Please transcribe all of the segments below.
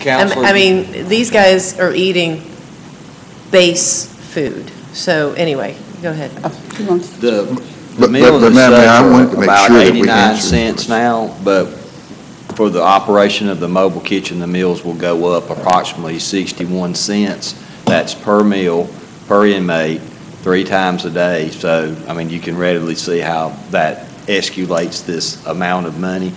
I mean, these guys are eating base food. So anyway, go ahead. The meals are about 89 cents now, but for the operation of the mobile kitchen, the meals will go up approximately 61 cents. That's per meal, per inmate, 3 times a day. So, I mean, you can readily see how that escalates this amount of money.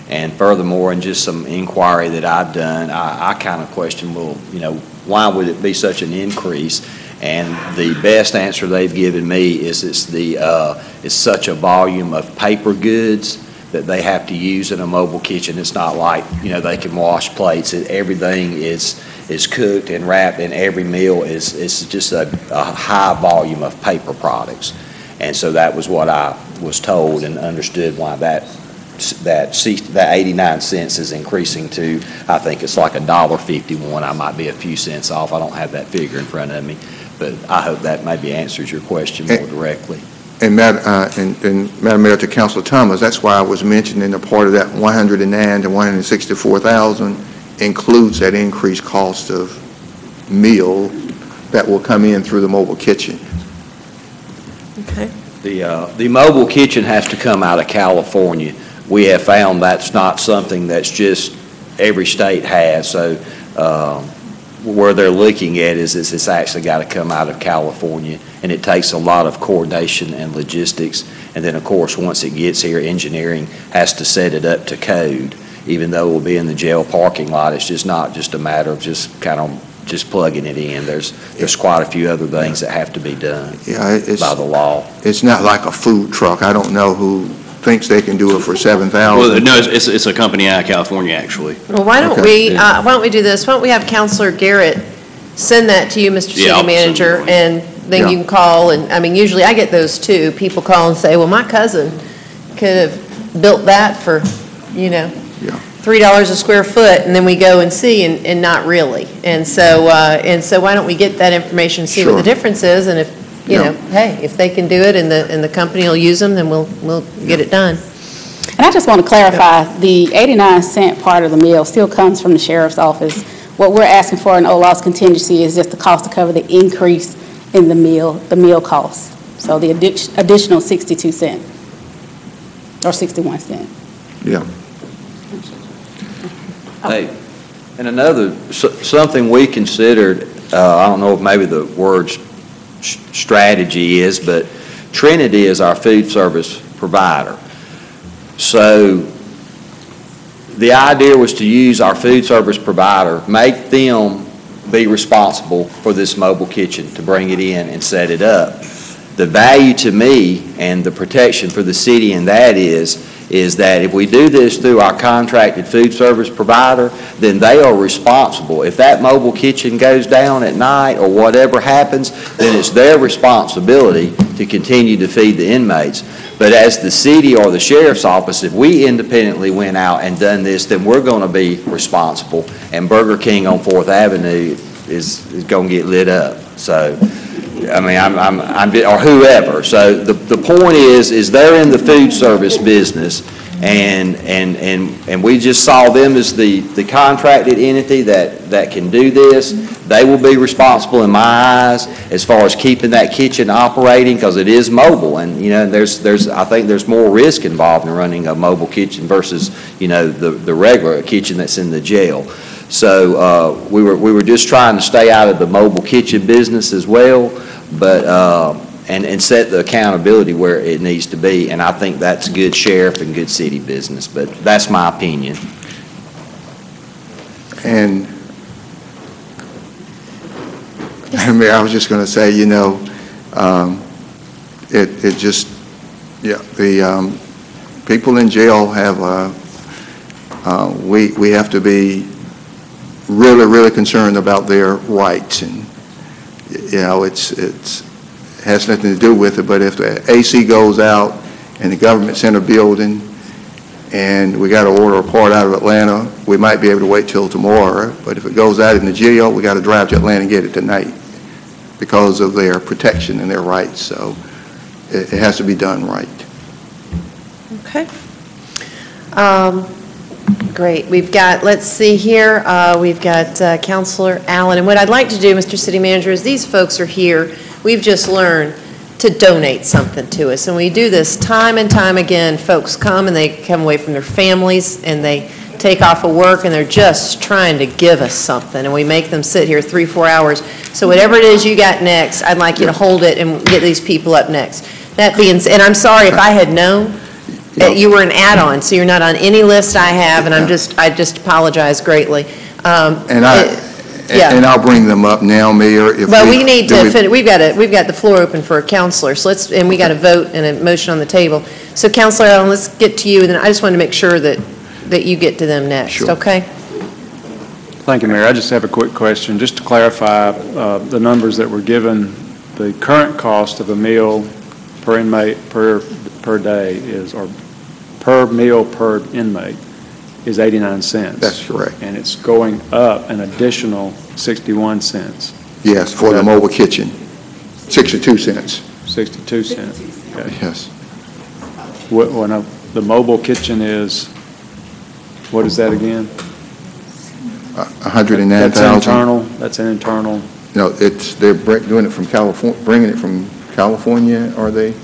And furthermore, in just some inquiry that I've done, I kind of question, well, you know, why would it be such an increase? And the best answer they've given me is it's such a volume of paper goods that they have to use in a mobile kitchen. It's not like, you know, they can wash plates. Everything is cooked and wrapped, and every meal is just a high volume of paper products. And so that was what I was told and understood why that 89 cents is increasing to, I think it's like $1.51. I might be a few cents off. I don't have that figure in front of me, but I hope that maybe answers your question more directly. And Madam Mayor, to Councilor Thomas, that's why I was mentioning a part of that 109 to 164,000 includes that increased cost of meal that will come in through the mobile kitchen. Okay. The mobile kitchen has to come out of California. We have found that's not something that's just every state has. So where they're looking at is it's actually got to come out of California, and it takes a lot of coordination and logistics. And then, of course, once it gets here, engineering has to set it up to code. Even though it will be in the jail parking lot, it's just not just a matter of just kind of just plugging it in. There's quite a few other things that have to be done by the law. It's not like a food truck. I don't know who thinks they can do it for $7,000. Well, no, it's a company out of California, actually. Well, why don't we do this? Why don't we have Councilor Garrett send that to you, Mr. City Manager, and then you can call. And I mean, usually I get those too. People call and say, "Well, my cousin could have built that for, you know, $3 a square foot," and then we go and see, and not really. And so why don't we get that information, see what the difference is, and if you know, hey, if they can do it and the company will use them, then we'll get it done. And I just want to clarify, the 89-cent part of the meal still comes from the sheriff's office. What we're asking for in OLOS contingency is just the cost to cover the increase in the meal cost. So the additional 62 cents or 61 cents. Yeah. Hey, and another, something we considered, I don't know if maybe the word strategy is, but Trinity is our food service provider. So the idea was to use our food service provider, make them be responsible for this mobile kitchen, to bring it in and set it up. The value to me and the protection for the city in that is that if we do this through our contracted food service provider, then they are responsible. If that mobile kitchen goes down at night or whatever happens, then it's their responsibility to continue to feed the inmates. But as the city or the sheriff's office, if we independently went out and done this, then we're going to be responsible, and Burger King on 4th Avenue is going to get lit up. So, I mean, or whoever. So the point is they're in the food service business, and we just saw them as the contracted entity that can do this. They will be responsible in my eyes as far as keeping that kitchen operating, because it is mobile, and you know I think there's more risk involved in running a mobile kitchen versus, you know, the regular kitchen that's in the jail. So we were just trying to stay out of the mobile kitchen business as well, but and set the accountability where it needs to be. And I think that's good sheriff and good city business. But that's my opinion. And I mean, I was just going to say, you know, it just, yeah, the people in jail have we have to be really concerned about their rights, and you know, it has nothing to do with it. But if the AC goes out in the government center building and we got to order a part out of Atlanta, we might be able to wait till tomorrow. But if it goes out in the jail, we got to drive to Atlanta and get it tonight because of their protection and their rights. So it has to be done right. Okay. Great. We've got, let's see here, we've got Counselor Allen. And what I'd like to do, Mr. City Manager, is these folks are here. We've just learned to donate something to us. And we do this time and time again. Folks come and they come away from their families and they take off of work and they're just trying to give us something. And we make them sit here 3-4 hours. So whatever it is you got next, I'd like you to hold it and get these people up next. That being said, and I'm sorry if I had known that you were an add-on, so you're not on any list I have, and I just apologize greatly. And I'll bring them up now, Mayor. Well, we need to finish. We've got the floor open for a counselor, so and we got a vote and a motion on the table. So Counselor Allen, let's get to you, and then I just want to make sure that you get to them next. Sure. Okay? Thank you, Mayor. I just have a quick question, just to clarify the numbers that were given. The current cost of a meal per inmate per day is, or per meal per inmate, is 89 cents. That's correct. And it's going up an additional 61 cents. Yes, for the mobile kitchen, 62 cents. 62 cents. Okay. Yes. The mobile kitchen is, what is that again? 109,000. That's internal. That's an internal. No, they're doing it from California, bringing it from California, are they?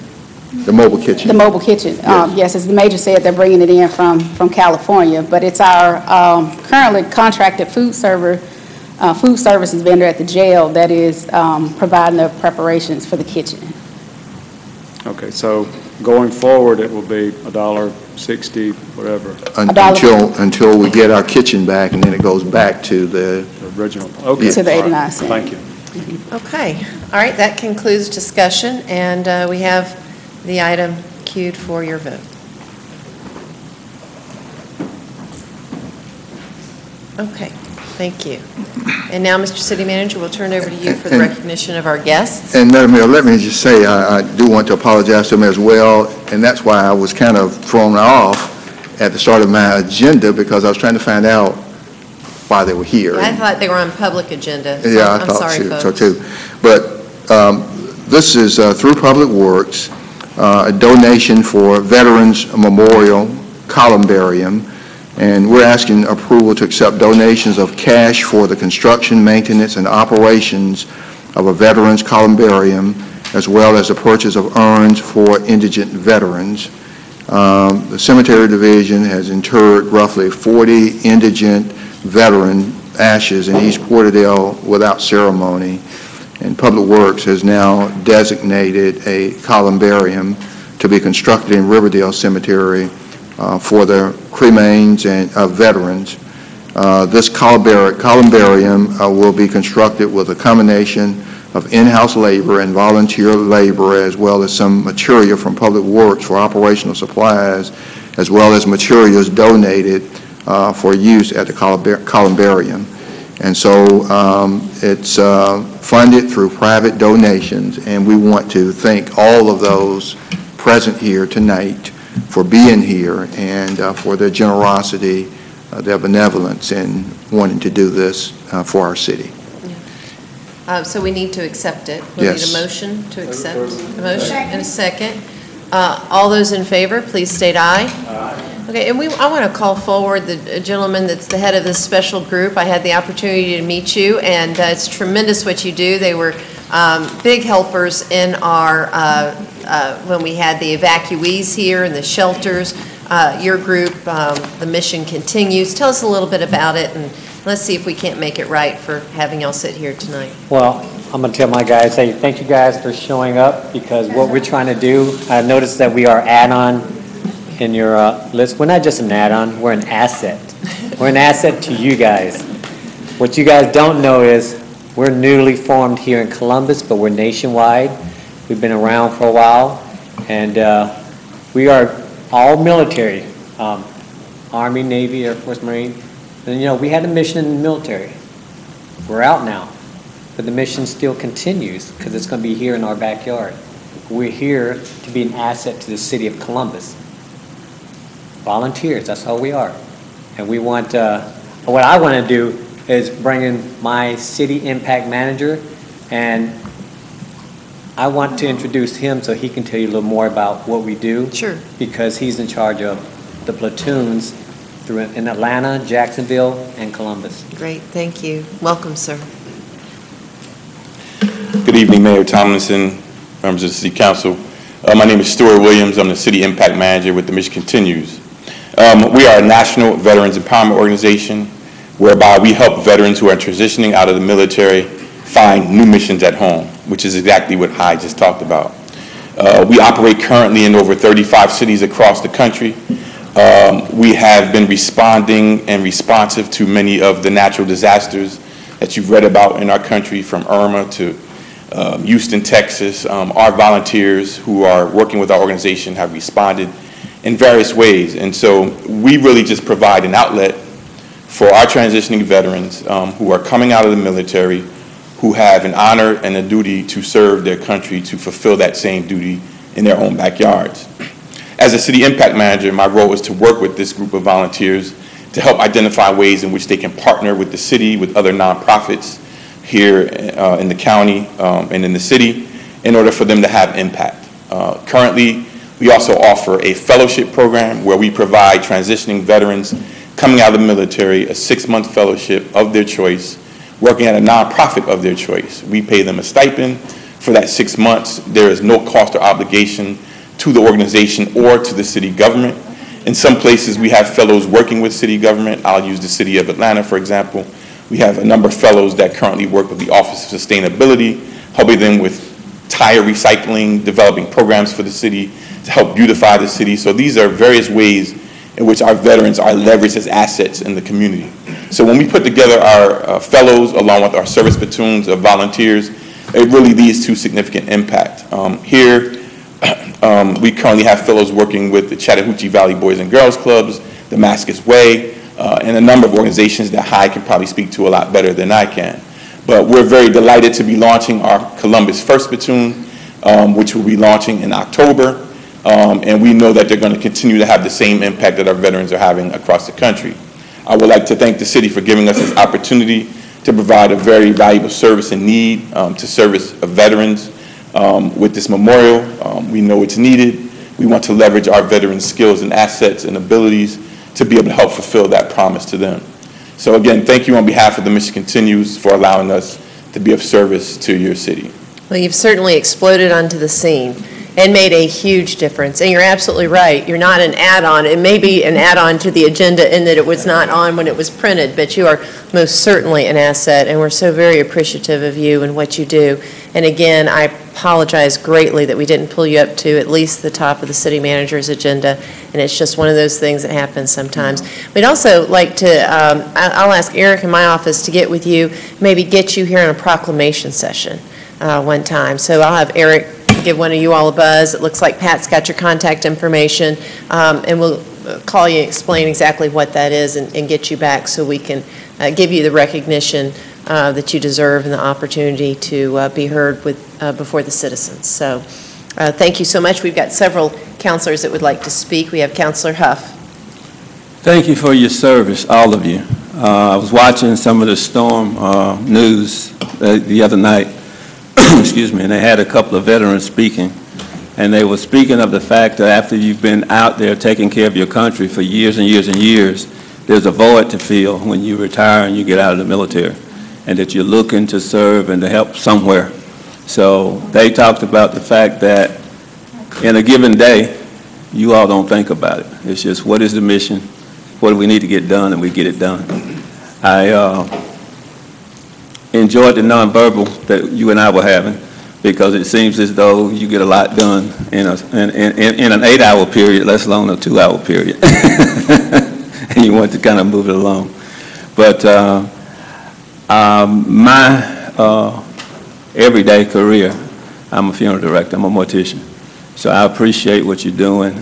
The mobile kitchen. The mobile kitchen, yes, as the major said, they're bringing it in from California, but it's our currently contracted food services vendor at the jail that is providing the preparations for the kitchen. Okay, so going forward, it will be $1.60, whatever. Until we get our kitchen back, and then it goes back to the original. Okay. To the 89 cents. Thank you. Okay. All right, that concludes discussion, and we have the item queued for your vote. Okay, thank you. And now, Mr. City Manager, we'll turn over to you for the recognition of our guests. And Madam Mayor, let me just say, I do want to apologize to them as well, and that's why I was kind of thrown off at the start of my agenda, because I was trying to find out why they were here. I thought they were on public agenda. So yeah, I I'm thought sorry, so folks. too. But this is through Public Works, a donation for Veterans Memorial Columbarium, and we're asking approval to accept donations of cash for the construction, maintenance, and operations of a Veterans Columbarium, as well as the purchase of urns for indigent veterans. The Cemetery Division has interred roughly 40 indigent veteran ashes in East Porterdale without ceremony, and Public Works has now designated a columbarium to be constructed in Riverdale Cemetery for the cremains and veterans. This columbarium will be constructed with a combination of in-house labor and volunteer labor, as well as some material from Public Works for operational supplies, as well as materials donated for use at the columbarium. And so it's funded through private donations, and we want to thank all of those present here tonight for being here and for their generosity, their benevolence in wanting to do this for our city. So we need to accept it. We'll Yes. need a motion to accept. A motion and a second. All those in favor, please state aye. Aye. Okay, and I want to call forward the gentleman that's the head of this special group. I had the opportunity to meet you, and it's tremendous what you do. They were big helpers in our, when we had the evacuees here and the shelters. Your group, the mission continues. Tell us a little bit about it, and let's see if we can't make it right for having y'all sit here tonight. Well, I'm going to tell my guys, hey, thank you guys for showing up, because what we're trying to do, I noticed that we are add-on in your list. We're not just an add-on, we're an asset. We're an asset to you guys. What you guys don't know is we're newly formed here in Columbus, but we're nationwide. We've been around for a while, and we are all military, Army, Navy, Air Force, Marine. And, you know, we had a mission in the military. We're out now, but the mission still continues because it's going to be here in our backyard. We're here to be an asset to the city of Columbus. Volunteers, that's all we are. And we want, what I want to do is bring in my city impact manager, and I want to introduce him so he can tell you a little more about what we do. Sure. Because he's in charge of the platoons in Atlanta, Jacksonville, and Columbus. Great, thank you. Welcome, sir. Good evening, Mayor Tomlinson, members of the City Council. My name is Stuart Williams. I'm the City Impact Manager with the Mission Continues. We are a national veterans empowerment organization whereby we help veterans who are transitioning out of the military find new missions at home, which is exactly what Hy just talked about. We operate currently in over 35 cities across the country. We have been responding and responsive to many of the natural disasters that you've read about in our country, from Irma to Houston, Texas. Our volunteers who are working with our organization have responded in various ways. And so we really just provide an outlet for our transitioning veterans who are coming out of the military, who have an honor and a duty to serve their country, to fulfill that same duty in their own backyards. As a City Impact Manager, my role is to work with this group of volunteers to help identify ways in which they can partner with the city, with other nonprofits here in the county and in the city, in order for them to have impact. Currently, we also offer a fellowship program where we provide transitioning veterans coming out of the military a 6-month fellowship of their choice, working at a nonprofit of their choice. We pay them a stipend for that 6 months. There is no cost or obligation to the organization or to the city government. In some places, we have fellows working with city government. I'll use the city of Atlanta, for example. We have a number of fellows that currently work with the Office of Sustainability, helping them with tire recycling, developing programs for the city to help beautify the city. So these are various ways in which our veterans are leveraged as assets in the community. So when we put together our fellows along with our service platoons of volunteers, it really leads to significant impact. Here, we currently have fellows working with the Chattahoochee Valley Boys and Girls Clubs, Damascus Way, and a number of organizations that Hy can probably speak to a lot better than I can. But we're very delighted to be launching our Columbus First Platoon, which will be launching in October. And we know that they're going to continue to have the same impact that our veterans are having across the country. I would like to thank the city for giving us this opportunity to provide a very valuable service and need to service veterans with this memorial. We know it's needed. We want to leverage our veterans' skills and assets and abilities to be able to help fulfill that promise to them. So again, thank you on behalf of the Mission Continues for allowing us to be of service to your city. Well, you've certainly exploded onto the scene and made a huge difference. And you're absolutely right. You're not an add-on. It may be an add-on to the agenda in that it was not on when it was printed, but you are most certainly an asset, and we're so very appreciative of you and what you do. And again, I apologize greatly that we didn't pull you up to at least the top of the city manager's agenda, and it's just one of those things that happens sometimes. We'd also like to, I'll ask Eric in my office to get with you, maybe get you here in a proclamation session one time. So I'll have Eric give one of you all a buzz. It looks like Pat's got your contact information, and we'll call you and explain exactly what that is and get you back so we can give you the recognition that you deserve and the opportunity to be heard with before the citizens. So thank you so much. We've got several councilors that would like to speak. We have Councilor Huff. Thank you for your service, all of you. I was watching some of the storm news the other night, excuse me, and they had a couple of veterans speaking, and they were speaking of the fact that after you've been out there taking care of your country for years and years and years, there's a void to fill when you retire and you get out of the military, and that you're looking to serve and to help somewhere. So they talked about the fact that in a given day, you all don't think about it. It's just, what is the mission? What do we need to get done? And we get it done. I enjoyed the nonverbal that you and I were having, because it seems as though you get a lot done in an 8-hour period, let alone a 2-hour period. And you want to kind of move it along. But my everyday career, I'm a funeral director, I'm a mortician. So I appreciate what you're doing.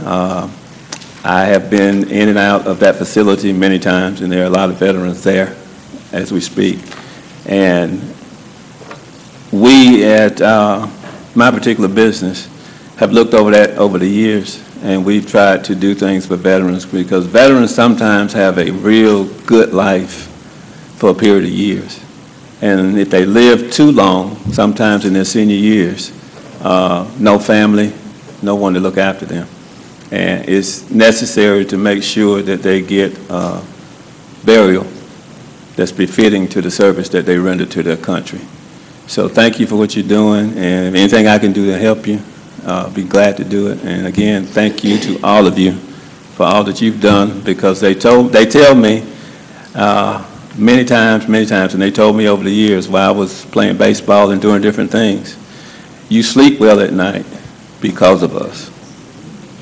I have been in and out of that facility many times, and there are a lot of veterans there as we speak. And we at my particular business have looked over that over the years, and we've tried to do things for veterans, because veterans sometimes have a real good life for a period of years. And if they live too long, sometimes in their senior years, no family, no one to look after them. and it's necessary to make sure that they get burial that's befitting to the service that they render to their country. So thank you for what you're doing, and if anything I can do to help you, I'll be glad to do it. And again, thank you to all of you for all that you've done, because they tell me many times, and they told me over the years while I was playing baseball and doing different things, you sleep well at night because of us.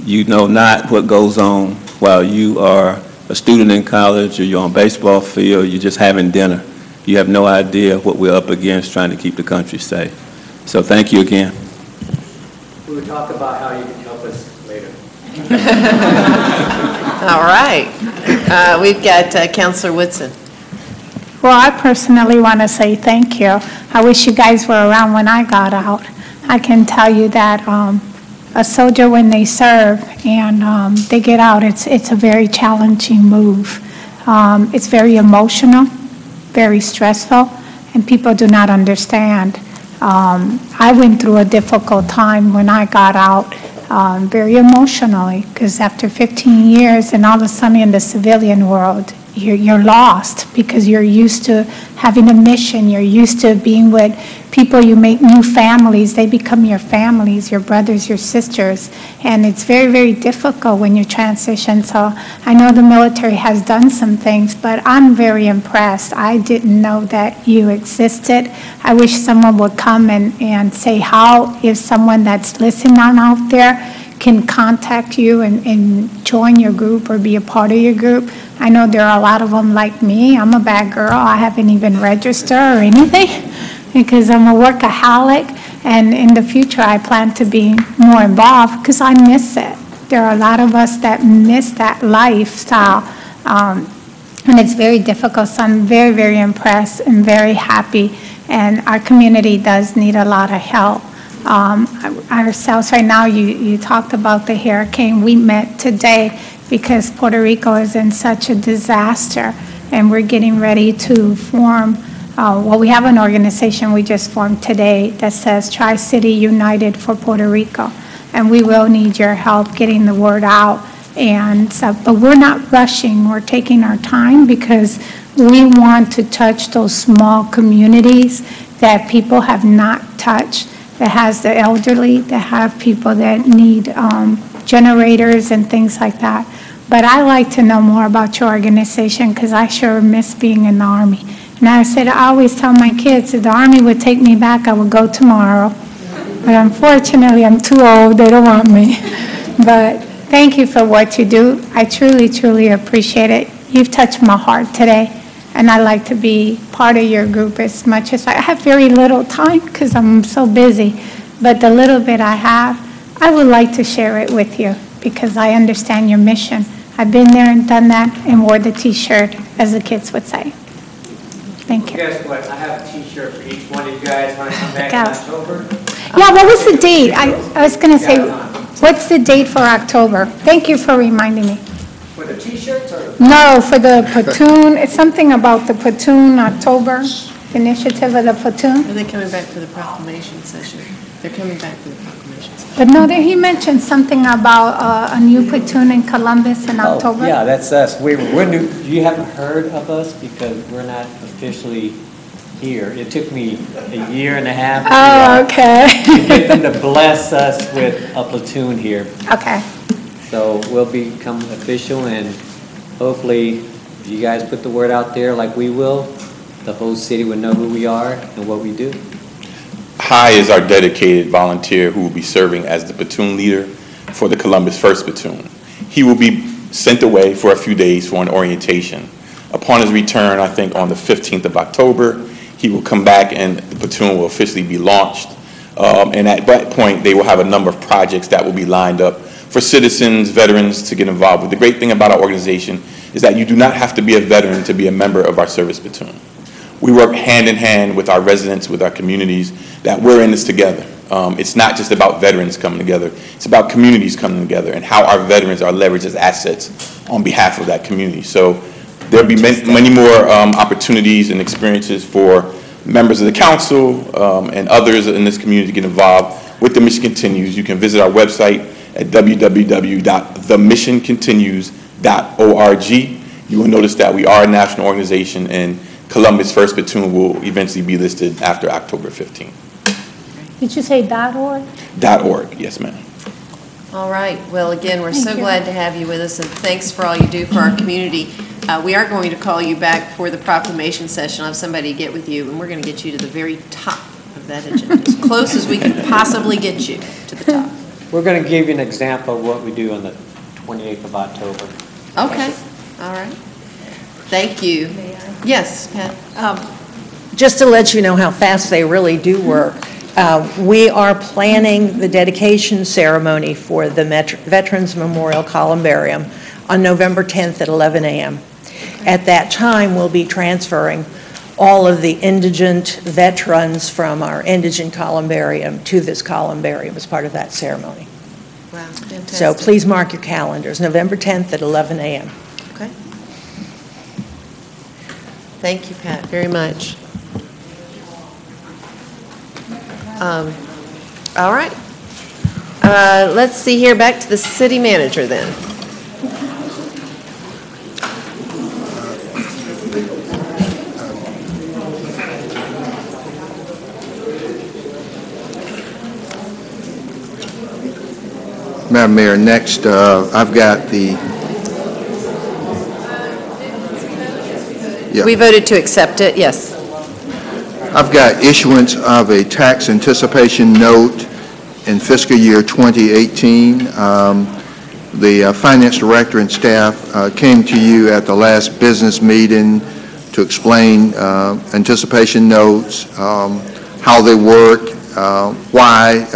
You know not what goes on while you are a student in college, or you're on baseball field, you're just having dinner. You have no idea what we're up against trying to keep the country safe. So thank you again. We will talk about how you can help us later. All right. We've got Councilor Woodson. Well, I personally want to say thank you. I wish you guys were around when I got out. I can tell you that a soldier, when they serve and they get out, it's a very challenging move. It's very emotional, very stressful, and people do not understand. I went through a difficult time when I got out, very emotionally, because after 15 years and all of a sudden in the civilian world, you're lost because you're used to having a mission. You're used to being with people. You make new families. They become your families, your brothers, your sisters. And it's very, very difficult when you transition. So I know the military has done some things, but I'm very impressed. I didn't know that you existed. I wish someone would come and say how, if someone that's listening out there can contact you and join your group or be a part of your group. I know there are a lot of them like me. I'm a bad girl. I haven't even registered or anything because I'm a workaholic, and in the future I plan to be more involved because I miss it. There are a lot of us that miss that lifestyle, and it's very difficult. So I'm very, very impressed and very happy, and our community does need a lot of help. Ourselves right now, you talked about the hurricane. We met today because Puerto Rico is in such a disaster, and we're getting ready to form, well, we have an organization we just formed today that says Tri-City United for Puerto Rico, and we will need your help getting the word out. And so, but we're not rushing, we're taking our time because we want to touch those small communities that people have not touched, that has the elderly, that have people that need generators and things like that. But I like to know more about your organization because I sure miss being in the Army. And I said, I always tell my kids, if the Army would take me back, I would go tomorrow. But unfortunately, I'm too old. They don't want me. But thank you for what you do. I truly, truly appreciate it. You've touched my heart today. And I like to be part of your group as much as I have very little time because I'm so busy. But the little bit I have, I would like to share it with you because I understand your mission. I've been there and done that and wore the T-shirt, as the kids would say. Thank you. Guess what? I have a T-shirt for each one of you guys. Want to come back in October? Yeah, what was the date? I was going to say, what's the date for October? Thank you for reminding me. For the T-shirts or? No, for the platoon. It's something about the platoon, October, initiative of the platoon. Are they coming back for the proclamation session? They're coming back for the proclamation session. But no, he mentioned something about a new platoon in Columbus in October. Yeah, that's us. We're new. You haven't heard of us because we're not officially here. It took me a year and a half to get them to bless us with a platoon here. Okay. So we'll become official, and hopefully, if you guys put the word out there like we will, the whole city will know who we are and what we do. High is our dedicated volunteer who will be serving as the platoon leader for the Columbus 1st Platoon. He will be sent away for a few days for an orientation. Upon his return, I think on the 15th of October, he will come back and the platoon will officially be launched. And at that point, they will have a number of projects that will be lined up for citizens, veterans to get involved with. The great thing about our organization is that you do not have to be a veteran to be a member of our service platoon. We work hand in hand with our residents, with our communities, that we're in this together. It's not just about veterans coming together, it's about communities coming together and how our veterans are leveraged as assets on behalf of that community. So there'll be many more opportunities and experiences for members of the council and others in this community to get involved with the Mission Continues. You can visit our website at www.themissioncontinues.org. You will notice that we are a national organization, and Columbus First Platoon will eventually be listed after October 15th. Did you say .org? .org, yes, ma'am. All right. Well, again, we're Thank so you. glad to have you with us, and thanks for all you do for our community. We are going to call you back for the proclamation session. I'll have somebody get with you, and we're going to get you to the very top of that agenda, as close as we can possibly get you to the top. We're going to give you an example of what we do on the 28th of October. Okay. All right. Thank you. Yes, Pat? Just to let you know how fast they really do work, we are planning the dedication ceremony for the Veterans Memorial Columbarium on November 10th at 11 a.m. At that time, we'll be transferring all of the indigent veterans from our indigent columbarium to this columbarium as part of that ceremony. Wow, fantastic. So please mark your calendars, November 10th at 11 a.m. Okay. Thank you, Pat, very much. All right. Let's see here, back to the city manager then. Madam Mayor, next, I've got the... Yeah. We voted to accept it, yes. I've got issuance of a tax anticipation note in fiscal year 2018. The finance director and staff came to you at the last business meeting to explain anticipation notes, how they work, why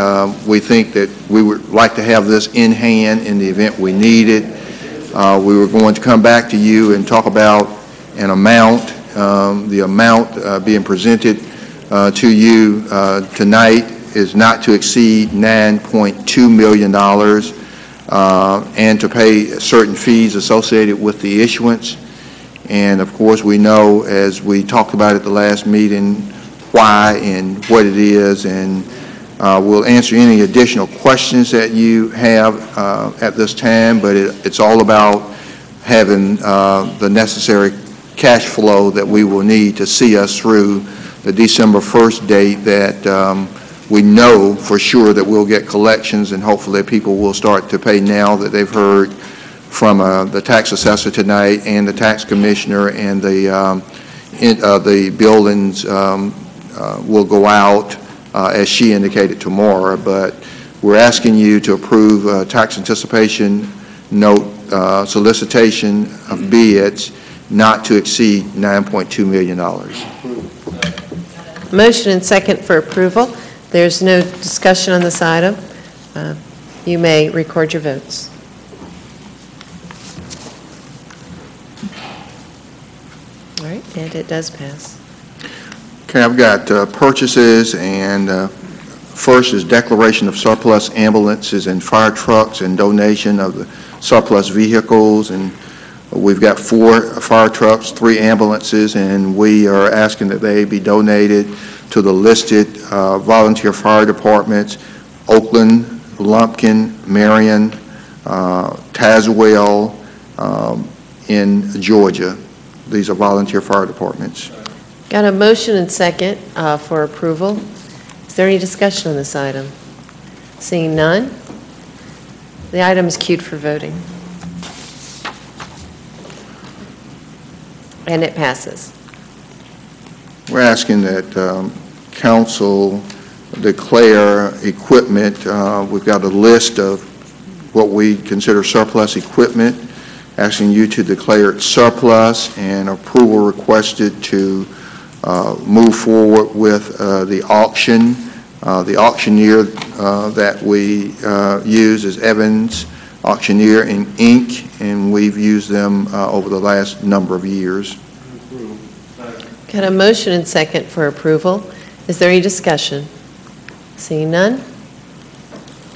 we think that we would like to have this in hand in the event we need it. We were going to come back to you and talk about an amount. The amount being presented to you tonight is not to exceed $9.2 million and to pay certain fees associated with the issuance. And of course, we know, as we talked about at the last meeting, why and what it is, and we'll answer any additional questions that you have at this time, but it's all about having the necessary cash flow that we will need to see us through the December 1st date that we know for sure that we'll get collections, and hopefully people will start to pay now that they've heard from the tax assessor tonight and the tax commissioner, and the buildings will go out as she indicated tomorrow. But we're asking you to approve tax anticipation note solicitation of bids not to exceed $9.2 million. Motion and second for approval. There's no discussion on this item. You may record your votes. All right, and it does pass. Okay, I've got purchases, and first is declaration of surplus ambulances and fire trucks and donation of the surplus vehicles. And we've got 4 fire trucks, 3 ambulances, and we are asking that they be donated to the listed volunteer fire departments: Oakland, Lumpkin, Marion, Tazewell in Georgia. These are volunteer fire departments. Got a motion and second for approval. Is there any discussion on this item? Seeing none, the item is queued for voting. And it passes. We're asking that council declare equipment. We've got a list of what we consider surplus equipment, asking you to declare it surplus, and approval requested to move forward with the auction. The auctioneer that we use is Evans Auctioneer in Inc., and we've used them over the last number of years. Got a motion and second for approval. Is there any discussion? Seeing none?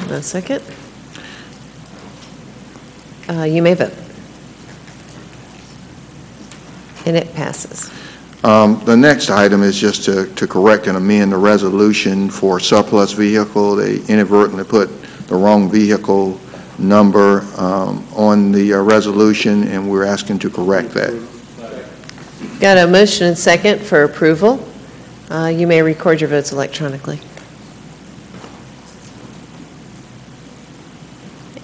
A second. You may vote. And it passes. The next item is just to correct and amend the resolution for surplus vehicle. They inadvertently put the wrong vehicle number on the resolution, and we're asking to correct that. Got a motion and second for approval. You may record your votes electronically.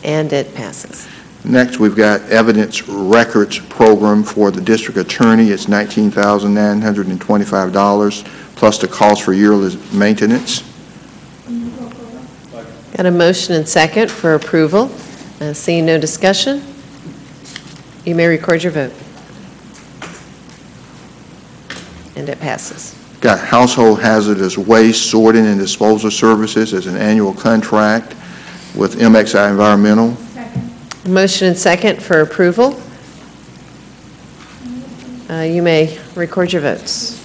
And it passes. Next, we've got evidence records program for the district attorney. It's $19,925 plus the cost for yearly maintenance. Got a motion and second for approval. Seeing no discussion, you may record your vote. And it passes. Got household hazardous waste sorting and disposal services as an annual contract with MXI Environmental. Motion and second for approval. You may record your votes.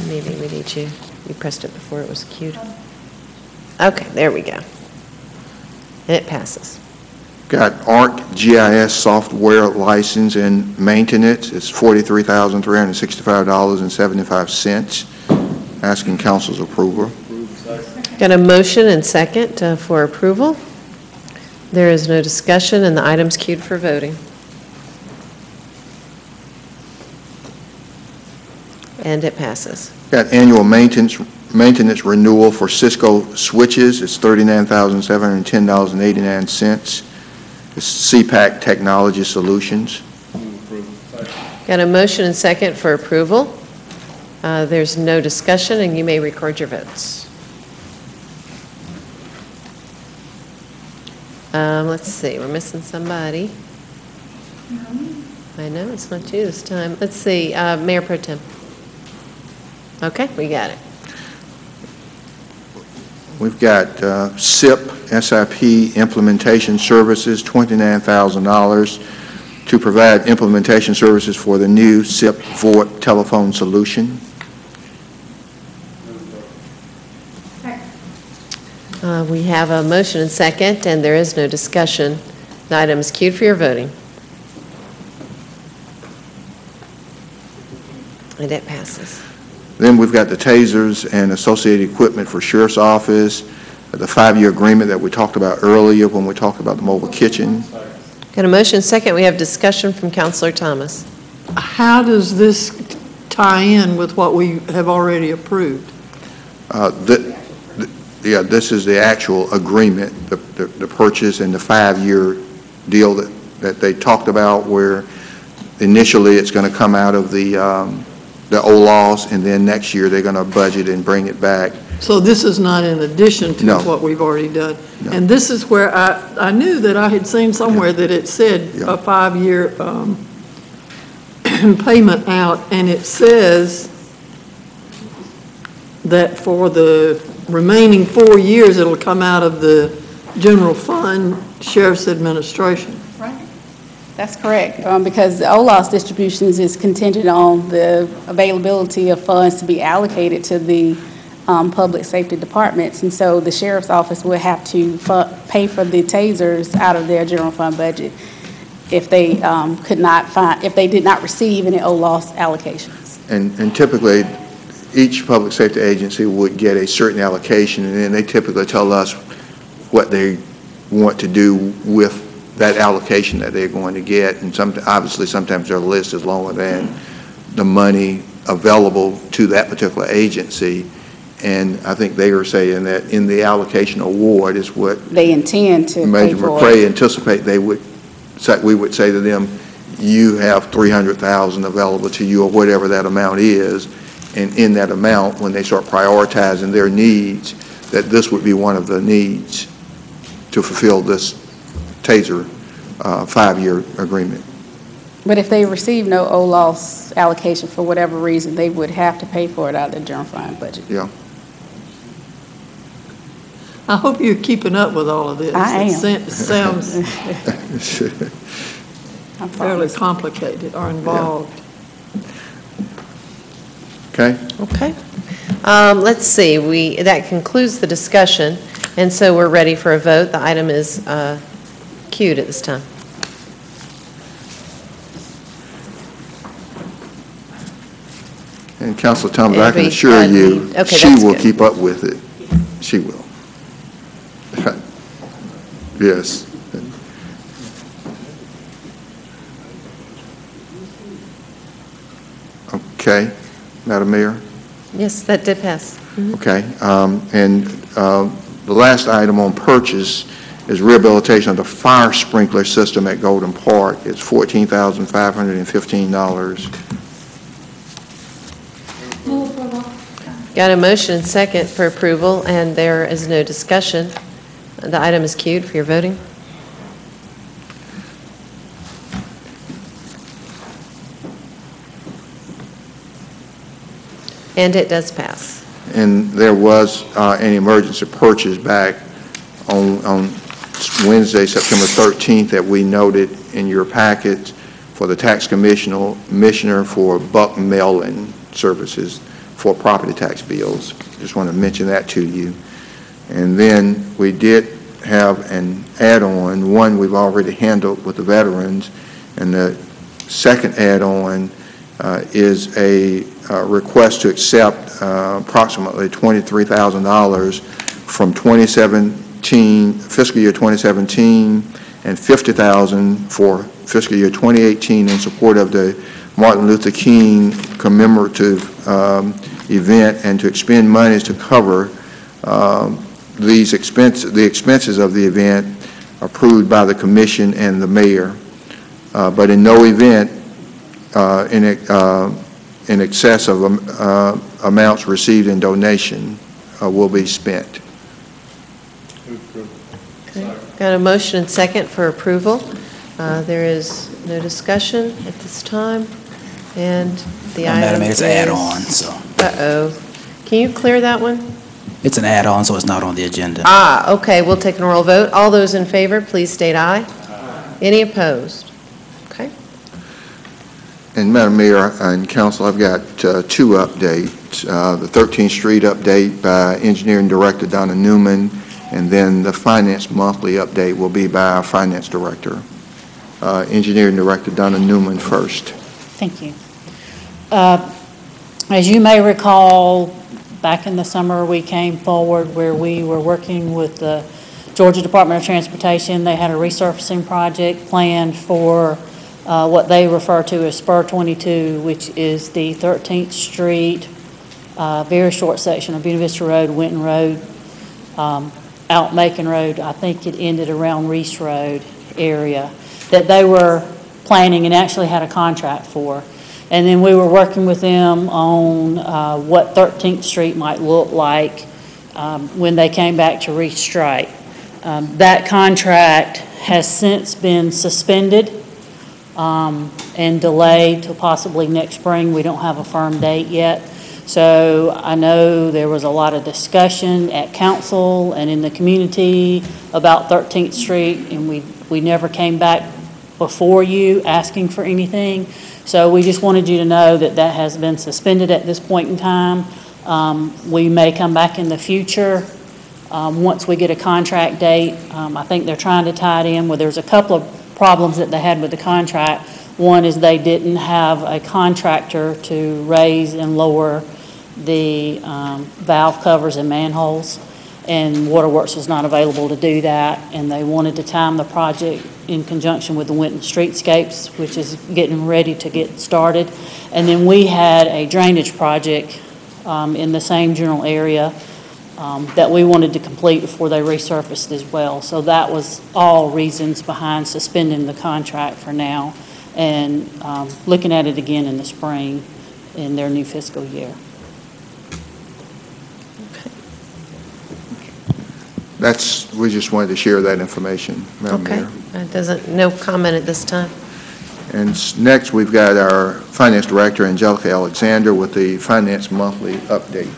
Maybe we need you. You pressed it before it was queued. Okay, there we go. And it passes. Got ArcGIS software license and maintenance. It's $43,365.75. Asking council's approval. Got a motion and second for approval. There is no discussion, and the item's queued for voting. And it passes. Got annual maintenance renewal for Cisco switches. It's $39,710.89. It's CPAC Technology Solutions. Got a motion and second for approval. There's no discussion, and you may record your votes. Let's see, we're missing somebody. I know, it's not you this time. Let's see, Mayor Pro Tem. Okay, we got it. We've got SIP implementation services, $29,000 to provide implementation services for the new SIP VoIP telephone solution. We have a motion and second, and there is no discussion. The item is queued for your voting. And it passes. Then we've got the tasers and associated equipment for Sheriff's Office, the 5-year agreement that we talked about earlier when we talked about the mobile kitchen. Got a motion and second. We have discussion from Councilor Thomas. How does this tie in with what we have already approved? Yeah, this is the actual agreement, the purchase and the 5-year deal that they talked about, where initially it's going to come out of the OLOS, and then next year they're going to budget and bring it back. So this is not in addition to No. what we've already done? No. And this is where I knew that I had seen somewhere that it said a 5-year payment out, and it says that for the remaining 4 years, it'll come out of the general fund, Sheriff's Administration. Right. That's correct, because the OLOS distributions is contingent on the availability of funds to be allocated to the public safety departments, and so the Sheriff's Office will have to pay for the tasers out of their general fund budget if they if they did not receive any OLOS allocations. And typically, each public safety agency would get a certain allocation, and then they typically tell us what they want to do with that allocation that they're going to get. And obviously, sometimes their list is longer than the money available to that particular agency. And I think they are saying that in the allocation award is what they intend to Major pay for McCray anticipate we would say to them, you have $300,000 available to you, or whatever that amount is. And in that amount, when they start prioritizing their needs, that this would be one of the needs to fulfill this TASER 5-year agreement. But if they receive no OLOS allocation for whatever reason, they would have to pay for it out of their general fund budget. Yeah. I hope you're keeping up with all of this. I am. It sounds fairly complicated or involved. Yeah. Okay. Okay. Let's see. That concludes the discussion, and so we're ready for a vote. The item is queued at this time. And Councilor Thomas, I can assure you, she will keep up with it. She will. Yes. Okay, Madam Mayor? Yes, that did pass. Okay, and the last item on purchase is rehabilitation of the fire sprinkler system at Golden Park. It's $14,515. Got a motion and second for approval, and there is no discussion. The item is queued for your voting. And it does pass. And there was an emergency purchase back on Wednesday, September 13th, that we noted in your packet for the tax commissioner for bulk mail-in services for property tax bills. Just want to mention that to you. And then we did have an add-on. One we've already handled with the veterans, and the second add-on is a request to accept approximately $23,000 from fiscal year 2017 and $50,000 for fiscal year 2018 in support of the Martin Luther King commemorative event, and to expend monies to cover the expenses of the event approved by the commission and the mayor, but in no event in excess of amounts received in donation will be spent. Okay. Got a motion and second for approval. There is no discussion at this time, and the item Madam Mayor, it's is... an add-on, so. Uh-oh. Can you clear that one? It's an add-on, so it's not on the agenda. Ah, okay, we'll take an oral vote. All those in favor, please state aye. Any opposed? Okay. And Madam Mayor and Council, I've got two updates. The 13th Street update by Engineering Director Donna Newman, and then the Finance Monthly update will be by our Finance Director. Engineering Director Donna Newman first. Thank you. As you may recall, back in the summer, we came forward where we were working with the Georgia Department of Transportation. They had a resurfacing project planned for what they refer to as Spur 22, which is the 13th Street, very short section of Buena Vista Road, Winton Road, out Macon Road. I think it ended around Reese Road area that they were planning and actually had a contract for. And then we were working with them on what 13th Street might look like when they came back to restrike. That contract has since been suspended and delayed till possibly next spring. We don't have a firm date yet. So I know there was a lot of discussion at council and in the community about 13th Street, and we never came back before you asking for anything. So we just wanted you to know that that has been suspended at this point in time. We may come back in the future once we get a contract date. I think they're trying to tie it in where there's a couple of problems that they had with the contract. One is they didn't have a contractor to raise and lower the valve covers and manholes, and Waterworks was not available to do that, and they wanted to time the project in conjunction with the Winton Streetscapes, which is getting ready to get started. And then we had a drainage project in the same general area that we wanted to complete before they resurfaced as well. So that was all reasons behind suspending the contract for now and looking at it again in the spring in their new fiscal year. We just wanted to share that information, Madam Mayor. No comment at this time. And next, we've got our Finance Director, Angelica Alexander, with the Finance Monthly update.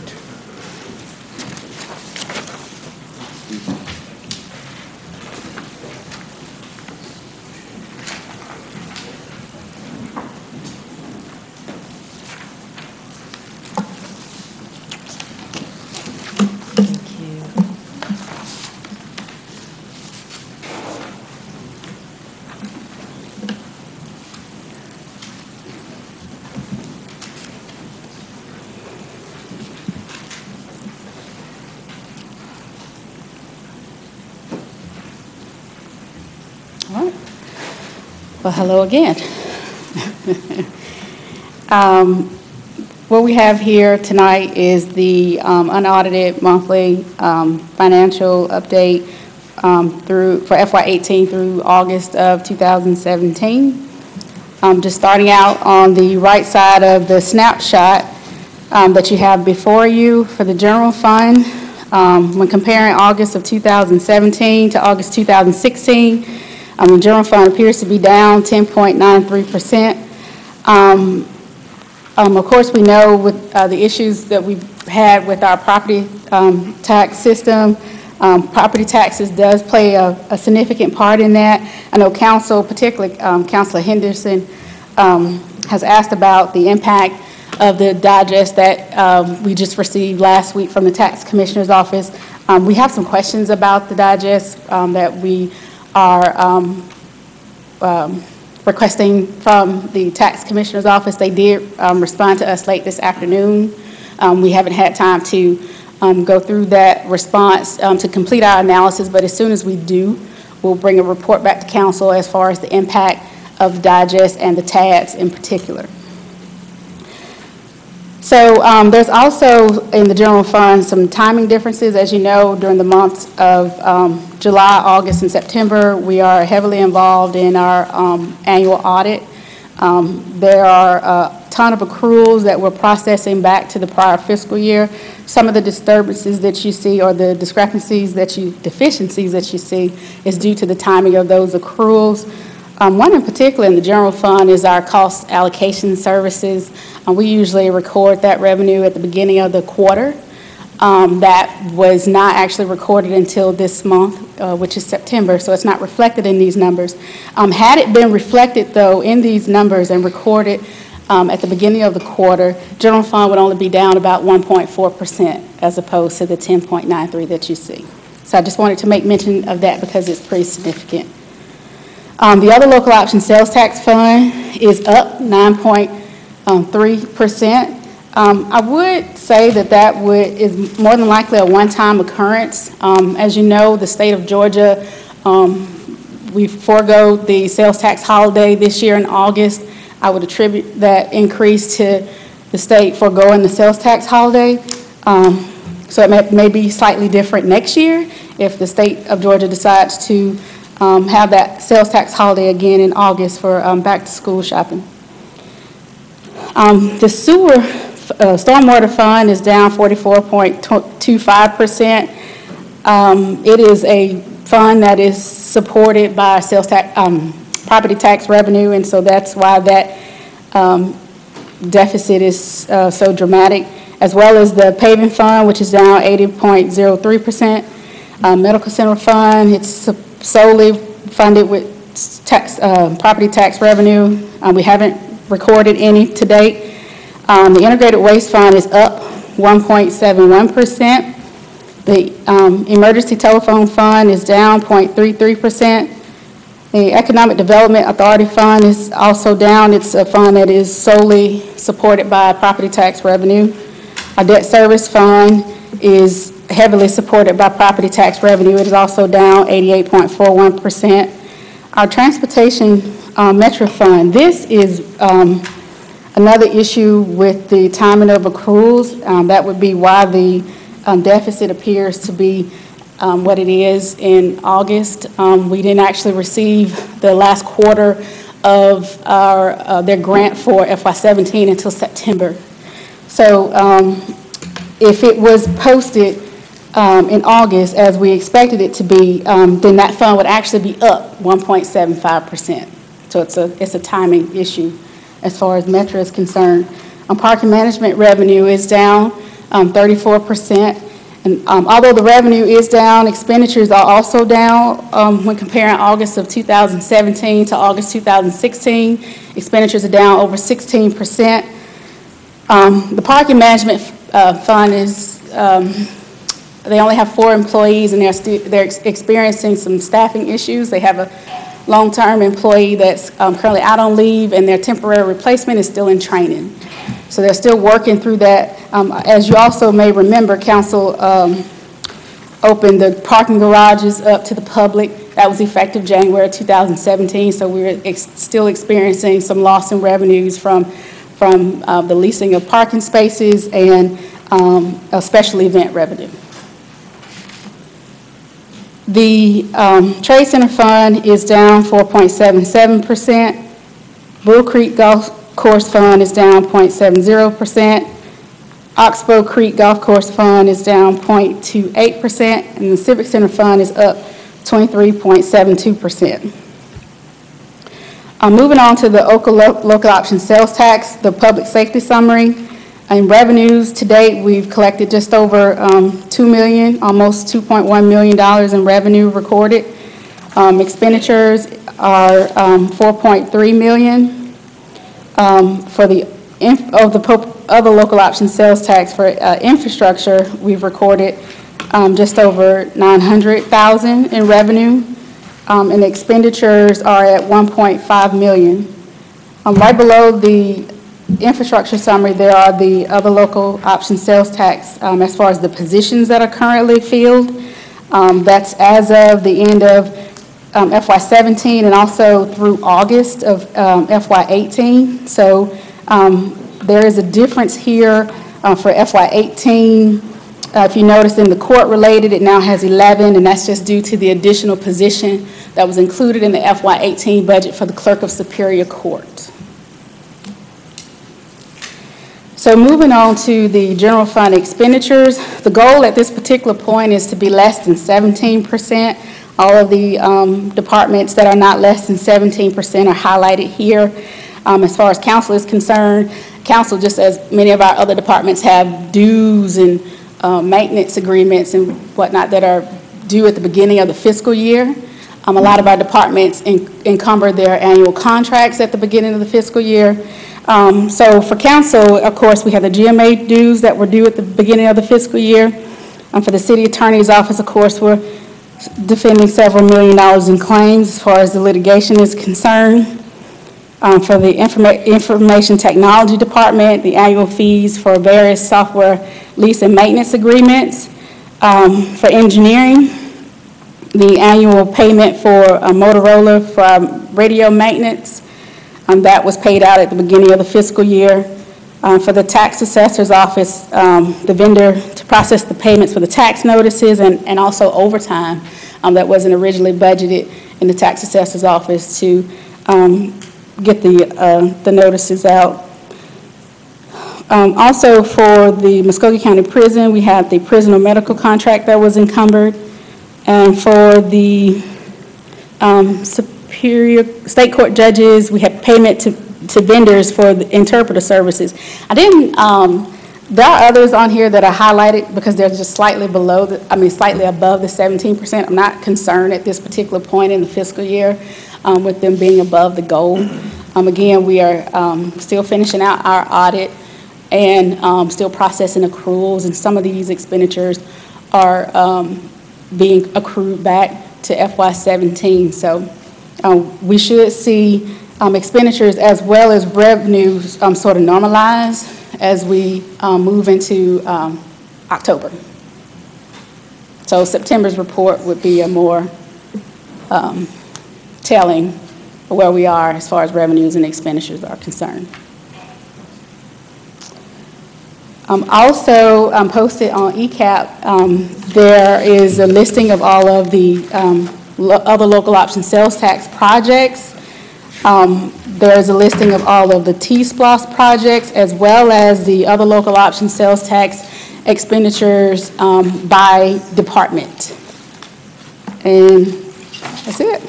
Well, hello again. What we have here tonight is the unaudited monthly financial update for FY18 through August of 2017. Just starting out on the right side of the snapshot that you have before you for the general fund. When comparing August of 2017 to August 2016, the general fund appears to be down 10.93%. Of course, we know with the issues that we've had with our property tax system, property taxes does play a significant part in that. I know Council, particularly Councilor Henderson, has asked about the impact of the digest that we just received last week from the Tax Commissioner's Office. We have some questions about the digest that we are requesting from the Tax Commissioner's Office. They did respond to us late this afternoon. We haven't had time to go through that response to complete our analysis, but as soon as we do, we'll bring a report back to Council as far as the impact of the digest and the TADs in particular. So there's also in the general fund some timing differences. As you know, during the months of July, August, and September, we are heavily involved in our annual audit. There are a ton of accruals that we're processing back to the prior fiscal year. Some of the disturbances that you see or the deficiencies that you see is due to the timing of those accruals. One in particular in the general fund is our cost allocation services. We usually record that revenue at the beginning of the quarter. That was not actually recorded until this month, which is September, so it's not reflected in these numbers. Had it been reflected, though, in these numbers and recorded at the beginning of the quarter, general fund would only be down about 1.4% as opposed to the 10.93 that you see. So I just wanted to make mention of that because it's pretty significant. The other local option sales tax fund is up 9.3%. I would say that is more than likely a one-time occurrence. As you know, the state of Georgia, we forego the sales tax holiday this year in August. I would attribute that increase to the state foregoing the sales tax holiday. So it may be slightly different next year if the state of Georgia decides to have that sales tax holiday again in August for back-to-school shopping. The sewer stormwater fund is down 44.25%. It is a fund that is supported by sales tax, property tax revenue, and so that's why that deficit is so dramatic, as well as the paving fund, which is down 80.03%. Medical center fund, it's solely funded with property tax revenue. We haven't recorded any to date. The integrated waste fund is up 1.71%. The emergency telephone fund is down 0.33%. The economic development authority fund is also down. It's a fund that is solely supported by property tax revenue. Our debt service fund is heavily supported by property tax revenue. It is also down 88.41%. Our transportation metro fund, this is another issue with the timing of accruals. That would be why the deficit appears to be what it is in August. We didn't actually receive the last quarter of their grant for FY17 until September. So if it was posted in August, as we expected it to be, then that fund would actually be up 1.75%. So it's a timing issue as far as Metro is concerned. Parking management revenue is down 34%. And although the revenue is down, expenditures are also down when comparing August of 2017 to August 2016. Expenditures are down over 16%. The parking management fund is, they only have 4 employees, and they're experiencing some staffing issues. They have a long-term employee that's currently out on leave, and their temporary replacement is still in training. So they're still working through that. As you also may remember, Council opened the parking garages up to the public That was effective January 2017, so we're still experiencing some loss in revenues from the leasing of parking spaces and a special event revenue. The Trade Center Fund is down 4.77%. Bull Creek Golf Course Fund is down 0.70%. Oxbow Creek Golf Course Fund is down 0.28%, and the Civic Center Fund is up 23.72%. Moving on to the local option sales tax, the public safety summary. In revenues to date, we've collected just over $2 million, almost $2.1 million in revenue recorded. Expenditures are $4.3 million. For the other local option sales tax for infrastructure, we've recorded just over $900,000 in revenue, and the expenditures are at $1.5 million. Right below the infrastructure summary, there are the other local option sales tax as far as the positions that are currently filled. That's as of the end of FY17 and also through August of FY18. So there is a difference here for FY18. If you notice in the court-related, it now has 11, and that's just due to the additional position that was included in the FY18 budget for the Clerk of Superior Court. So moving on to the general fund expenditures, the goal at this particular point is to be less than 17%. All of the departments that are not less than 17% are highlighted here. As far as council is concerned, council, just as many of our other departments, have dues and maintenance agreements and whatnot that are due at the beginning of the fiscal year. A lot of our departments encumber their annual contracts at the beginning of the fiscal year. So for council, of course, we have the GMA dues that were due at the beginning of the fiscal year. For the city attorney's office, of course, we're defending several $1 million in claims as far as the litigation is concerned. For the information technology department, the annual fees for various software lease and maintenance agreements. For engineering, the annual payment for Motorola for radio maintenance. That was paid out at the beginning of the fiscal year. For the tax assessor's office, the vendor to process the payments for the tax notices and also overtime that wasn't originally budgeted in the tax assessor's office to get the notices out. Also for the Muskogee County Prison, we have the prisoner medical contract that was encumbered. And for the Superior State Court judges, we have payment to vendors for the interpreter services. There are others on here that are highlighted because they're just slightly below, slightly above the 17%. I'm not concerned at this particular point in the fiscal year with them being above the goal. Again, we are still finishing out our audit and still processing accruals, and some of these expenditures are being accrued back to FY17. So we should see expenditures as well as revenues sort of normalize as we move into October. So September's report would be a more telling where we are as far as revenues and expenditures are concerned. Also posted on ECAP, there is a listing of all of the other local option sales tax projects. There's a listing of all of the T-SPLOS projects as well as the other local option sales tax expenditures by department. And that's it.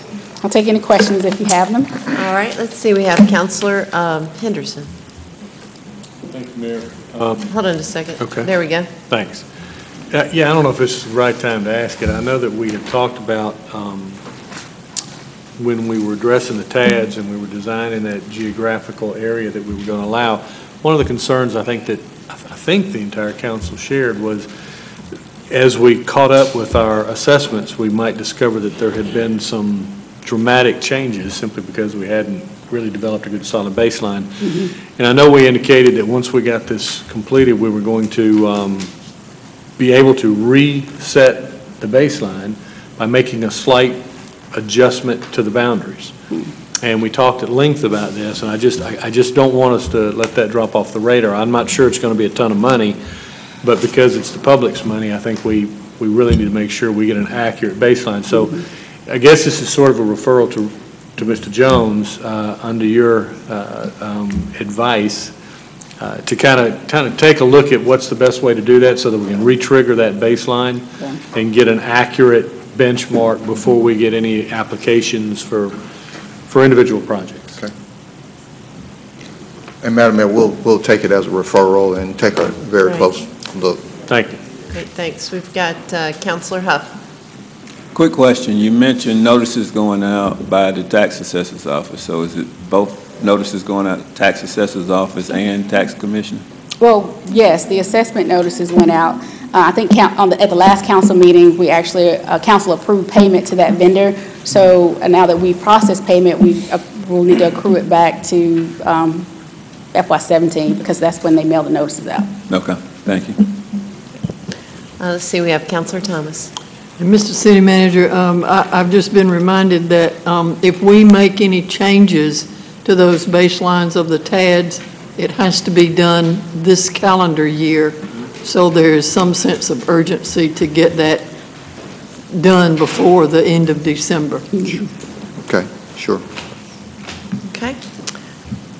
I'll take any questions if you have them. All right, let's see. We have Councilor Henderson. Thank you, Mayor. Hold on a second. Okay. There we go. Thanks. Yeah, I don't know if this is the right time to ask it. I know that we had talked about when we were addressing the TADs and we were designing that geographical area that we were going to allow. One of the concerns I think the entire council shared was as we caught up with our assessments, we might discover that there had been some dramatic changes simply because we hadn't really developed a good solid baseline. Mm-hmm. And I know we indicated that once we got this completed, we were going to be able to reset the baseline by making a slight adjustment to the boundaries. And we talked at length about this, and I just don't want us to let that drop off the radar. I'm not sure it's going to be a ton of money, but because it's the public's money, I think we really need to make sure we get an accurate baseline. So I guess this is sort of a referral to Mr. Jones under your advice to kind of take a look at what's the best way to do that so that we can re-trigger that baseline and get an accurate benchmark before we get any applications for individual projects. Okay. And Madam Mayor, we'll take it as a referral and take a very close look. Thank you. Great, thanks. We've got Councilor Huff. Quick question. You mentioned notices going out by the tax assessor's office. So is it both notices going out to tax assessor's office and tax commissioner? Well, yes, the assessment notices went out. I think at the last council meeting, we actually, council approved payment to that vendor. So now that we processed payment, we'll need to accrue it back to FY17 because that's when they mail the notices out. Okay, thank you. Let's see, we have Councilor Thomas. And Mr. City Manager, I've just been reminded that if we make any changes to those baselines of the TADs, it has to be done this calendar year. So there is some sense of urgency to get that done before the end of December. Okay, sure. Okay.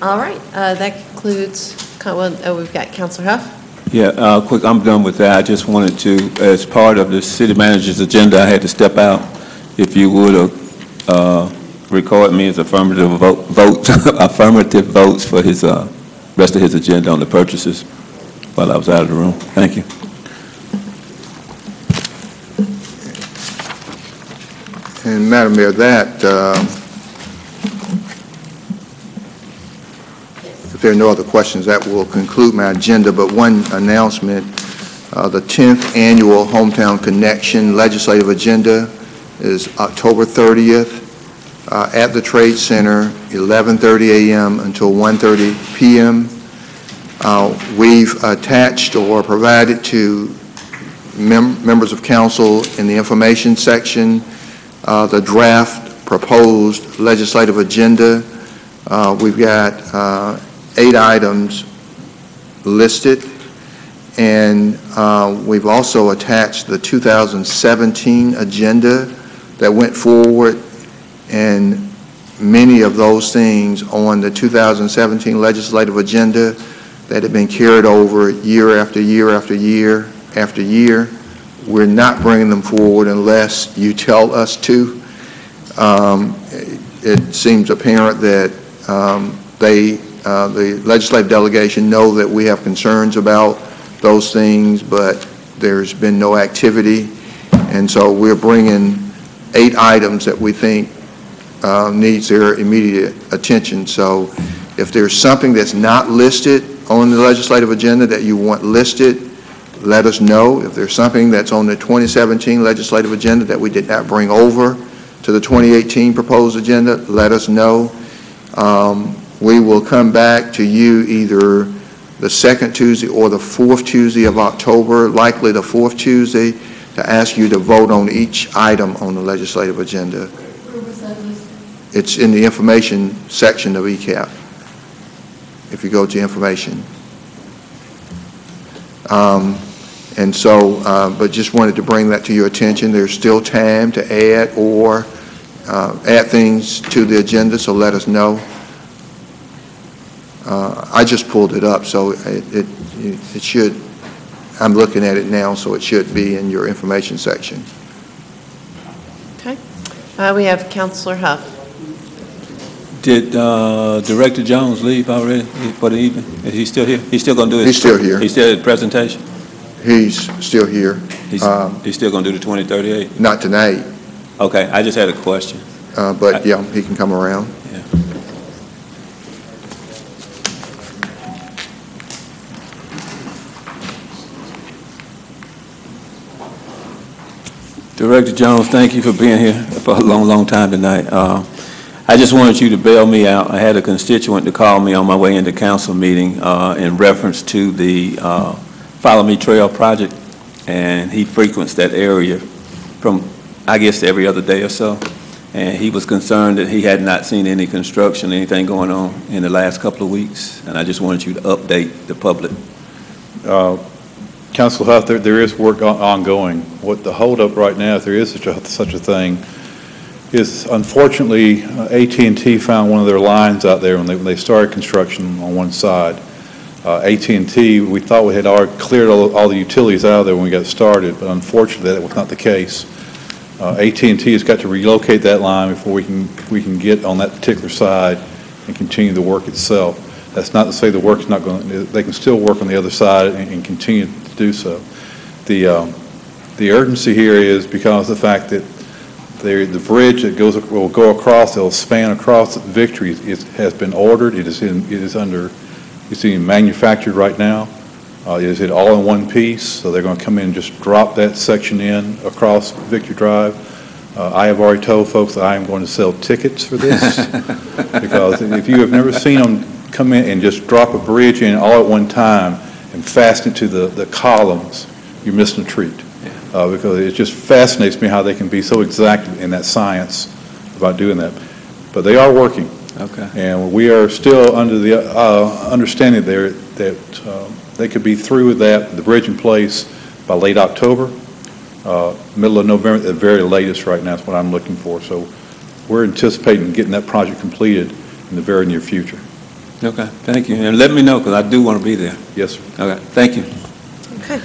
All right. That concludes, we've got Councilor Huff. Yeah, quick, I'm done with that. I just wanted to, as part of the city manager's agenda, I had to step out. If you would record me as affirmative affirmative votes for his rest of his agenda on the purchases while I was out of the room. Thank you. And Madam Mayor, if there are no other questions, that will conclude my agenda. But one announcement, the 10th Annual Hometown Connection Legislative Agenda is October 30th at the Trade Center, 11:30 a.m. until 1:30 p.m. We've attached or provided to members of council in the information section the draft proposed legislative agenda. We've got 8 items listed, and we've also attached the 2017 agenda that went forward, and many of those things on the 2017 legislative agenda that have been carried over year after year after year after year. We're not bringing them forward unless you tell us to. It seems apparent that the legislative delegation know that we have concerns about those things, but there's been no activity. And so we're bringing 8 items that we think needs their immediate attention. So if there's something that's not listed on the legislative agenda that you want listed, let us know. If there's something that's on the 2017 legislative agenda that we did not bring over to the 2018 proposed agenda, let us know. We will come back to you either the 2nd Tuesday or the 4th Tuesday of October, likely the 4th Tuesday, to ask you to vote on each item on the legislative agenda. It's in the information section of ECAP, if you go to information. And so, but just wanted to bring that to your attention. There's still time to add or add things to the agenda, so let us know. I just pulled it up, so it should, I'm looking at it now, so it should be in your information section. Okay. We have Councilor Huff. Did Director Jones leave already for the evening? Is he still here? He's still going to do it? He's still here. He's still at the presentation? He's still here. He's still going to do the 2038? Not tonight. Okay, I just had a question. But yeah, he can come around. Yeah. Director Jones, thank you for being here for a long, long time tonight. I just wanted you to bail me out. I had a constituent to call me on my way into council meeting in reference to the Follow Me Trail project, and he frequents that area from, I guess, every other day or so. and he was concerned that he had not seen any construction, anything going on in the last couple of weeks, and I just wanted you to update the public. Council Huff, there is work ongoing. What the holdup right now, if there is such a thing, is unfortunately AT&T found one of their lines out there when they started construction on one side. AT&T, we thought we had already cleared all the utilities out of there when we got started, but unfortunately that was not the case. AT&T has got to relocate that line before we can get on that particular side and continue the work itself. That's not to say the work's not going to, they can still work on the other side and continue to do so. The urgency here is because of the fact that the bridge that will go across, it'll span across Victory, has been ordered. It's being manufactured right now. It is all in one piece, so they're going to come in and just drop that section in across Victory Drive. I have already told folks that I am going to sell tickets for this because if you have never seen them come in and just drop a bridge in all at one time and fasten it to the columns, you're missing a treat. Because it just fascinates me how they can be so exact in that science about doing that. But they are working. Okay. And we are still under the understanding there that they could be through with that, the bridge in place by late October, middle of November, at the very latest right now is what I'm looking for. So we're anticipating getting that project completed in the very near future. Okay, thank you. And let me know because I do want to be there. Yes, sir. Okay, thank you. Okay.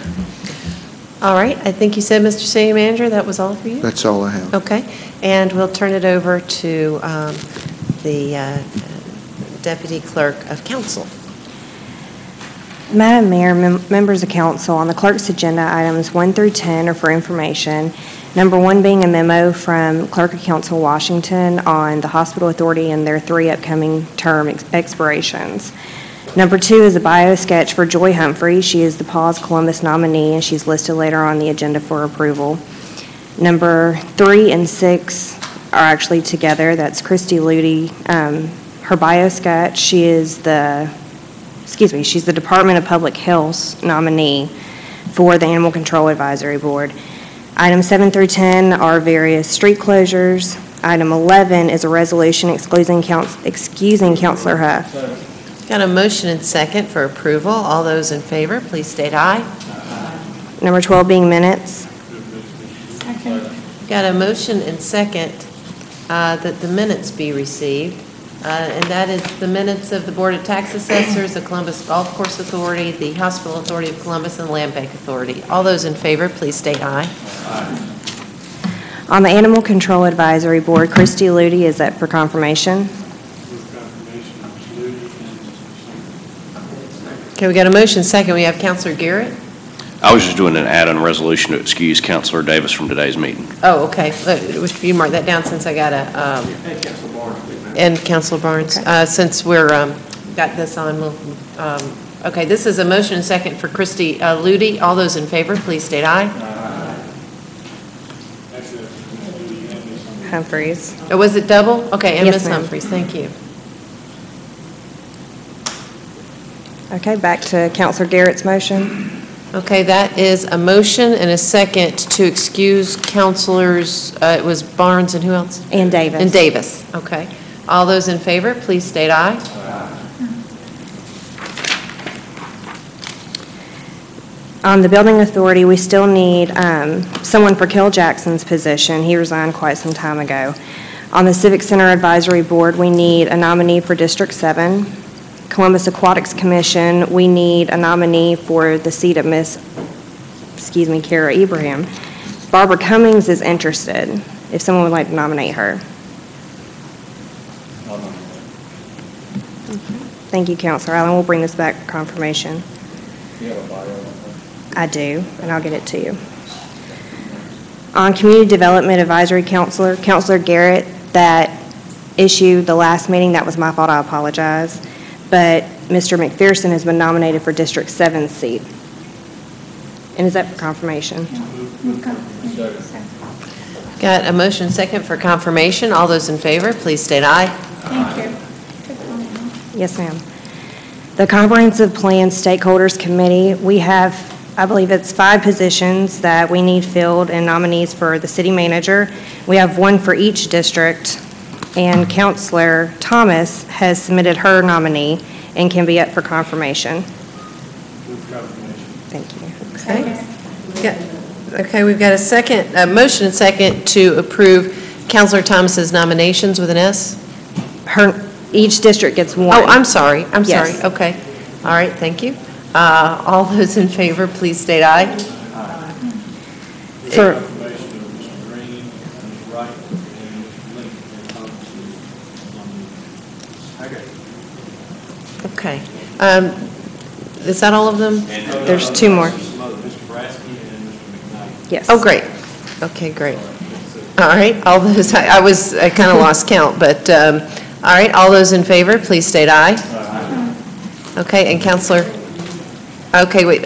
All right, I think you said, Mr. City Manager, that was all for you? That's all I have. Okay, and we'll turn it over to the Deputy Clerk of Council. Madam Mayor, members of council, on the clerk's agenda, items 1 through 10 are for information. Number 1 being a memo from Clerk of Council Washington on the Hospital Authority and their 3 upcoming term expirations. Number 2 is a bio sketch for Joy Humphrey. She is the Paws Columbus nominee, and she's listed later on the agenda for approval. Number 3 and 6 are actually together. That's Christy Ludy. Her bio sketch, she's the Department of Public Health nominee for the Animal Control Advisory Board. Items 7 through 10 are various street closures. Item 11 is a resolution excusing Councilor Huff. Got a motion and second for approval. All those in favor, please state aye. Number 12 being minutes. Got a motion and second that the minutes be received. And that is the minutes of the Board of Tax Assessors, the Columbus Golf Course Authority, the Hospital Authority of Columbus, and the Land Bank Authority. All those in favor, please state aye. On the Animal Control Advisory Board, Christy Ludy is up for confirmation. Okay, we got a motion second. We have Councilor Garrett. I was just doing an add-on resolution to excuse Councilor Davis from today's meeting. Oh, okay. If you mark that down since I got a, and Councilor Barnes. Okay. Since we're, got this on, we'll, okay, this is a motion and second for Christy Ludy. All those in favor, please state aye. Humphreys. Oh, was it double? Okay, and yes, Ms. Humphreys, thank you. Okay, back to Councilor Garrett's motion. Okay, that is a motion and a second to excuse Councilors, it was Barnes and who else? And Davis. And Davis, okay. All those in favor, please state aye. On the Building Authority, we still need someone for Kel Jackson's position. He resigned quite some time ago. On the Civic Center Advisory Board, we need a nominee for District 7. Columbus Aquatics Commission, we need a nominee for the seat of Kara Ibrahim. Barbara Cummings is interested, if someone would like to nominate her. Thank you, Councilor Allen. We'll bring this back for confirmation. You have a bio? I do, and I'll get it to you. On Community Development Advisory Councilor, Councilor Garrett, that issue, the last meeting, that was my fault, I apologize. But Mr. McPherson has been nominated for District 7's seat. And is that for confirmation? Got a motion second for confirmation. All those in favor, please state aye. Thank you. Yes, ma'am. The Comprehensive Plan Stakeholders Committee, we have I believe it's 5 positions that we need filled and nominees for the city manager. We have 1 for each district, and Counselor Thomas has submitted her nominee and can be up for confirmation. Thank you. Okay, we've got a motion and second to approve Counselor Thomas's nominations with an S? Each district gets 1. Oh, I'm sorry. Yes. Okay. All right, thank you. All those in favor, please state aye. For Okay. Is that all of them? There's 2 more. Yes. Oh, great. Okay, great. All right, all those, I kind of lost count, but, all right, all those in favor, please state aye. Okay, and Counselor, okay, wait,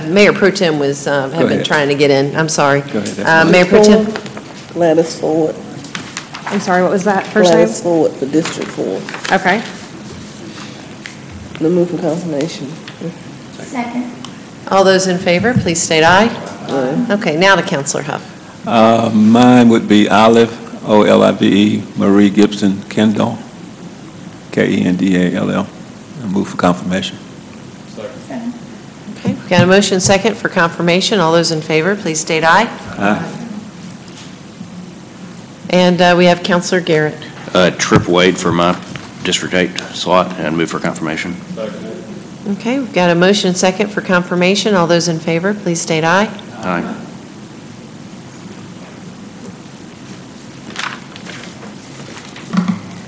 Mayor Pro Tem had been trying to get in. I'm sorry. Go ahead. Mayor Pro Tem? Gladys Ford. I'm sorry, what was that first name? Gladys Ford for District 4. Okay. The move for confirmation. Second. All those in favor, please state aye. Okay, now to Counselor Huff. Mine would be Olive, O-L-I-V-E, Marie Gibson Kendall, Kendall. I move for confirmation. Okay, we've got a motion second for confirmation. All those in favor, please state aye. Aye. And we have Counselor Garrett. Trip Wade for my District 8 slot, and move for confirmation. Okay, we've got a motion second for confirmation. All those in favor, please state aye. Aye.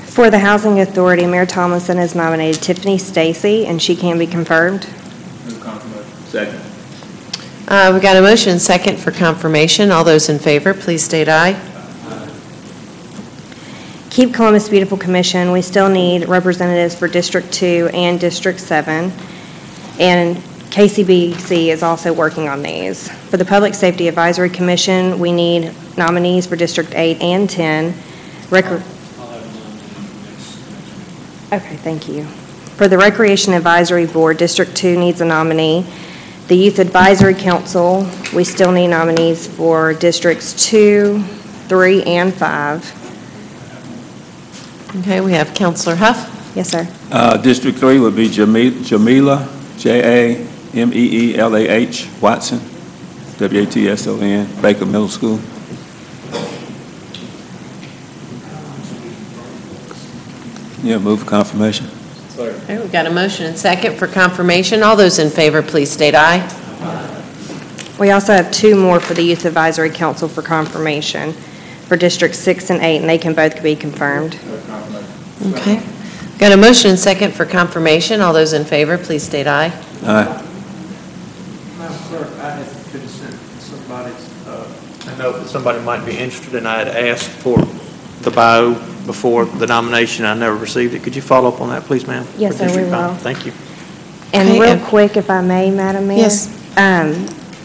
For the Housing Authority, Mayor Tomlinson has nominated Tiffany Stacy, and she can be confirmed. Second. We've got a motion second for confirmation. All those in favor, please state aye. Keep Columbus Beautiful Commission, we still need representatives for District 2 and District 7, and KCBC is also working on these. For the Public Safety Advisory Commission, we need nominees for District 8 and 10. Okay, thank you. For the Recreation Advisory Board, District 2 needs a nominee. The Youth Advisory Council, we still need nominees for Districts 2, 3, and 5. Okay, we have Counselor Huff. Yes, sir. District 3 would be Jamila, Jameelah, Watson, Watson, Baker Middle School. Yeah, move for confirmation. Okay, we've got a motion and second for confirmation. All those in favor, please state aye. We also have 2 more for the Youth Advisory Council for confirmation for Districts 6 and 8, and they can both be confirmed. Okay. Got a motion and second for confirmation. All those in favor, please state aye. Aye. Madam Clerk, I had been sent somebody's, I know that somebody might be interested, and I had asked for the bio before the nomination. I never received it. Could you follow up on that, please, ma'am? Yes, sir, we will. Thank you. And Okay, real quick, if I may, Madam Mayor? Yes.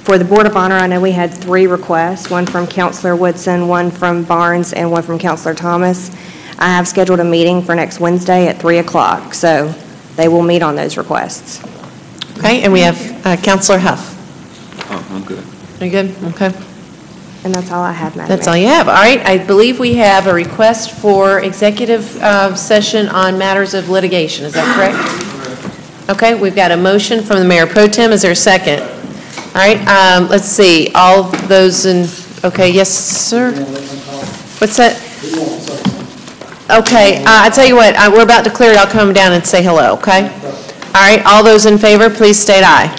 For the Board of Honor, I know we had 3 requests, one from Counselor Woodson, one from Barnes, and one from Counselor Thomas. I have scheduled a meeting for next Wednesday at 3 o'clock, so they will meet on those requests. Okay, and we have Counselor Huff. Oh, I'm good. Are you good? Okay. And that's all I have, Madam That's Mayor. all you have. All right, I believe we have a request for executive session on matters of litigation. Is that correct? Okay, we've got a motion from the Mayor Pro Tem. Is there a second? All right, let's see. All those in, okay, yes, sir? What's that? Okay, I tell you what, we're about to clear it. I'll come down and say hello, okay? All right, all those in favor, please state aye.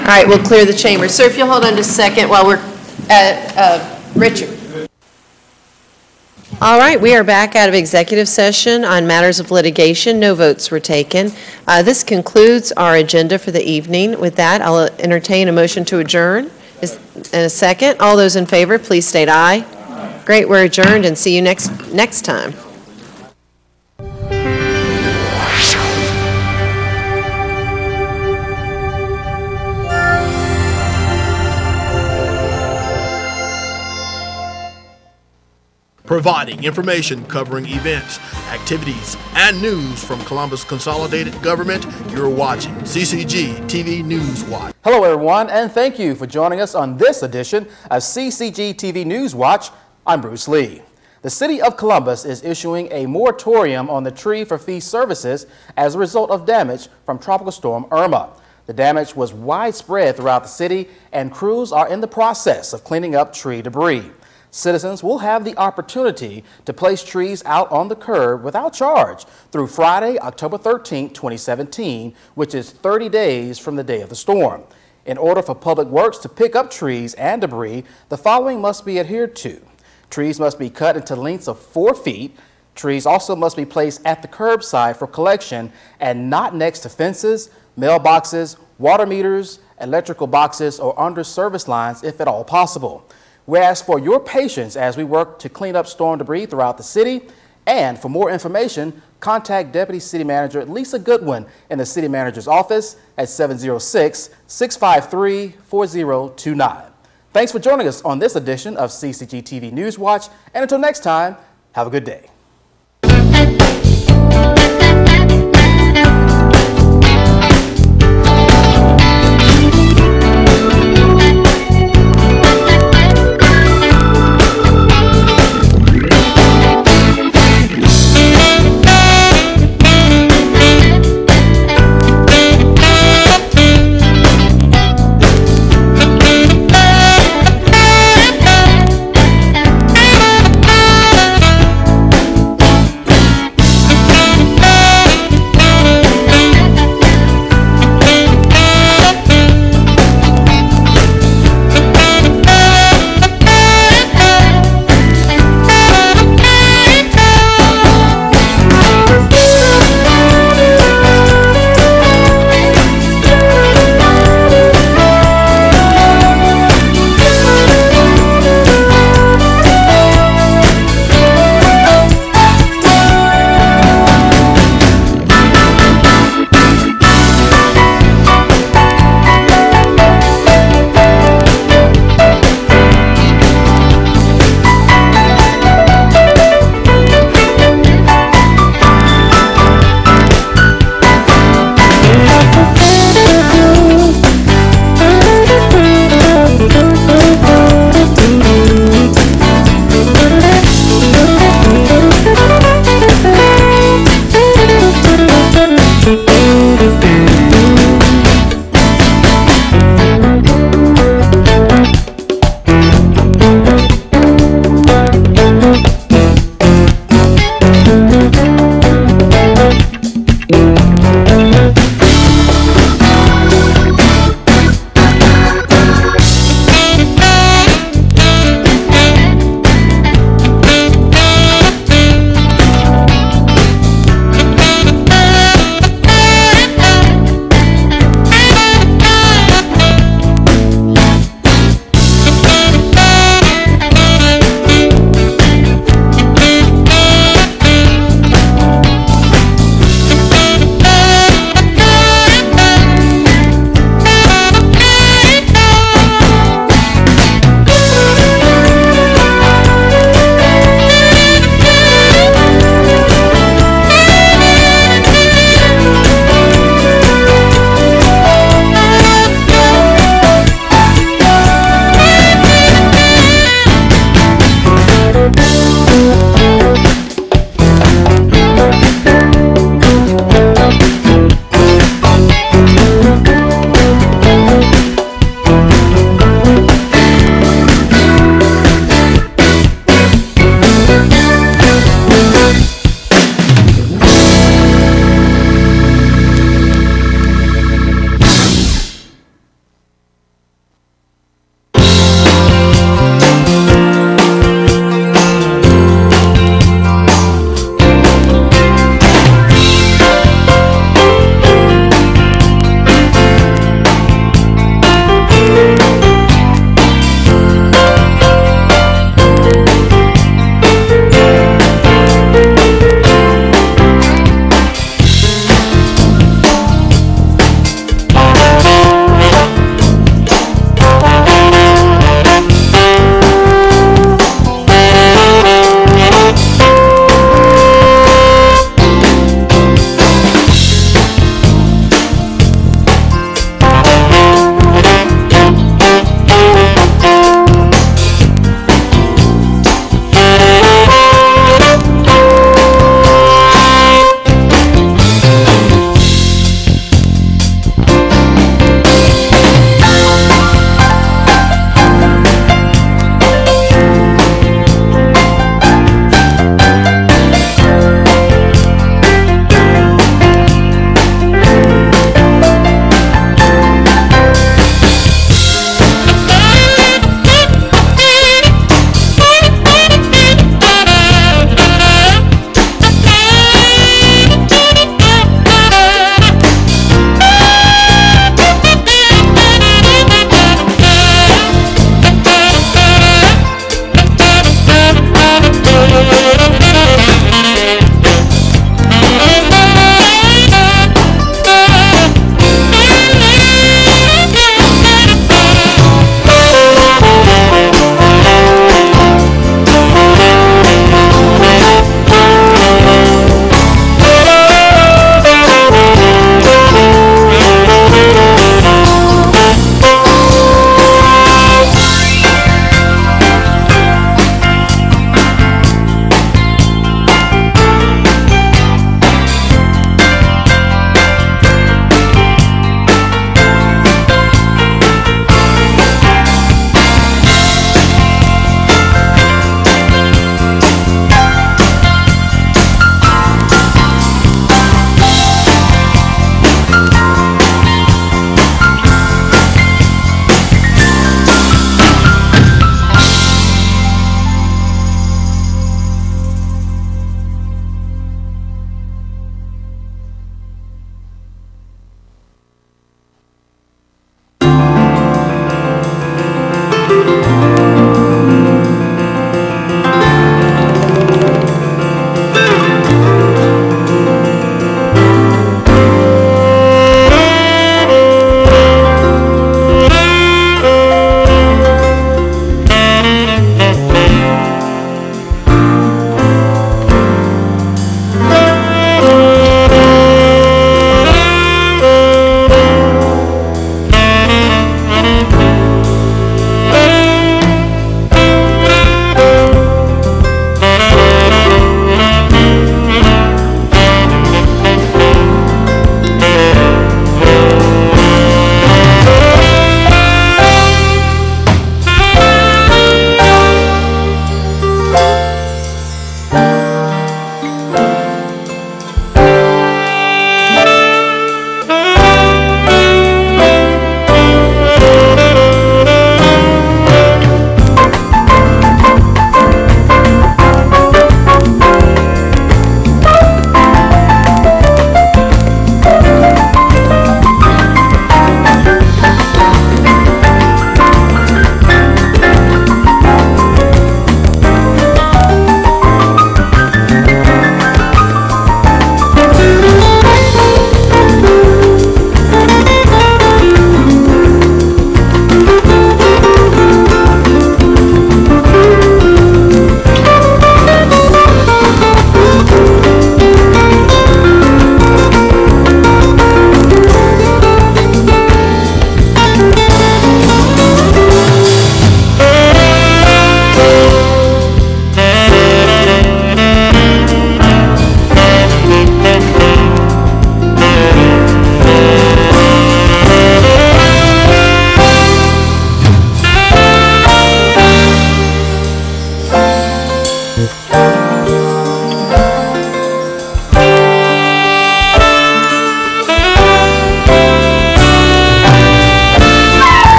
All right, we'll clear the chamber. Sir, if you'll hold on just a second while we're Richard. All right, we are back out of executive session on matters of litigation. No votes were taken. This concludes our agenda for the evening. With that, I'll entertain a motion to adjourn. In a second, all those in favor, please state aye. Great, we're adjourned, and see you next time. providing information covering events, activities, and news from Columbus Consolidated Government. You're watching CCG TV News Watch. Hello everyone, and thank you for joining us on this edition of CCG TV News Watch. I'm Bruce Lee. The City of Columbus is issuing a moratorium on the tree for fee services as a result of damage from Tropical Storm Irma. The damage was widespread throughout the city, and crews are in the process of cleaning up tree debris. Citizens will have the opportunity to place trees out on the curb without charge through Friday, October 13, 2017, which is 30 days from the day of the storm. In order for Public Works to pick up trees and debris, the following must be adhered to. Trees must be cut into lengths of 4 feet. Trees also must be placed at the curbside for collection and not next to fences, mailboxes, water meters, electrical boxes, or under service lines if at all possible. We ask for your patience as we work to clean up storm debris throughout the city. And for more information, contact Deputy City Manager Lisa Goodwin in the City Manager's office at 706-653-4029. Thanks for joining us on this edition of CCG TV News Watch. And until next time, have a good day.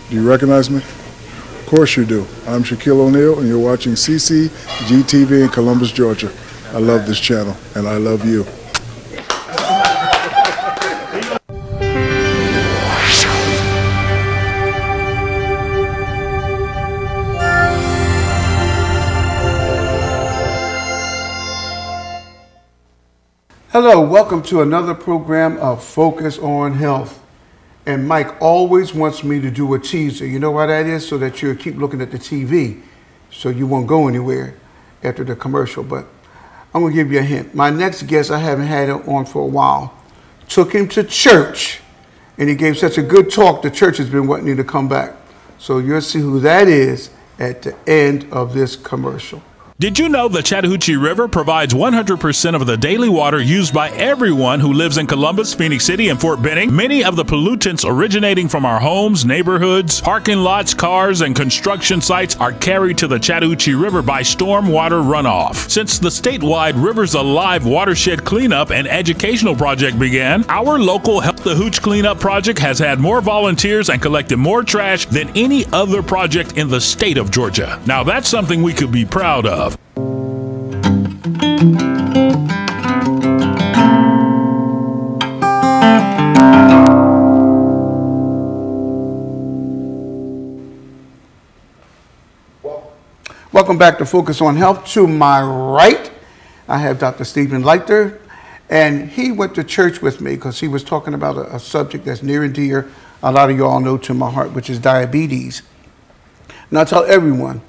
Do you recognize me? Of course you do. I'm Shaquille O'Neal, and you're watching CCG TV in Columbus, Georgia. I love this channel, and I love you. Hello, welcome to another program of Focus on Health. And Mike always wants me to do a teaser. You know why that is? So that you'll keep looking at the TV, so you won't go anywhere after the commercial. But I'm going to give you a hint. My next guest, I haven't had him on for a while. Took him to church, and he gave such a good talk, the church has been wanting him to come back. So you'll see who that is at the end of this commercial. Did you know the Chattahoochee River provides 100% of the daily water used by everyone who lives in Columbus, Phoenix City, and Fort Benning? Many of the pollutants originating from our homes, neighborhoods, parking lots, cars, and construction sites are carried to the Chattahoochee River by stormwater runoff. Since the statewide Rivers Alive watershed cleanup and educational project began, our local Help the Hooch cleanup project has had more volunteers and collected more trash than any other project in the state of Georgia. Now that's something we could be proud of. Welcome back to Focus on Health. To my right, I have Dr. Stephen Leiter, and he went to church with me because he was talking about a subject that's near and dear, a lot of you all know, to my heart, which is diabetes. And I tell everyone,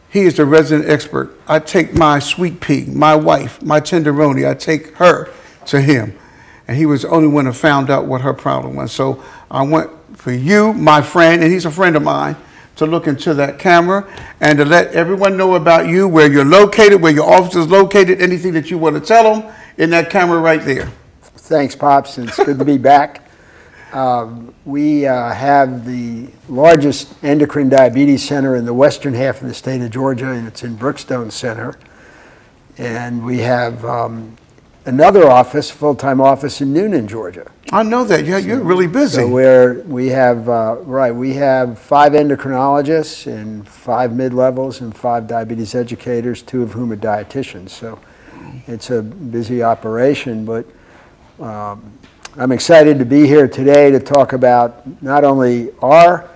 he is the resident expert. I take my sweet pea, my wife, my tenderoni, I take her to him. And he was the only one who found out what her problem was. So I went for you, my friend, and he's a friend of mine, to look into that camera and to let everyone know about you, where you're located, where your office is located, anything that you want to tell them in that camera right there. Thanks, Pops. It's good to be back. We have the largest endocrine diabetes center in the western half of the state of Georgia, and it's in Brookstone Center. And we have another office, full-time office in Noonan, Georgia. I know that. Yeah, you're really busy. So we have 5 endocrinologists and 5 mid-levels and 5 diabetes educators, 2 of whom are dietitians. So it's a busy operation, but I'm excited to be here today to talk about not only our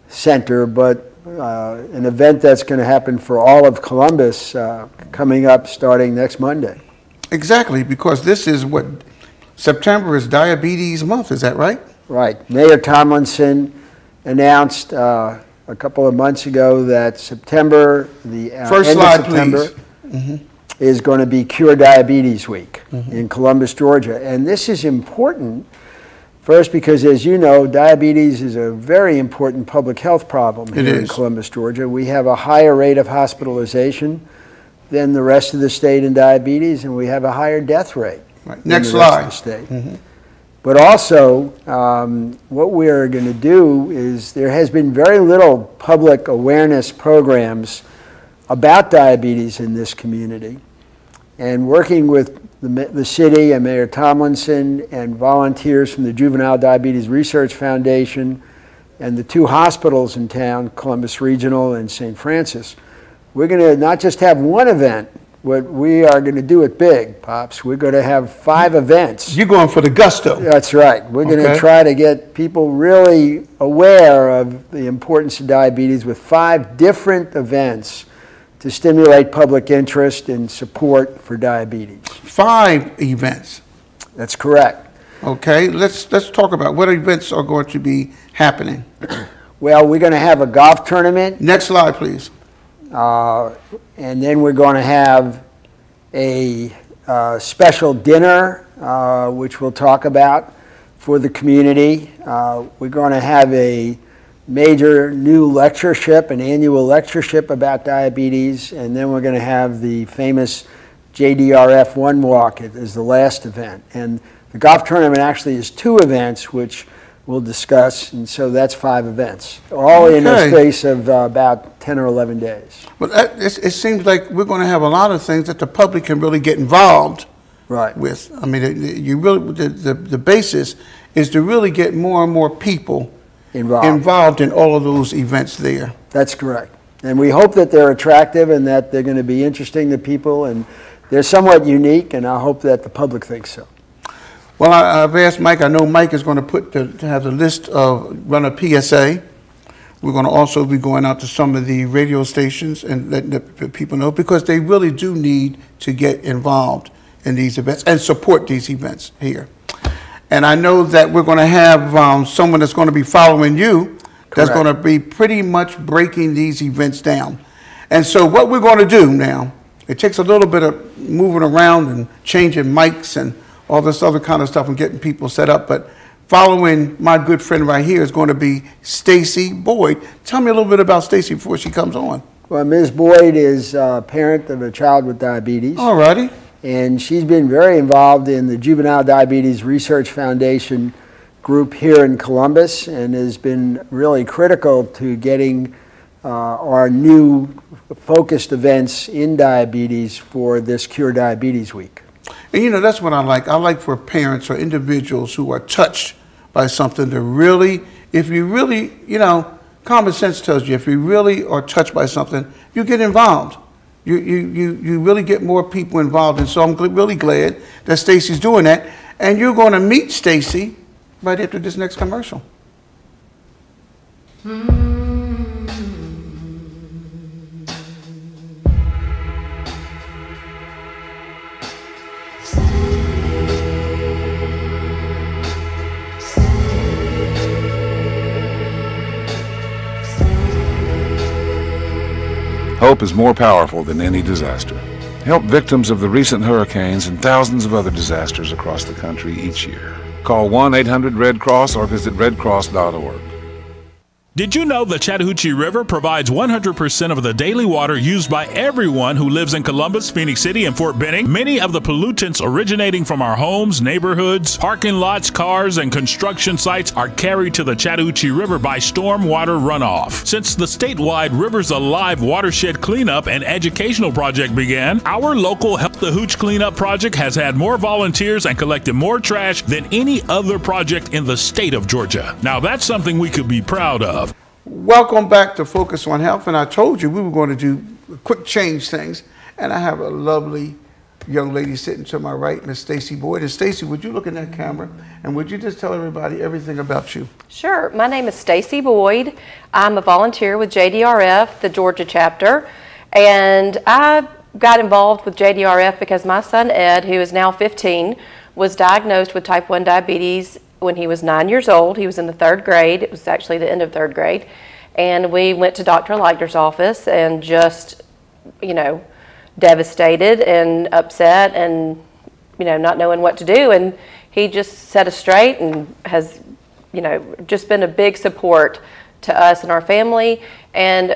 center, but an event that's going to happen for all of Columbus coming up starting next Monday. Exactly, because this is what September is Diabetes Month, is that right? Right. Mayor Tomlinson announced a couple of months ago that September, the First end slide, of September, please. is going to be Cure Diabetes Week in Columbus, Georgia. And this is important, first because, as you know, diabetes is a very important public health problem here in Columbus, Georgia. We have a higher rate of hospitalization than the rest of the state in diabetes, and we have a higher death rate. Right. Than Next the rest slide. of the state. But also, what we're going to do is there has been very little public awareness programs about diabetes in this community. And working with the city and Mayor Tomlinson and volunteers from the Juvenile Diabetes Research Foundation and the 2 hospitals in town, Columbus Regional and St. Francis, we're going to not just have one event. What we are going to do it big, Pops. We're going to have 5 events. You're going for the gusto. That's right. We're going to try to get people really aware of the importance of diabetes with 5 different events to stimulate public interest and support for diabetes. 5 events. That's correct. Okay, let's talk about what events are going to be happening. Well, we're going to have a golf tournament. Next slide, please. And then we're going to have a special dinner, which we'll talk about for the community. We're going to have a major new lectureship, an annual lectureship about diabetes, and then we're going to have the famous JDRF One Walk as the last event. And the golf tournament actually is 2 events, which we'll discuss, and so that's 5 events, all in a space of about 10 or 11 days. Well, it seems like we're going to have a lot of things that the public can really get involved with. I mean, you really the basis is to really get more and more people involved in all of those events there. That's correct. And we hope that they're attractive and that they're going to be interesting to people, and they're somewhat unique, and I hope that the public thinks so. Well, I've asked Mike. I know Mike is going to have the list of run a PSA. We're going to also be going out to some of the radio stations and letting the people know, because they really do need to get involved in these events and support these events here. And I know that we're going to have someone that's going to be following you. That's going to be pretty much breaking these events down. And so what we're going to do now, it takes a little bit of moving around and changing mics and all this other kind of stuff and getting people set up, but following my good friend right here is going to be Stacy Boyd. Tell me a little bit about Stacy before she comes on. Well, Ms. Boyd is a parent of a child with diabetes. All righty. And she's been very involved in the Juvenile Diabetes Research Foundation group here in Columbus, and has been really critical to getting our new focused events in diabetes for this Cure Diabetes Week. And you know, that's what I like. I like for parents or individuals who are touched by something to really, if you really, you know, common sense tells you, if you really are touched by something, you get involved. You really get more people involved. And so I'm really glad that Stacy's doing that. And you're going to meet Stacy right after this next commercial. Hope is more powerful than any disaster. Help victims of the recent hurricanes and thousands of other disasters across the country each year. Call 1-800-RED-CROSS or visit redcross.org. Did you know the Chattahoochee River provides 100% of the daily water used by everyone who lives in Columbus, Phoenix City, and Fort Benning? Many of the pollutants originating from our homes, neighborhoods, parking lots, cars, and construction sites are carried to the Chattahoochee River by stormwater runoff. Since the statewide Rivers Alive watershed cleanup and educational project began, our local Help the Hooch cleanup project has had more volunteers and collected more trash than any other project in the state of Georgia. Now that's something we could be proud of. Welcome back to Focus on Health, and I told you we were going to do quick change things, and I have a lovely young lady sitting to my right, Miss Stacy Boyd. And Stacy, would you look in that camera, and would you just tell everybody everything about you? Sure. My name is Stacy Boyd. I'm a volunteer with JDRF, the Georgia chapter, and I got involved with JDRF because my son Ed, who is now 15, was diagnosed with type 1 diabetes when he was 9 years old. He was in the 3rd grade. It was actually the end of 3rd grade. And we went to Dr. Leichner's office and just, you know, devastated and upset and, you know, not knowing what to do. And he just set us straight and has, you know, just been a big support to us and our family, and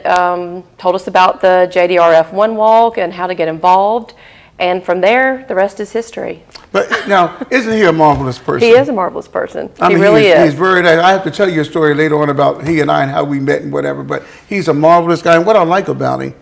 told us about the JDRF One Walk and how to get involved. And from there, the rest is history. But now, isn't he a marvelous person? He is a marvelous person. I mean, he really is. He's very nice. I have to tell you a story later on about he and I and how we met and whatever, but he's a marvelous guy. And what I like about him,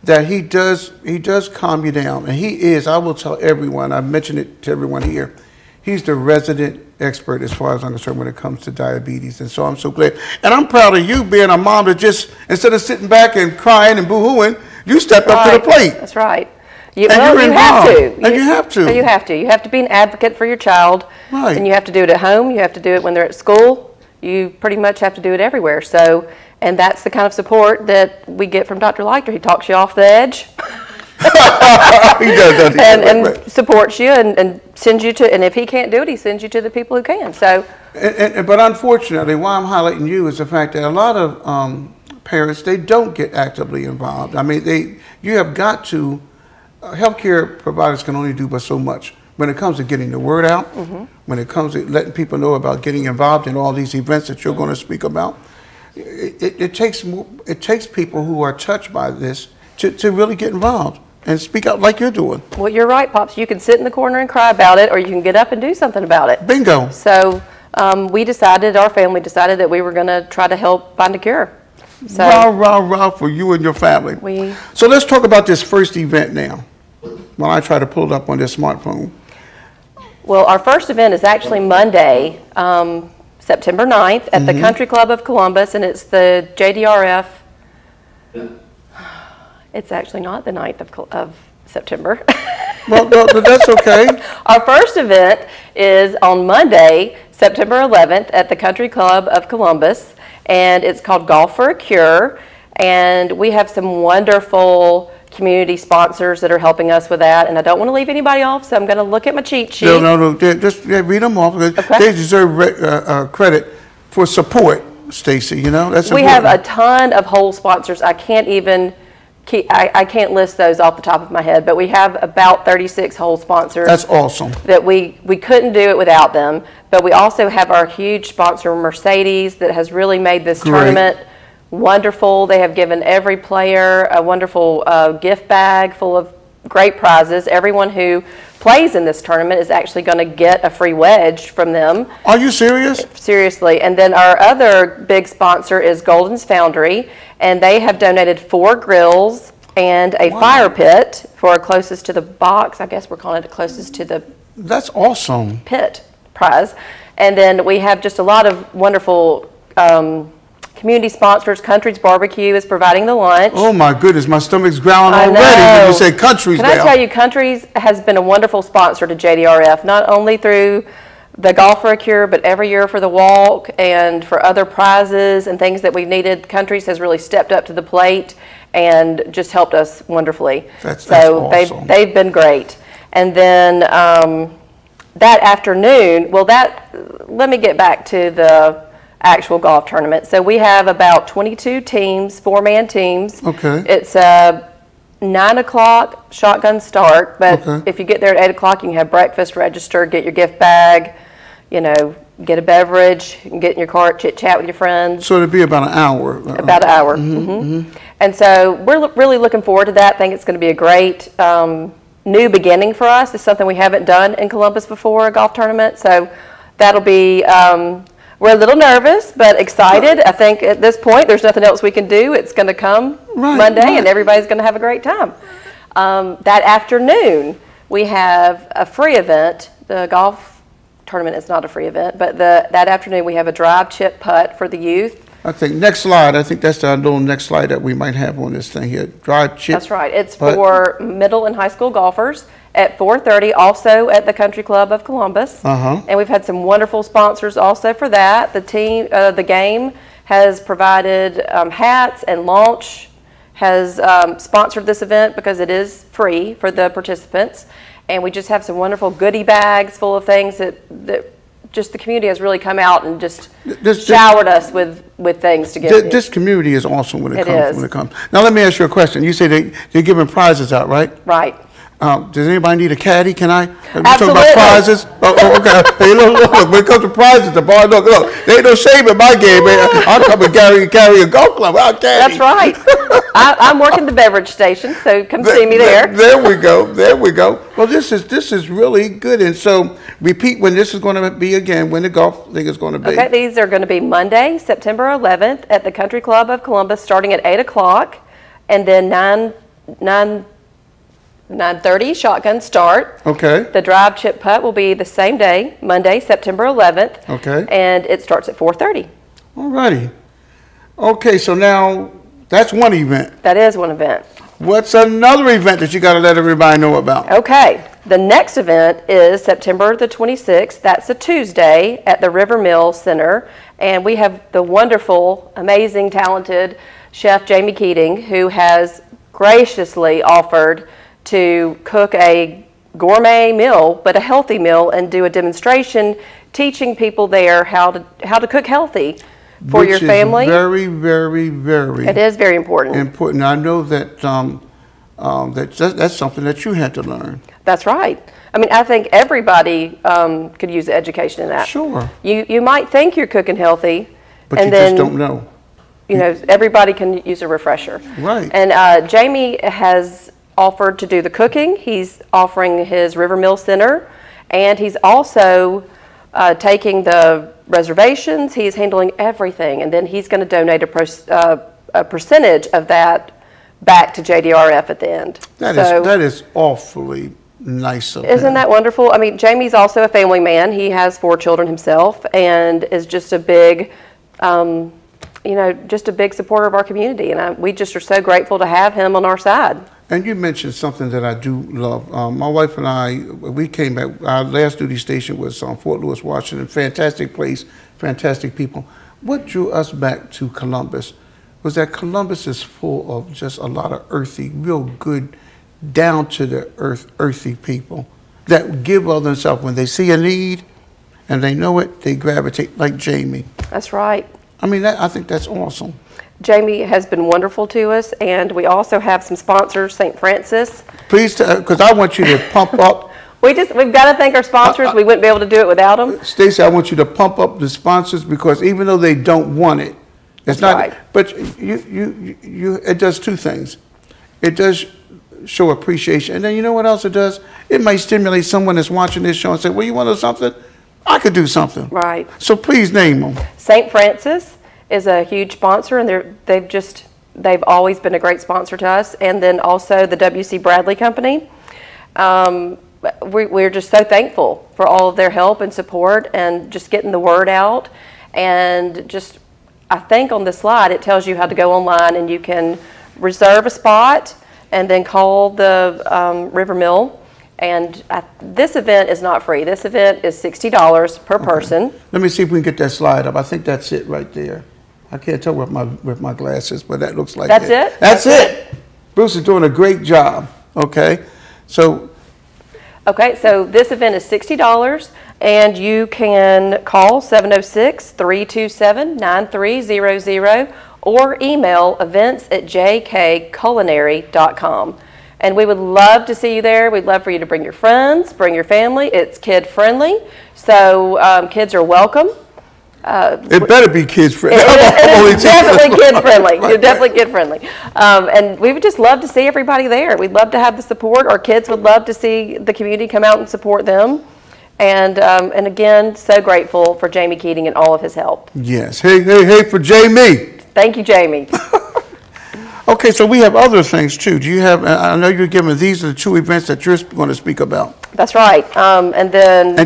that he does calm you down. And he is, I will tell everyone, I mentioned it to everyone here, he's the resident expert as far as I'm concerned when it comes to diabetes. And so I'm so glad. And I'm proud of you being a mom that just, instead of sitting back and crying and boo-hooing, you stepped up to the plate. That's right. You have to. You have to be an advocate for your child. Right. And you have to do it at home. You have to do it when they're at school. You pretty much have to do it everywhere. So, and that's the kind of support that we get from Dr. Leichter. He talks you off the edge. He does, and supports you and sends you to, and if he can't do it, he sends you to the people who can. So, but unfortunately, why I'm highlighting you is the fact that a lot of parents, they don't get actively involved. I mean, you have got to. Healthcare providers can only do but so much when it comes to getting the word out, when it comes to letting people know about getting involved in all these events that you're going to speak about. It takes people who are touched by this to really get involved and speak out like you're doing. Well, you're right, Pops. You can sit in the corner and cry about it, or you can get up and do something about it. Bingo. So our family decided that we were going to try to help find a cure. So, rah for you and your family. So let's talk about this first event now, while I try to pull it up on this smartphone. Well, our first event is actually Monday, September 9th at the Country Club of Columbus, and it's the JDRF. It's actually not the 9th of September. Well, that's okay. Our first event is on Monday, September 11th at the Country Club of Columbus, and it's called Golf for a Cure, and we have some wonderful community sponsors that are helping us with that, and I don't want to leave anybody off, so I'm going to look at my cheat sheet. No, just read them off, because they deserve credit for support, Stacy, you know? That's we important. have a ton of whole sponsors. I can't even I can't list those off the top of my head, but we have about 36 whole sponsors. That's awesome. That we couldn't do it without them, but we also have our huge sponsor, Mercedes, that has really made this tournament wonderful. They have given every player a wonderful gift bag full of great prizes. Everyone who plays in this tournament is actually going to get a free wedge from them. Are you serious? Seriously. And then our other big sponsor is Golden's Foundry, and they have donated 4 grills and a fire pit for closest to the box. I guess we're calling it closest to the That's awesome. pit prize. And then we have just a lot of wonderful community sponsors. Country's Barbecue is providing the lunch. Oh my goodness, my stomach's growling already when you say Country's. Can I tell you, Country's has been a wonderful sponsor to JDRF, not only through the Golf for a Cure, but every year for the walk and for other prizes and things that we've needed. Country's has really stepped up to the plate and just helped us wonderfully. That's awesome. they've been great. And then that afternoon, let me get back to the actual golf tournament. So we have about 22 teams, 4-man teams. Okay. It's a 9 o'clock shotgun start, but if you get there at 8 o'clock, you can have breakfast, register, get your gift bag, get a beverage, you can get in your car, chit chat with your friends. So it'll be about an hour. About an hour. And so we're really looking forward to that. I think it's going to be a great new beginning for us. It's something we haven't done in Columbus before, a golf tournament. So that'll be, we're a little nervous, but excited. I think at this point, there's nothing else we can do. It's going to come Monday, and everybody's going to have a great time. That afternoon, we have a free event. The golf tournament is not a free event, but that afternoon, we have a drive chip putt for the youth. I think next slide. I think that's the little next slide that we might have on this thing here. Drive chip. That's right. It's for middle and high school golfers at 4:30, also at the Country Club of Columbus. And we've had some wonderful sponsors also for that. The game has provided hats, and Launch has sponsored this event because it is free for the participants. And we just have some wonderful goodie bags full of things that just the community has really come out and just showered us with things to give. This community is awesome when it comes. Now let me ask you a question. You say they're giving prizes out, right? Right. Does anybody need a caddy? Can I? Absolutely. Talking about prizes? Okay. Hey, look, when it comes to prizes, the bar, look, there ain't no shame in my game, man. I'll come and carry a golf club. I'll caddy. That's right. I'm working the beverage station, so come see me there. There we go. There we go. Well, this is really good. And so, repeat when this is going to be again, when the golf thing is going to be. Okay, these are going to be Monday, September 11th at the Country Club of Columbus, starting at 8 o'clock, and then 9:30 shotgun start. Okay. The drive chip putt will be the same day, Monday, September 11th. Okay. And it starts at 4:30. All righty. Okay, so now that's one event. That is one event. What's another event that you got to let everybody know about? Okay. The next event is September the 26th. That's a Tuesday at the River Mill Center. And we have the wonderful, amazing, talented chef Jamie Keating, who has graciously offered to cook a gourmet meal, but a healthy meal, and do a demonstration teaching people there how to cook healthy for your family. Very, very, very. It is very important. Important. I know that that's something that you had to learn. That's right. I mean, I think everybody could use education in that. Sure. You might think you're cooking healthy, but and you then, just don't know. Everybody can use a refresher. Right. And Jamie has offered to do the cooking. He's offering his River Mill Center, and he's also taking the reservations. He's handling everything, and then he's going to donate a percentage of that back to JDRF at the end. That is awfully nice of Isn't him. that wonderful? I mean, Jamie's also a family man. He has 4 children himself and is just a big, just a big supporter of our community. And we just are so grateful to have him on our side. And you mentioned something that I do love. My wife and I, we came back, our last duty station was on Fort Lewis, Washington. Fantastic place, fantastic people. What drew us back to Columbus was that Columbus is full of just a lot of earthy, real good, down to the earth, earthy people that give of themselves. When they see a need and they know it, they gravitate, like Jamie. That's right. I mean, I think that's awesome. Jamie has been wonderful to us, and we also have some sponsors, St. Francis. Please, because I want you to pump up. We've got to thank our sponsors. We wouldn't be able to do it without them. Stacey, I want you to pump up the sponsors, because even though they don't want it, it's not. Right. But it does 2 things. It does show appreciation, and then you know what else it does? It might stimulate someone that's watching this show and say, "Well, you want to do something? I could do something." Right. So please name them. St. Francis is a huge sponsor, and they've always been a great sponsor to us. And then also the W.C. Bradley Company. We're just so thankful for all of their help and support and just getting the word out. And just, I think on the slide it tells you how to go online and you can reserve a spot and then call the River Mill. And this event is not free. This event is $60 per person. Let me see if we can get that slide up. I think that's it right there. I can't tell with my glasses, but that looks like that's it. That's it. Bruce is doing a great job. Okay, so this event is $60, and you can call 706-327-9300 or email events@jkculinary.com. And we would love to see you there. We'd love for you to bring your friends, bring your family. It's kid friendly, so kids are welcome. It better be kids friendly. It's definitely kid friendly. You're definitely kid friendly. And we would just love to see everybody there. We'd love to have the support. Our kids would love to see the community come out and support them. And again, so grateful for Jamie Keating and all of his help. Yes. Hey for Jamie. Thank you, Jamie. Okay, so we have other things too. Do you have, I know you're giving, these are the 2 events that you're going to speak about. That's right. And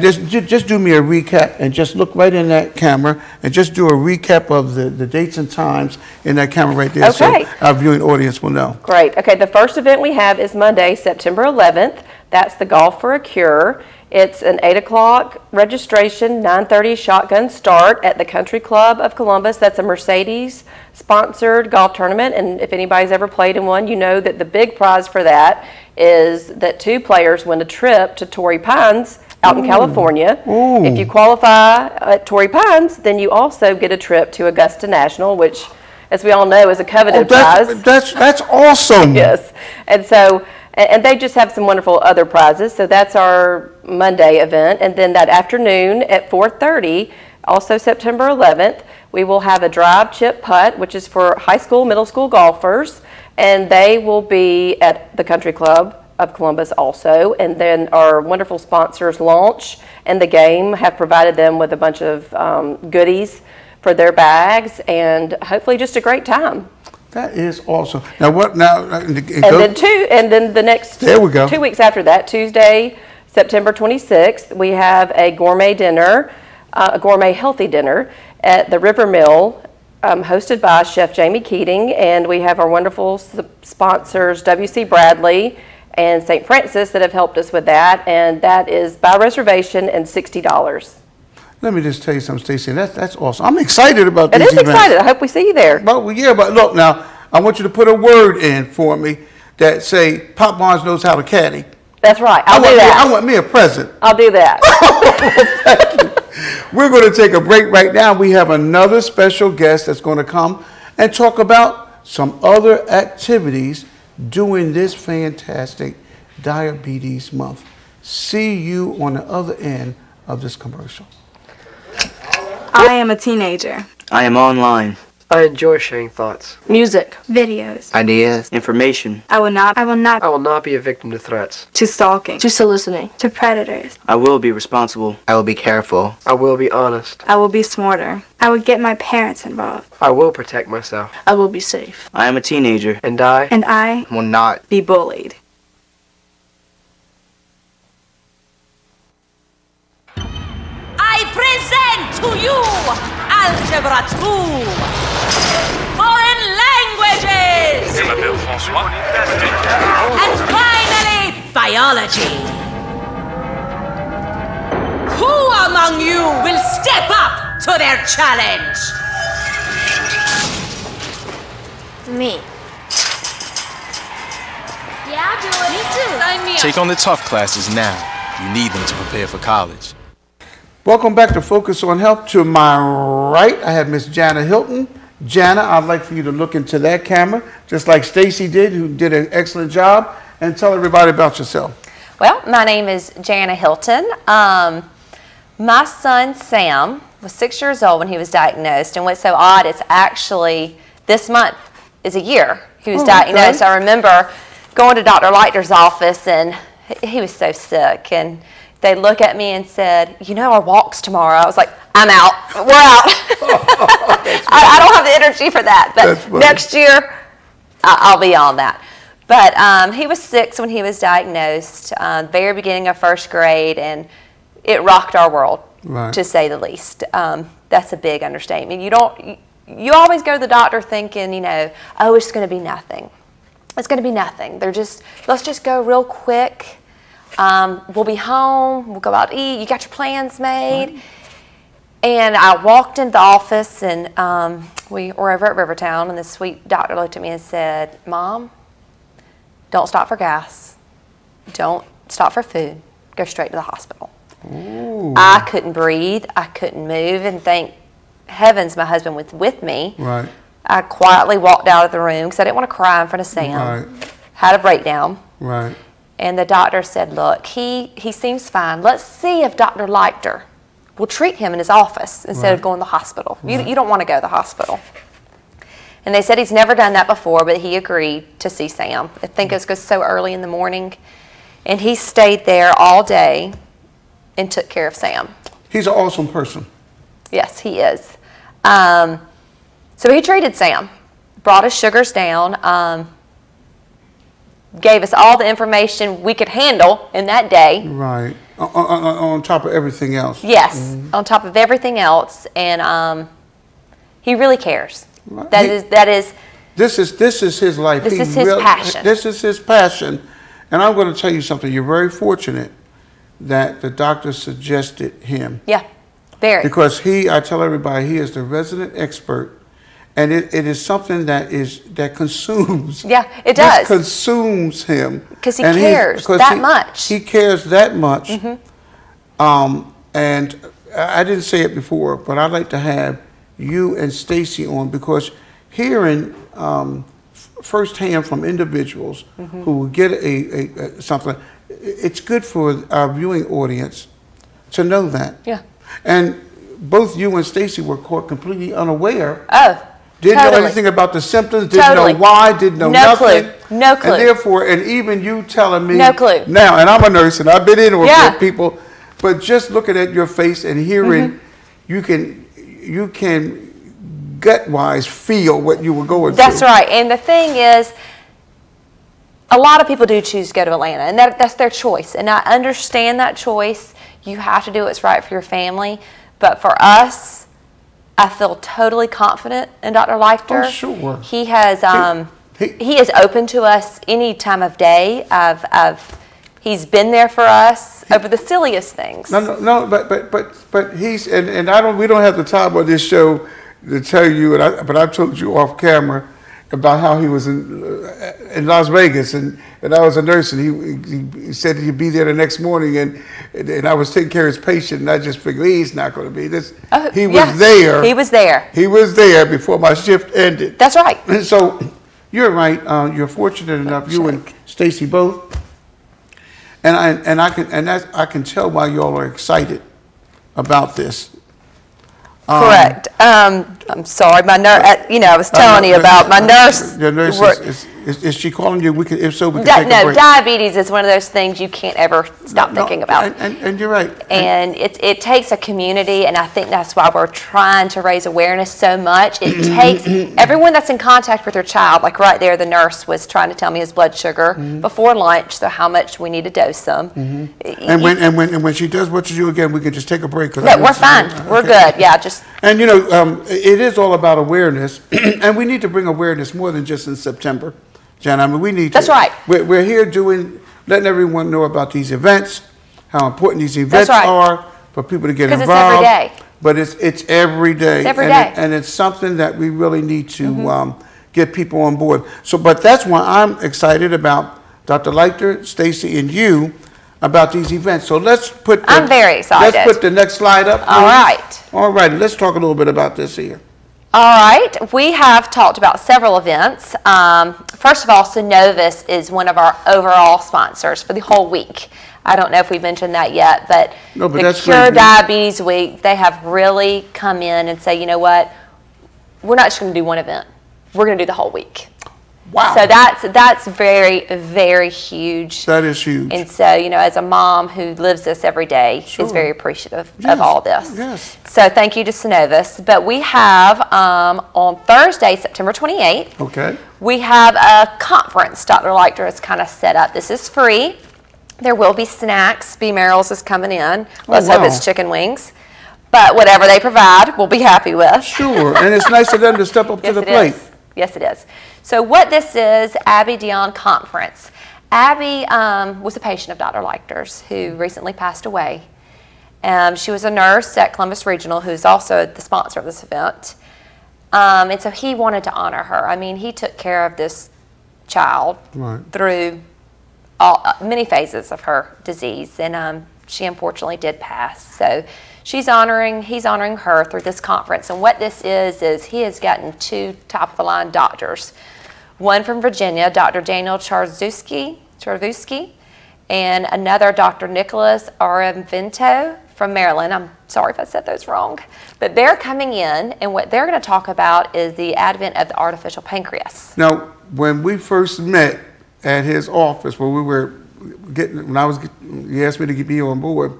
just do me a recap and just look right in that camera and just do a recap of the dates and times in that camera right there. Okay. So our viewing audience will know. Great. Okay, the first event we have is Monday, September 11th. That's the Golf for a Cure. It's an 8 o'clock registration, 9:30 shotgun start at the Country Club of Columbus. That's a Mercedes-sponsored golf tournament, and if anybody's ever played in one, you know that the big prize for that is that 2 players win a trip to Torrey Pines out in California. Ooh. If you qualify at Torrey Pines, then you also get a trip to Augusta National, which, as we all know, is a coveted prize. That's awesome. Yes, and so. And they just have some wonderful other prizes. So that's our Monday event. And then that afternoon at 4:30, also September 11th, we will have a drive chip putt, which is for high school, middle school golfers. And they will be at the Country Club of Columbus also. And then our wonderful sponsors, Launch and The Game, have provided them with a bunch of goodies for their bags. And hopefully just a great time. That is awesome. Now what? Now and then the next there we go. 2 weeks after that, Tuesday, September 26th, we have a gourmet dinner, a gourmet healthy dinner at the River Mill, hosted by Chef Jamie Keating, and we have our wonderful sponsors W.C. Bradley and St. Francis that have helped us with that, and that is by reservation and $60. Let me just tell you something, Stacey. That's awesome. I'm excited about these events. It is excited. I hope we see you there. But look now, I want you to put a word in for me that say Pop Barnes knows how to caddy. That's right. I'll do that. I want me a present. I'll do that. Thank you. We're going to take a break right now. We have another special guest that's going to come and talk about some other activities during this fantastic Diabetes Month. See you on the other end of this commercial. I am a teenager. I am online. I enjoy sharing thoughts, music, videos, ideas, information. I will not be a victim to threats, to stalking, to soliciting, to predators. I will be responsible. I will be careful. I will be honest. I will be smarter. I will get my parents involved. I will protect myself. I will be safe. I am a teenager, and I will not be bullied. to you, Algebra 2. Foreign languages. And finally, biology. Who among you will step up to their challenge? Me. Yeah, I'll do it. Me too. Sign me up. Take on the tough classes now. You need them to prepare for college. Welcome back to Focus on Health. To my right, I have Miss Jana Hilton. Jana, I'd like for you to look into that camera, just like Stacy did, who did an excellent job, and tell everybody about yourself. Well, my name is Jana Hilton. My son, Sam, was 6 years old when he was diagnosed, and what's so odd is actually this month is a year he was diagnosed. I remember going to Dr. Leichter's office, and he was so sick, and they looked at me and said, you know, our walk's tomorrow. I was like, I'm out. We're out. I don't have the energy for that, but next year I'll be on that. But he was 6 when he was diagnosed, very beginning of 1st grade, and it rocked our world, to say the least. That's a big understatement. You always go to the doctor thinking, you know, oh, it's going to be nothing. It's going to be nothing. Let's just go real quick. We'll be home. We'll go out to eat. You got your plans made. And I walked into the office, and we were over at Rivertown, and the sweet doctor looked at me and said, Mom, don't stop for gas. Don't stop for food. Go straight to the hospital. Ooh. I couldn't breathe. I couldn't move, and thank heavens my husband was with me. Right. I quietly walked out of the room because I didn't want to cry in front of Sam. Right. Had a breakdown. Right. And the doctor said, look, he seems fine. Let's see if Dr. Leichter will treat him in his office instead of going to the hospital. You don't want to go to the hospital. And they said he's never done that before, but he agreed to see Sam. I think it was so early in the morning. And he stayed there all day and took care of Sam. He's an awesome person. Yes, he is. So he treated Sam, brought his sugars down, gave us all the information we could handle in that day. Right. On top of everything else. Yes, on top of everything else, and he really cares. Right. This is his life. This is his passion. This is his passion, and I'm going to tell you something. You're very fortunate that the doctor suggested him. Yeah, very. Because I tell everybody, he is the resident expert. And it is something that consumes. Yeah, it does. Consumes him. Because he cares that much. He cares that much. And I didn't say it before, but I'd like to have you and Stacy on, because hearing firsthand from individuals who will get something, it's good for our viewing audience to know that. Yeah. And both you and Stacy were caught completely unaware. Oh. Didn't know anything about the symptoms, didn't know why, didn't know nothing. No clue. And therefore, and even you telling me. No clue. Now, and I'm a nurse, and I've been in with people, but just looking at your face and hearing, you can gut-wise feel what you were going through. That's right. And the thing is, a lot of people do choose to go to Atlanta, and that's their choice. And I understand that choice. You have to do what's right for your family. But for us, I feel totally confident in Dr. Leichter. Oh, sure. He has he is open to us any time of day. He's been there for us over the silliest things. No, but he's and we don't have the time on this show to tell you, but I've told you off camera about how he was in Las Vegas, and I was a nurse, and he said he'd be there the next morning, and I was taking care of his patient, and I just figured he's not going to be this. He was there. He was there. He was there before my shift ended. That's right. And so you're right. You're fortunate enough, you and Stacy both, and I can tell why y'all are excited about this. Correct. I'm sorry, my nurse. I was telling you about my nurse. Your nurse Is she calling you? If so, we can take a No, break. diabetes is one of those things you can't ever stop thinking about. And you're right. And it takes a community, and I think that's why we're trying to raise awareness so much. It takes everyone that's in contact with their child, like right there, the nurse was trying to tell me his blood sugar before lunch, so how much we need to dose him. And when she does what you do again, we can just take a break. No, we're fine. We're good. Yeah, just. And it is all about awareness, and we need to bring awareness more than just in September, Jan. I mean, we need. That's right. We're here letting everyone know about these events, how important these events are for people to get involved. Because it's every day. But it's every day. It's every day. And it's something that we really need to get people on board. But that's why I'm excited about Dr. Leiter, Stacy, and you about these events. So let's put. I'm very excited. Let's put the next slide up. All right. All right. Let's talk a little bit about this here. All right, we have talked about several events. First of all, Synovus is one of our overall sponsors for the whole week. I don't know if we mentioned that yet, but the Cure Diabetes Week, they have really come in and say, you know what, we're not just going to do one event. We're going to do the whole week. Wow. So that's very, very huge. That is huge. And so, as a mom who lives this every day, is very appreciative of all this. Yes. So thank you to Synovus. But we have on Thursday, September 28th, okay, we have a conference Dr. Leiter has kind of set up. This is free. There will be snacks. B. Merrill's is coming in. Let's hope it's chicken wings. But whatever they provide, we'll be happy with. Sure. And it's nice of them to step up to the plate. Yes, it is. So what this is, Abby Dion Conference. Abby was a patient of Dr. Leiter's who recently passed away. She was a nurse at Columbus Regional who's also the sponsor of this event. And so he wanted to honor her. I mean, he took care of this child through many phases of her disease, and she unfortunately did pass. So he's honoring her through this conference. And what this is he has gotten 2 top-of-the-line doctors. One from Virginia, Dr. Daniel Charvuski, and another Dr. Nicholas Aramvento from Maryland. I'm sorry if I said those wrong. But they're coming in, and what they're going to talk about is the advent of the artificial pancreas. Now, when we first met at his office, when he asked me to be on board,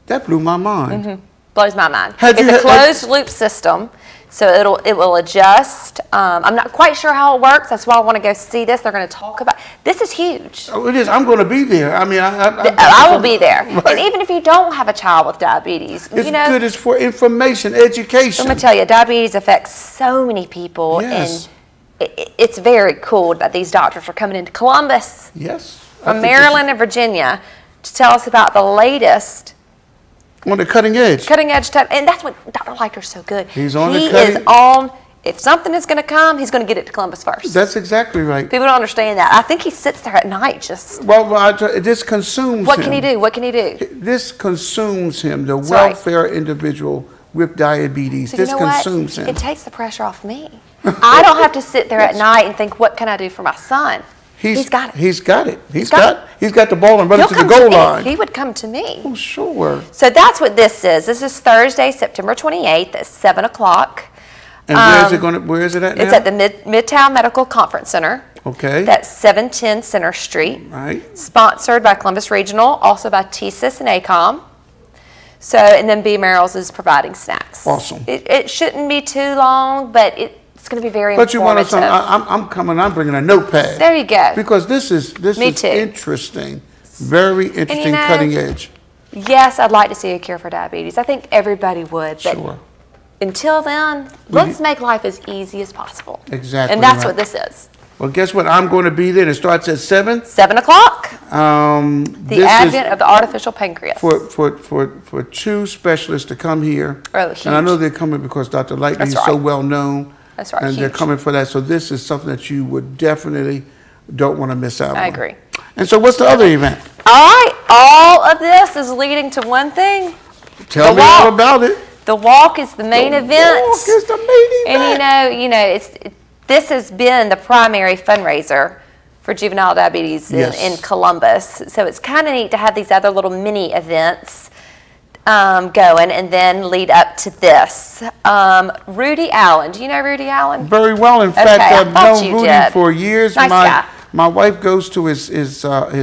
that blew my mind. Blows my mind. It's a closed loop system, so it will adjust. I'm not quite sure how it works. That's why I want to go see this. They're going to talk about this. Is huge. Oh, it is. I'm going to be there. I mean, I will be there. Right. And even if you don't have a child with diabetes, it's good. It's for information, education. I'm going to tell you, diabetes affects so many people, and it's very cool that these doctors are coming into Columbus, from Maryland and Virginia, to tell us about the latest. On the cutting edge. And that's what Dr. Leiter's so good. He's on the cutting edge. If something is going to come, he's going to get it to Columbus first. That's exactly right. People don't understand that. I think he sits there at night just. This consumes him. What can he do? What can he do? This consumes him, the welfare individual with diabetes. So this consumes him. It takes the pressure off me. I don't have to sit there at night and think, what can I do for my son? He's got it. He's got it. He's got the ball and running to the goal line. He would come to me. Oh, sure. So that's what this is. This is Thursday, September 28th at 7 o'clock. And where is it at now? It's at the Midtown Medical Conference Center. Okay. That's 710 Center Street. Right. Sponsored by Columbus Regional, also by TSIS and ACOM. So, and then B. Merrill's is providing snacks. Awesome. It shouldn't be too long, but it's going to be very informative. But you want to? I'm coming. I'm bringing a notepad. There you go. Because this is interesting, very interesting, cutting edge. Yes, I'd like to see a cure for diabetes. I think everybody would. But sure. Until then, let's make life as easy as possible. Exactly. And that's what this is. Well, guess what? I'm going to be there. It starts at 7. 7 o'clock. The advent of the artificial pancreas. For 2 specialists to come here. Oh, huge. And I know they're coming because Dr. Leiter is so well known. That's right. And they're coming for that. So this is something that you would definitely don't want to miss out on. I agree. And so what's the other event? All right. All of this is leading to one thing. Tell me all about it. The walk is the main event. The walk is the main event. And this has been the primary fundraiser for juvenile diabetes in Columbus. So it's kind of neat to have these other little mini events. going, and then lead up to this. Rudy Allen. Do you know Rudy Allen? Very well. In fact, I've known Rudy did. for years. Nice guy. My wife goes to his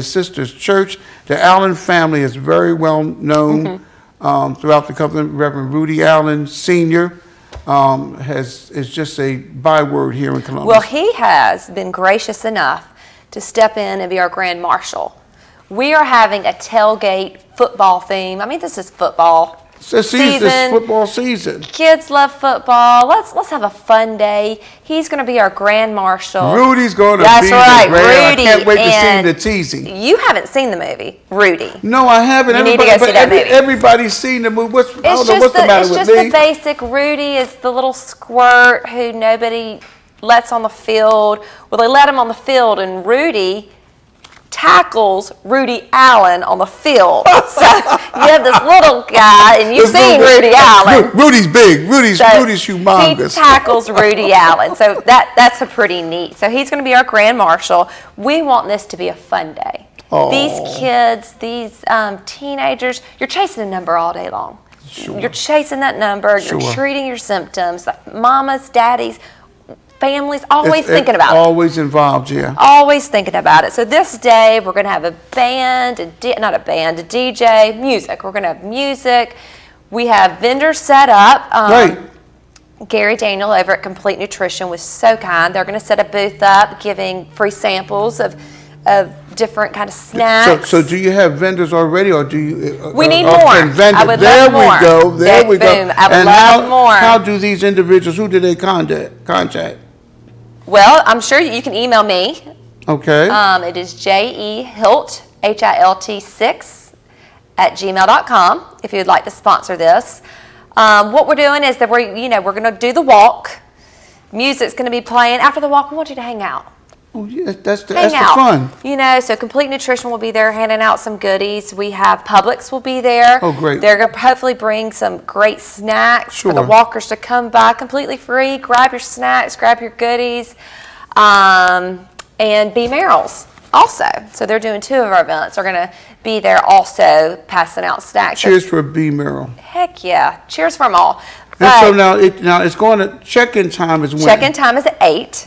sister's church. The Allen family is very well known throughout the company. Reverend Rudy Allen Sr. is just a byword here in Columbus. Well, he has been gracious enough to step in and be our grand marshal. We are having a tailgate football theme. I mean, this is football season. It's football season. Kids love football. Let's have a fun day. He's going to be our grand marshal. Rudy's going to That's be right, the grand. Rudy. I can't wait to see the teasing. You haven't seen the movie, Rudy. No, I haven't. You need to go see that movie. Everybody's seen the movie. What's the matter with me? It's just the basic. Rudy is the little squirt who nobody lets on the field. Well, they let him on the field, and Rudy tackles Rudy Allen on the field. So you have this little guy, and you've seen Rudy Allen. Rudy's big. Rudy's humongous. He tackles Rudy Allen. So that's a pretty neat. So he's going to be our grand marshal. We want this to be a fun day. Oh. These kids, these teenagers, you're chasing a number all day long. Sure. You're chasing that number. Sure. You're treating your symptoms. Mamas, daddies, families, always thinking about it. Always involved, yeah. Always thinking about it. So this day, we're going to have a band, a DJ, music. We're going to have music. We have vendors set up. Right. Gary Daniel over at Complete Nutrition was so kind. They're going to set a booth up, giving free samples of different kind of snacks. So do you have vendors already, or do you? We need more. I would love more. There we go. I would love more. How do these individuals? Who do they contact? Well, I'm sure you can email me. Okay. It is JEHilt, HILT 6 @gmail.com if you would like to sponsor this. What we're doing is that we're going to do the walk. Music's going to be playing. After the walk, we want you to hang out. Oh, yeah, that's the fun. fun. So Complete Nutrition will be there handing out some goodies. We have Publix will be there. Oh, great. They're going to hopefully bring some great snacks for the Sure. walkers to come by completely free. Grab your snacks, grab your goodies. And B. Merrill's also. So they're doing 2 of our events. They're going to be there also passing out snacks. Cheers for B. Merrill. Heck yeah. Cheers for them all. And so now it's going to, check-in time is when? Check-in time is at 8.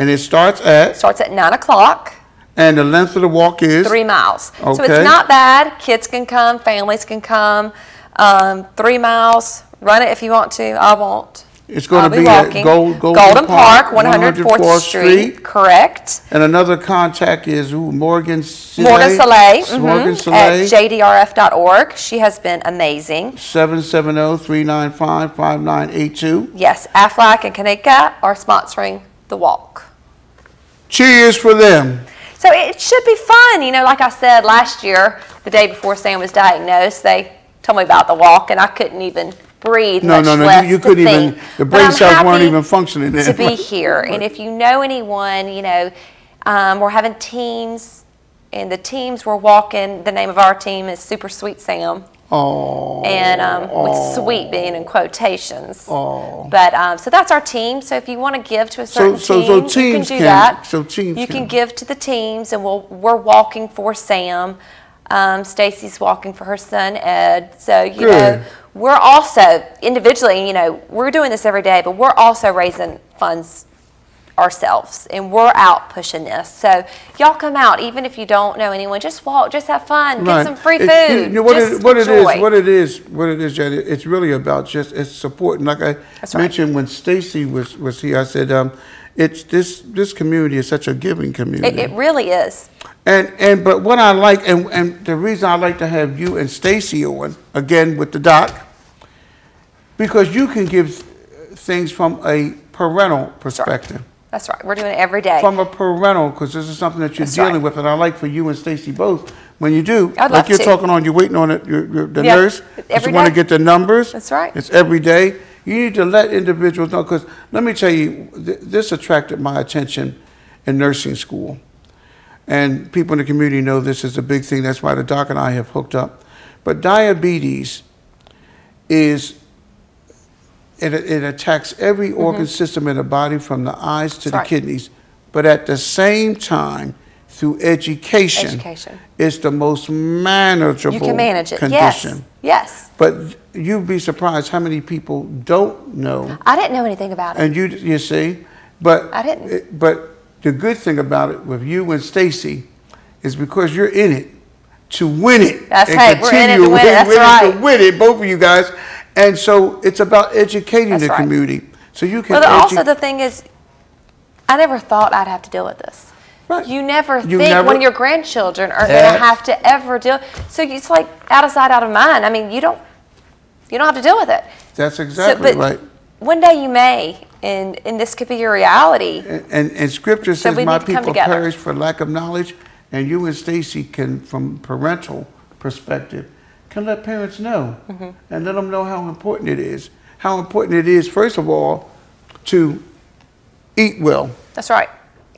And it starts at? Starts at 9 o'clock. And the length of the walk is? 3 miles. Okay. So it's not bad. Kids can come. Families can come. 3 miles. Run it if you want to. I won't. It's going to be walking. At Golden Park, 104th Street. Correct. And another contact is who? Morgan Soleil. Morgan Soleil. Morgan Soleil. At jdrf.org. She has been amazing. 770-395-5982. Yes. Aflac and Kanika are sponsoring the walk. Cheers for them. So it should be fun. Like I said last year, the day before Sam was diagnosed, they told me about the walk, and I couldn't even breathe. No, you couldn't even. The brain cells weren't even functioning to be here. And if you know anyone, we're having teams, and the teams we're walking. The name of our team is Super Sweet Sam. Oh. And with sweet being in quotations. Oh. But so that's our team. So if you want to give to a certain team, so teams you can do that. So teams you can give to the teams, and we're walking for Sam. Stacy's walking for her son Ed. So you know, we're also individually, we're doing this every day, but we're also raising funds ourselves, and we're out pushing this. So y'all come out, even if you don't know anyone. Just walk, just have fun, get some free food. What it is, Jenny, it's really about it's support. And like I mentioned when Stacy was here, I said, it's this community is such a giving community. It really is. But what I like, and the reason I like to have you and Stacy on again with the doc, because you can give things from a parental perspective. That's right. We're doing it every day. From a parental, because this is something that you're dealing with, and I like for you and Stacy both, when you do, I'd like love you're to. talking on, you're waiting on it, the nurse, every you want to day. get the numbers. That's right. It's every day. You need to let individuals know, because let me tell you, this attracted my attention in nursing school. And people in the community know this is a big thing. That's why the doc and I have hooked up. But diabetes is, it attacks every organ system in the body, from the eyes to the kidneys. But at the same time, through education. It's the most manageable You can manage it. condition. Yes. But you'd be surprised how many people don't know. I didn't know anything about it. And you see, but I didn't. But the good thing about it with you and Stacy is because you're in it to win it. That's right. We're in it to win it. That's right. To win it, both of you guys. And so it's about educating the community. So you can. Well, also the thing is, I never thought I'd have to deal with this. Right. You never think when your grandchildren are going to have to ever deal. So it's like out of sight, out of mind. I mean, you don't have to deal with it. That's exactly right. One day you may, and this could be your reality. And Scripture says, "My people perish for lack of knowledge." And you and Stacy can, from parental perspective, can let parents know and let them know how important it is. How important it is, first of all, to eat well. That's right.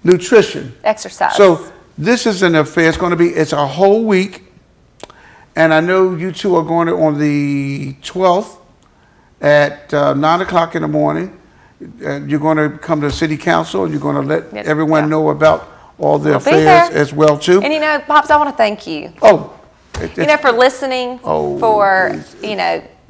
Nutrition. Exercise. So this is an affair. It's a whole week. And I know you two are going on the 12th at 9 o'clock in the morning. You're going to come to City Council and you're going to let everyone know about all the affairs as well too. And you know, Pops, I want to thank you. Oh. For listening, for,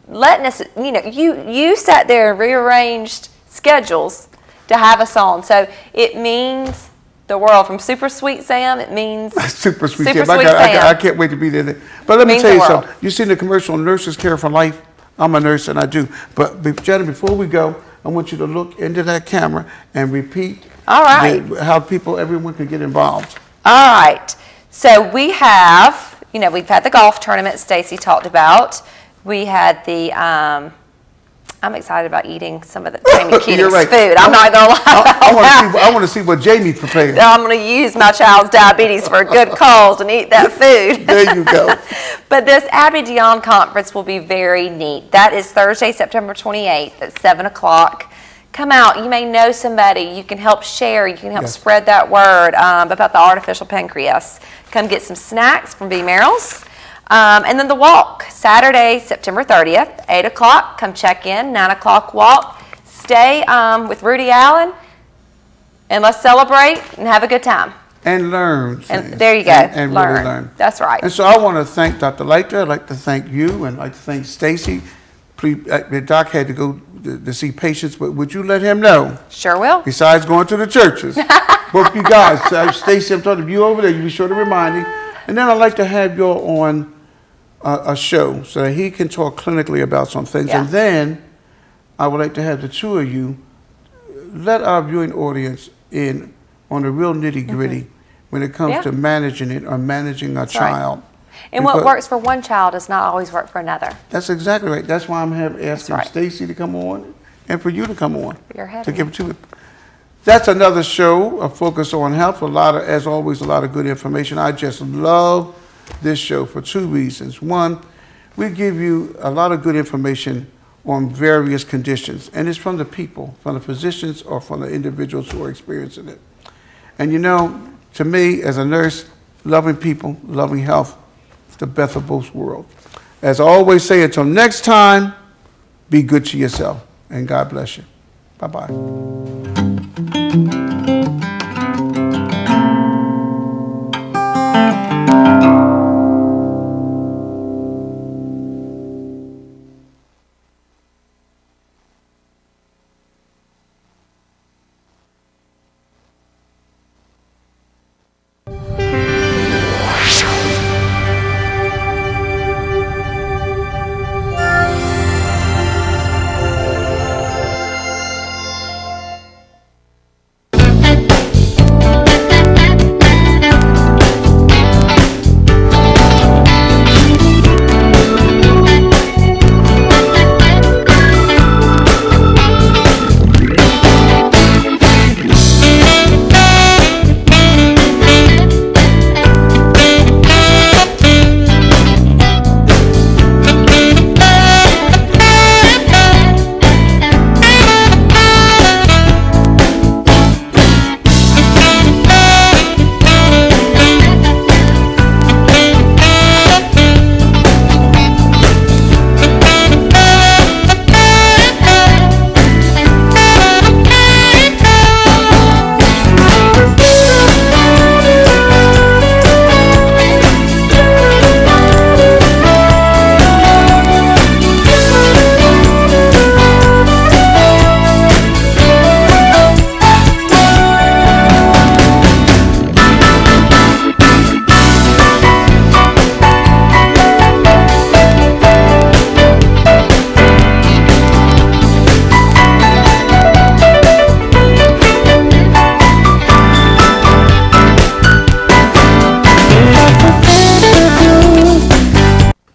letting us, you sat there and rearranged schedules to have us on. So it means the world. From Super Sweet Sam, it means Super Sweet Sam. I can't wait to be there. But let me tell you something. You seen the commercial, Nurses Care for Life? I'm a nurse and I do. But Jenna, before we go, I want you to look into that camera and repeat how everyone can get involved. All right. So we have, we've had the golf tournament Stacy talked about. We had the, I'm excited about eating some of the Jamie Keating's food. I'm not going to lie. I want to see what Jamie prepared. I'm going to use my child's diabetes for a good cause and eat that food. There you go. But this Abby Dion conference will be very neat. That is Thursday, September 28th at 7 o'clock. Come out. You may know somebody. You can help share. You can help spread that word about the artificial pancreas. Come get some snacks from B. Merrill's. And then the walk, Saturday, September 30th, 8 o'clock. Come check in, 9 o'clock walk. Stay with Rudy Allen, and let's celebrate and have a good time. And learn. And there you go. And learn. Really learn. That's right. And so I want to thank Dr. Leiter. I'd like to thank you, and I'd like to thank Stacy. Doc had to go to see patients, but would you let him know? Sure will. Besides going to the churches. Both you guys, Stacy, I'm talking to you over there, you be sure to remind him. And then I'd like to have you on a show so that he can talk clinically about some things. And then I would like to have the two of you let our viewing audience in on the real nitty-gritty when it comes to managing it or managing a child. And what works for one child does not always work for another. That's exactly right. That's why I'm asking Stacy to come on and for you to come on. To give it to me. That's another show, a focus on health. As always, a lot of good information. I just love this show for two reasons. One, we give you a lot of good information on various conditions, and it's from the people, from the physicians or from the individuals who are experiencing it. And to me, as a nurse, loving people, loving health, it's the best of both worlds. As I always say, until next time, be good to yourself, and God bless you. Bye-bye.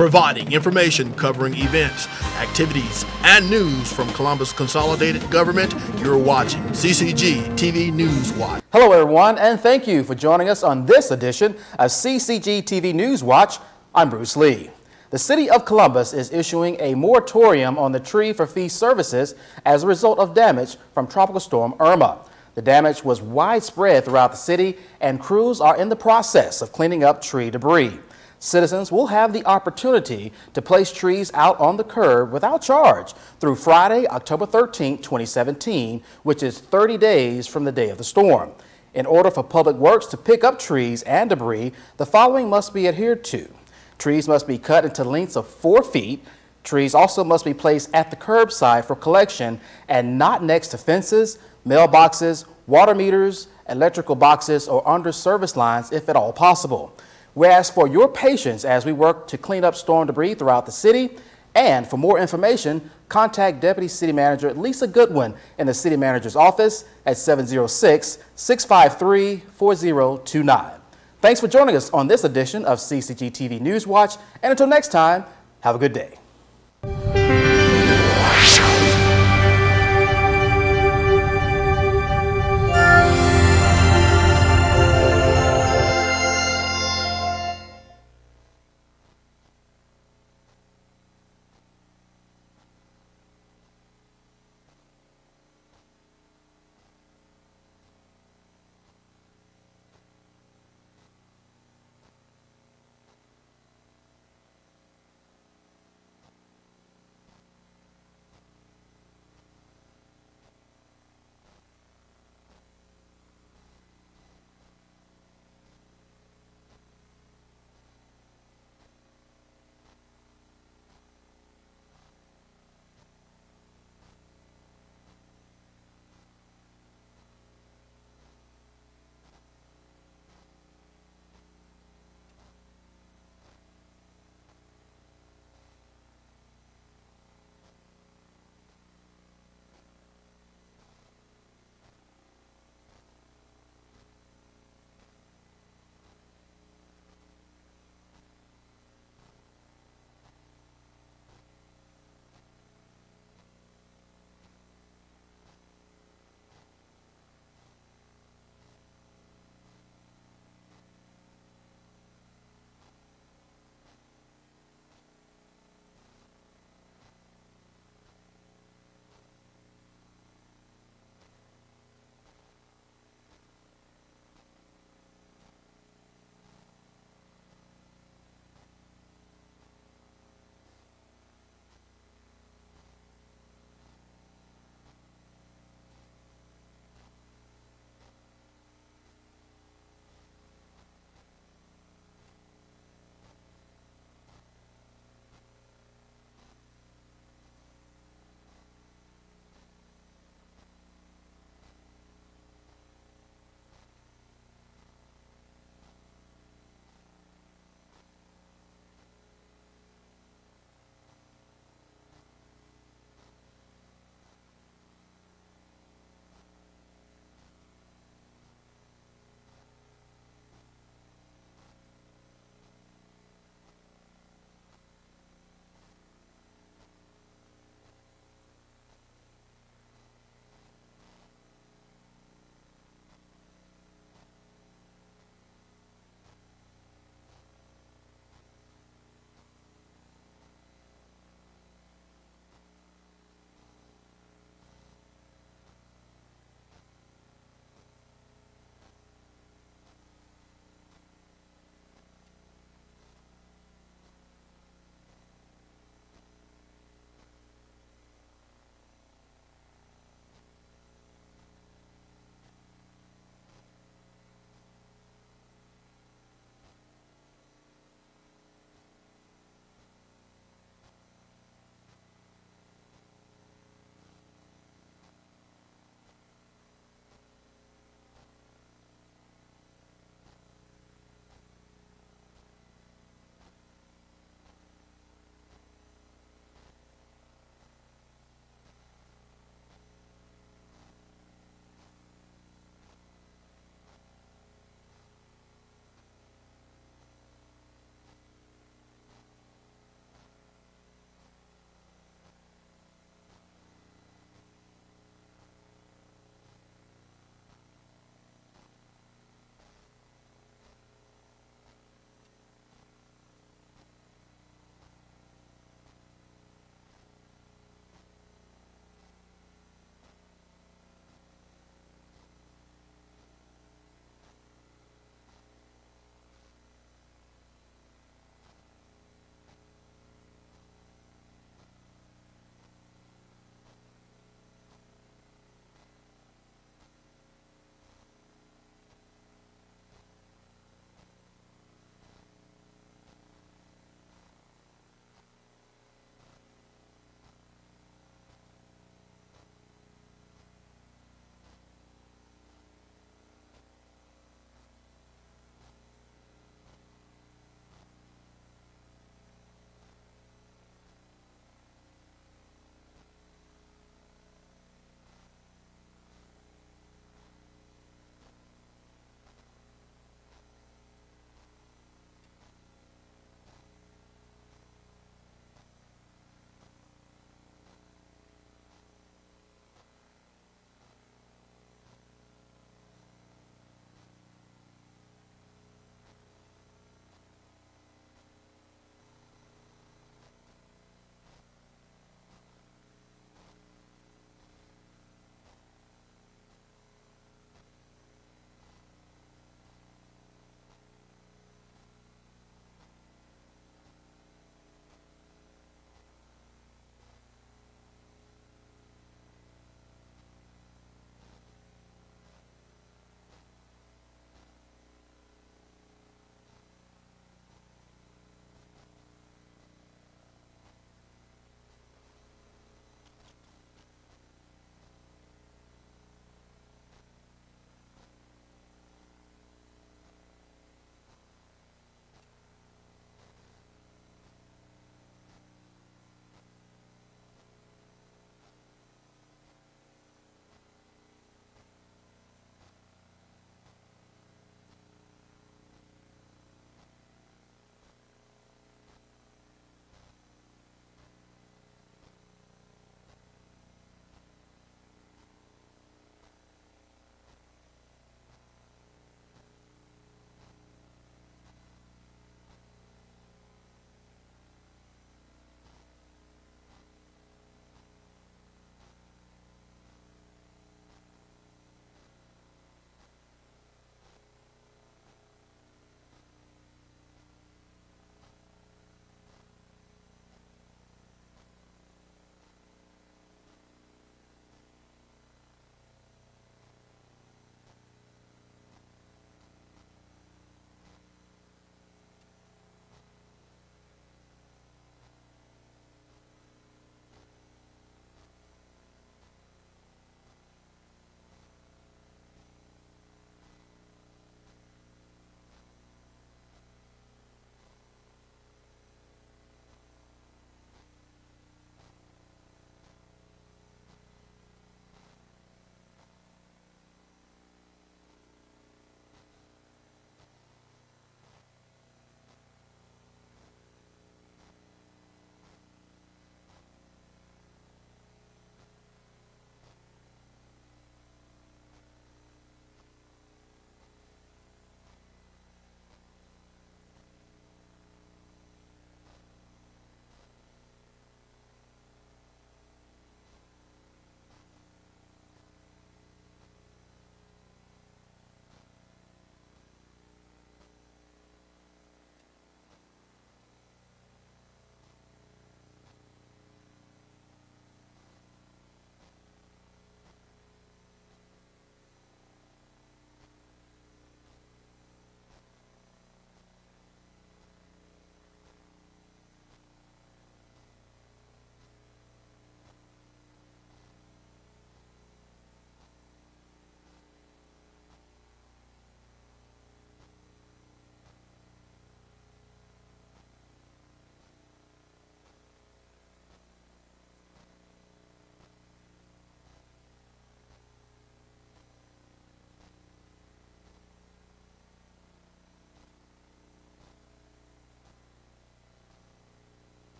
providing information covering events, activities, and news from Columbus Consolidated Government. You're watching CCG TV News Watch. Hello, everyone, and thank you for joining us on this edition of CCG TV News Watch. I'm Bruce Lee. The City of Columbus is issuing a moratorium on the tree for fee services as a result of damage from Tropical Storm Irma. The damage was widespread throughout the city, and crews are in the process of cleaning up tree debris. Citizens will have the opportunity to place trees out on the curb without charge through Friday, October 13, 2017, which is 30 days from the day of the storm. In order for Public Works to pick up trees and debris, the following must be adhered to. Trees must be cut into lengths of 4 feet. Trees also must be placed at the curbside for collection and not next to fences, mailboxes, water meters, electrical boxes, or under service lines if at all possible. We ask for your patience as we work to clean up storm debris throughout the city. And for more information, contact Deputy City Manager Lisa Goodwin in the City Manager's office at 706-653-4029. Thanks for joining us on this edition of CCG TV News Watch. And until next time, have a good day.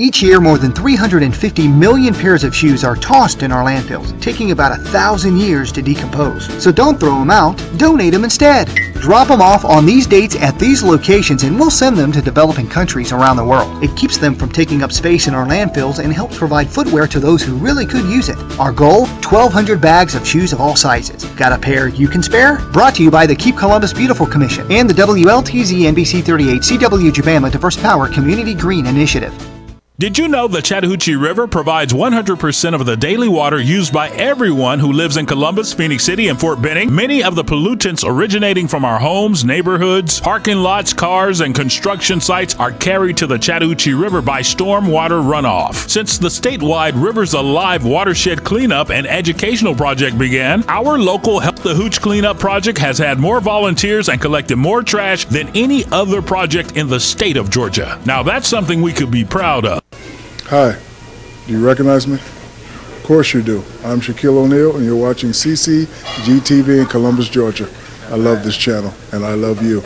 Each year, more than 350 million pairs of shoes are tossed in our landfills, taking about 1,000 years to decompose. So don't throw them out, donate them instead. Drop them off on these dates at these locations and we'll send them to developing countries around the world. It keeps them from taking up space in our landfills and helps provide footwear to those who really could use it. Our goal, 1,200 bags of shoes of all sizes. Got a pair you can spare? Brought to you by the Keep Columbus Beautiful Commission and the WLTZ NBC 38 CW Jabama Diverse Power Community Green Initiative. Did you know the Chattahoochee River provides 100% of the daily water used by everyone who lives in Columbus, Phoenix City, and Fort Benning? Many of the pollutants originating from our homes, neighborhoods, parking lots, cars, and construction sites are carried to the Chattahoochee River by stormwater runoff. Since the statewide Rivers Alive watershed cleanup and educational project began, our local Help the Hooch cleanup project has had more volunteers and collected more trash than any other project in the state of Georgia. Now that's something we could be proud of. Hi, do you recognize me? Of course you do. I'm Shaquille O'Neal, and you're watching CCG TV in Columbus, Georgia. I love this channel, and I love you.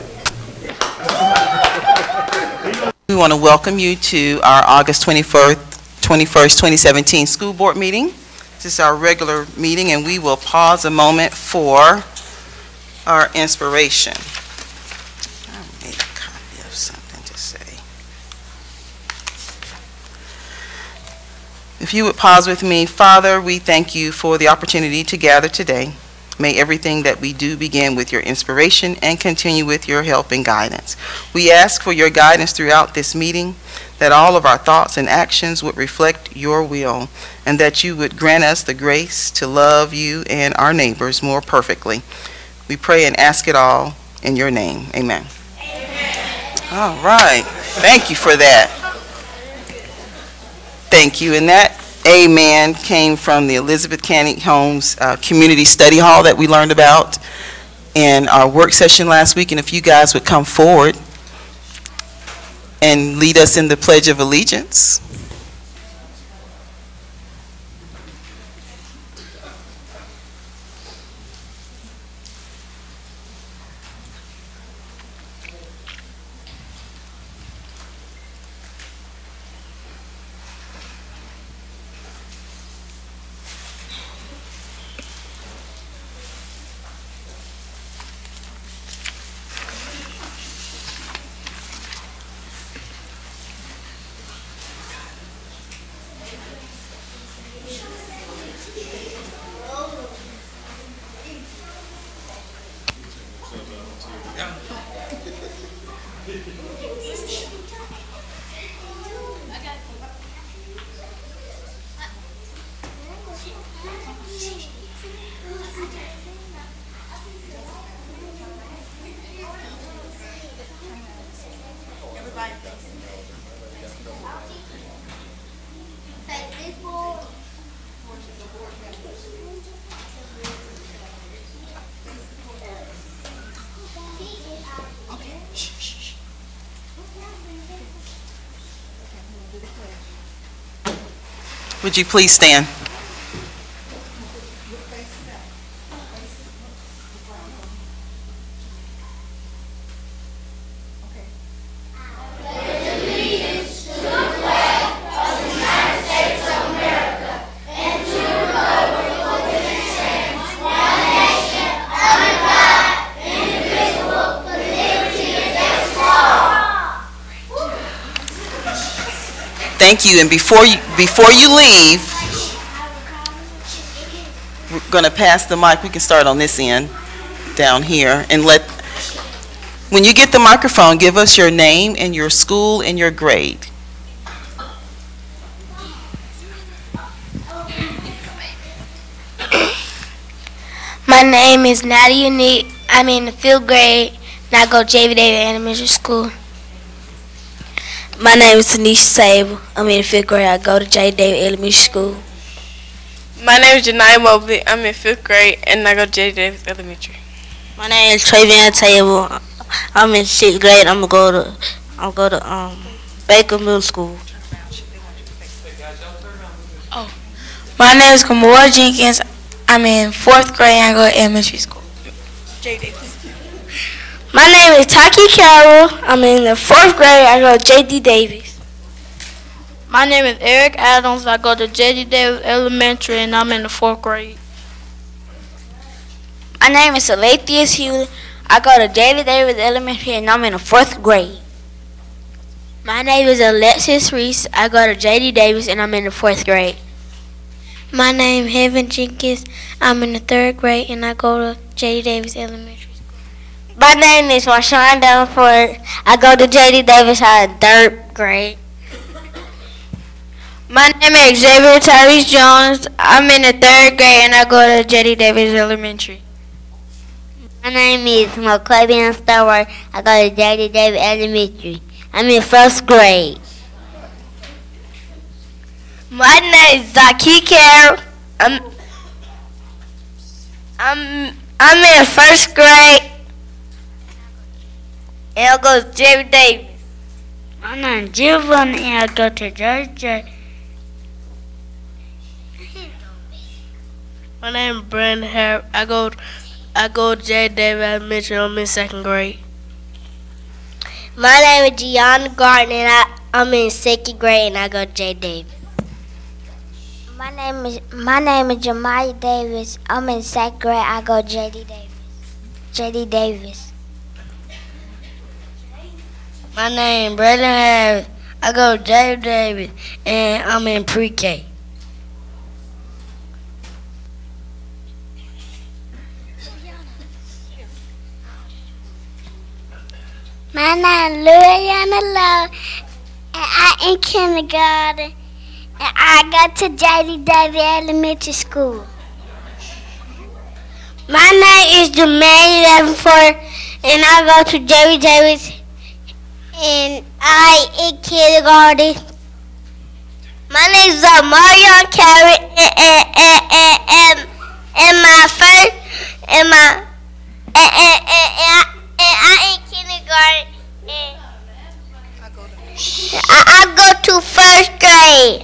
We want to welcome you to our August 21st, 2017 school board meeting. This is our regular meeting, and we will pause a moment for our inspiration. I made a copy of something to say. If you would pause with me. Father, we thank you for the opportunity to gather today. May everything that we do begin with your inspiration and continue with your help and guidance. We ask for your guidance throughout this meeting, that all of our thoughts and actions would reflect your will, and that you would grant us the grace to love you and our neighbors more perfectly. We pray and ask it all in your name. Amen. Amen. All right. Thank you for that. Thank you. And that amen came from the Elizabeth Canning Homes Community Study Hall that we learned about in our work session last week. And if you guys would come forward and lead us in the Pledge of Allegiance. Would you please stand? Thank you. And before you leave, we're going to pass the mic. We can start on this end down here, and when you get the microphone, give us your name and your school and your grade. My name is Nadia Unique. I'm in the 5th grade, and I go to J.V. Davis Elementary School. My name is Tanisha Sable. I'm in the 5th grade. I go to J. Davis Elementary School. My name is Janai Mobley. I'm in 5th grade and I go to J. Davis Elementary. My name is Travian Table. I'm in 6th grade. I'm gonna go to Baker Middle School. Oh, my name is Kamora Jenkins. I'm in 4th grade and I go to elementary school. J. Davis. My name is Taki Carroll. I'm in the 4th grade. I go to J.D. Davis. My name is Eric Adams. I go to J.D. Davis Elementary, and I'm in the 4th grade. My name is Alathius Hewlett. I go to J.D. Davis Elementary, and I'm in the 4th grade. My name is Alexis Reese. I go to J.D. Davis, and I'm in the 4th grade. My name is Heaven Jenkins. I'm in the 3rd grade, and I go to J.D. Davis Elementary School. My name is Marshawn Davenport. I go to J.D. Davis High in 3rd grade. My name is Xavier Tyrese Jones. I'm in the 3rd grade, and I go to J.D. Davis Elementary. My name is McClavian Stewart. I go to J.D. Davis Elementary. I'm in 1st grade. My name is Zaki Carroll. I'm in 1st grade, and I go to J.D. Davis. My name is Giovanni, and I go to Georgia. My name is Brandon Harrop. I go to J. Davis Elementary. I'm in 2nd grade. My name is Gianna Garden, and I'm in 2nd grade, and I go to J. Davis. My name is Jemiah Davis. I'm in 2nd grade. I go to J.D. Davis. J.D. Davis. My name is Brandon Harris. I go to J. Davis, and I'm in pre-K. My name is Louisiana Love, and I'm in kindergarten, and I go to J.D. Davis Elementary School. My name is Jermaine Davenport, and I go to J.D. Davis, and I in kindergarten. My name is Marion Carrot, and my first, and I in kindergarten. I go to 1st grade.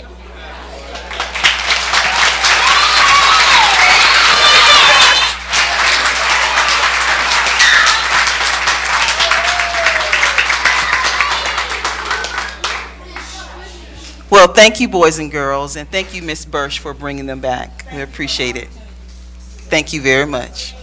Well, thank you, boys and girls, and thank you, Ms. Bursch, for bringing them back. We appreciate it. Thank you very much.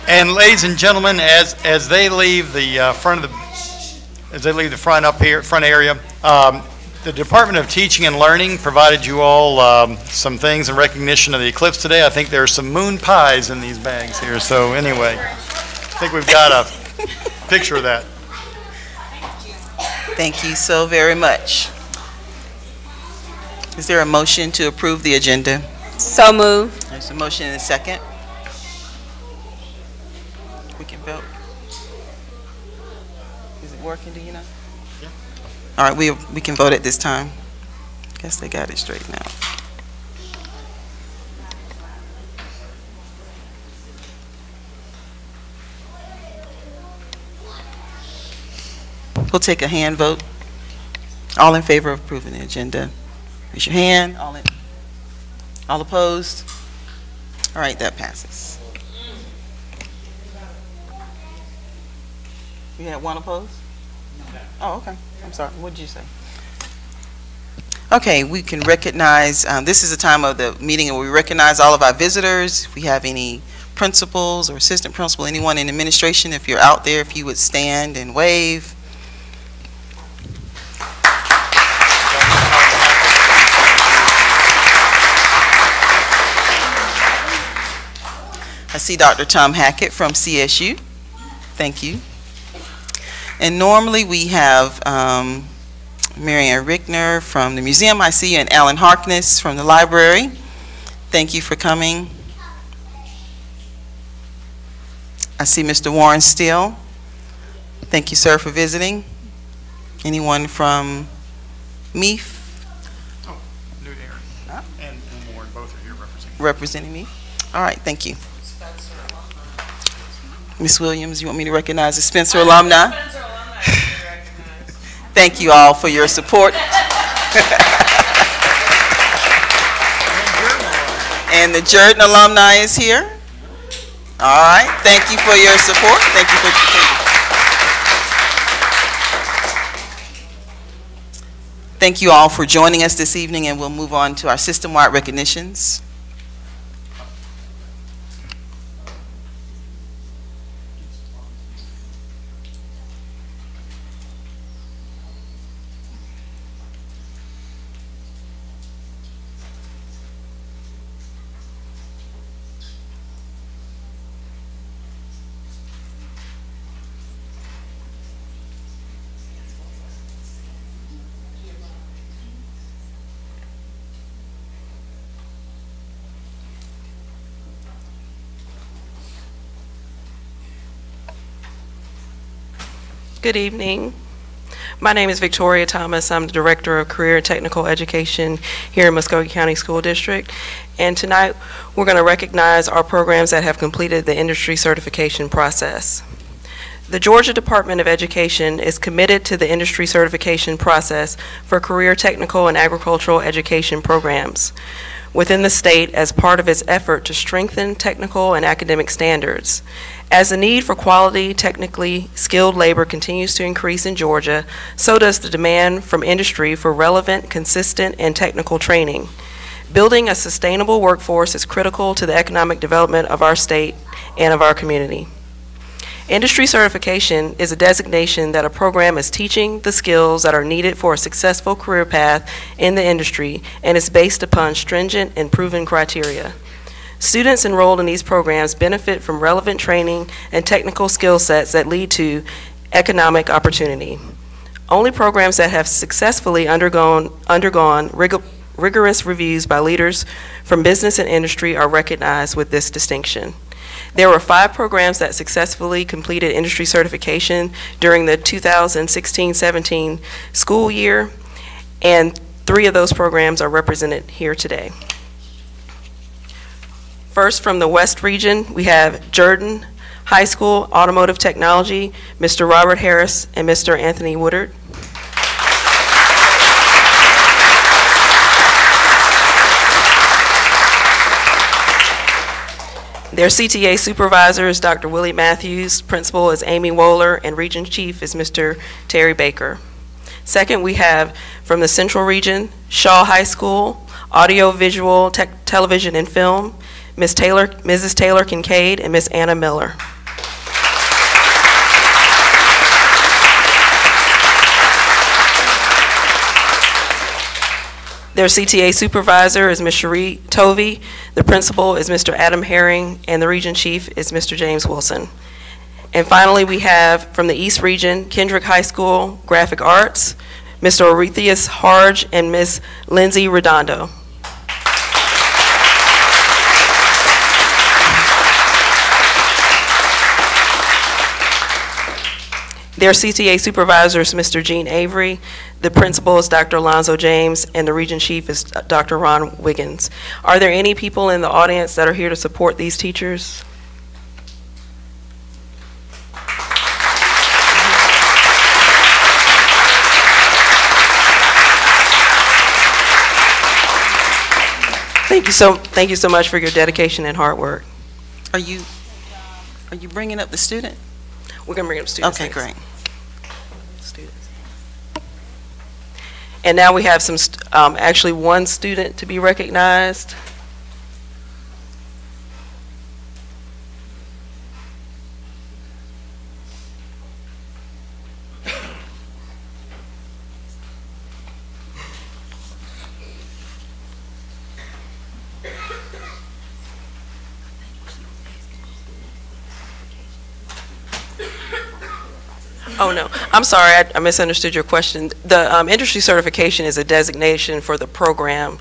And ladies and gentlemen, as they leave the front up here, front area, the Department of Teaching and Learning provided you all some things in recognition of the eclipse today. I think there are some moon pies in these bags here. So anyway, I think we've got a picture of that. Thank you so very much. Is there a motion to approve the agenda? So moved. There's a motion and a second. We can vote. Is it working, do you know? Yeah. All right, we can vote at this time. Guess they got it straightened out. We'll take a hand vote. All in favor of approving the agenda, raise your hand. All opposed? All right, that passes. You had one opposed? Oh, okay. I'm sorry. What did you say? Okay, we can recognize, this is the time of the meeting where we recognize all of our visitors. If we have any principals or assistant principal, anyone in administration, if you're out there, if you would stand and wave. I see Dr. Tom Hackett from CSU. Thank you. And normally we have Marianne Rickner from the museum. I see you, and Alan Harkness from the library. Thank you for coming. I see Mr. Warren Steele. Thank you, sir, for visiting. Anyone from MEEF? Oh, Newt Aaron and Warren, both are here representing me. All right, thank you. Ms. Williams, you want me to recognize the Spencer alumni? Thank you all for your support. And the Jordan alumni is here. All right. Thank you for your support. Thank you for your Thank you all for joining us this evening, and we'll move on to our system-wide recognitions. Good evening. My name is Victoria Thomas. I'm the Director of Career and Technical Education here in Muskogee County School District. And tonight we're going to recognize our programs that have completed the industry certification process. The Georgia Department of Education is committed to the industry certification process for career technical and agricultural education programs within the state as part of its effort to strengthen technical and academic standards. As the need for quality, technically skilled labor continues to increase in Georgia, so does the demand from industry for relevant, consistent, and technical training. Building a sustainable workforce is critical to the economic development of our state and of our community. Industry certification is a designation that a program is teaching the skills that are needed for a successful career path in the industry, and is based upon stringent and proven criteria. Students enrolled in these programs benefit from relevant training and technical skill sets that lead to economic opportunity. Only programs that have successfully undergone rigorous reviews by leaders from business and industry are recognized with this distinction. There were 5 programs that successfully completed industry certification during the 2016-17 school year, and 3 of those programs are represented here today. First, from the West region, we have Jordan High School Automotive Technology, Mr. Robert Harris and Mr. Anthony Woodard. Their CTA supervisor is Dr. Willie Matthews, principal is Amy Wohler, and region chief is Mr. Terry Baker. Second, we have from the Central region, Shaw High School, Audio Visual Television and Film, Mrs. Taylor Kincaid and Miss Anna Miller. Their CTA supervisor is Ms. Cherie Tovey, the principal is Mr. Adam Herring, and the region chief is Mr. James Wilson. And finally, we have from the East region, Kendrick High School Graphic Arts, Mr. Orethius Harge and Ms. Lindsay Redondo. Their CTA supervisor is Mr. Gene Avery, the principal is Dr. Alonzo James, and the region chief is Dr. Ron Wiggins. Are there any people in the audience that are here to support these teachers? Thank you so much for your dedication and hard work. Are you bringing up the student? We're going to bring up students. Okay, next. great. Students. And now we have some, actually one student to be recognized. Oh, no. I'm sorry. I misunderstood your question. The industry certification is a designation for the program.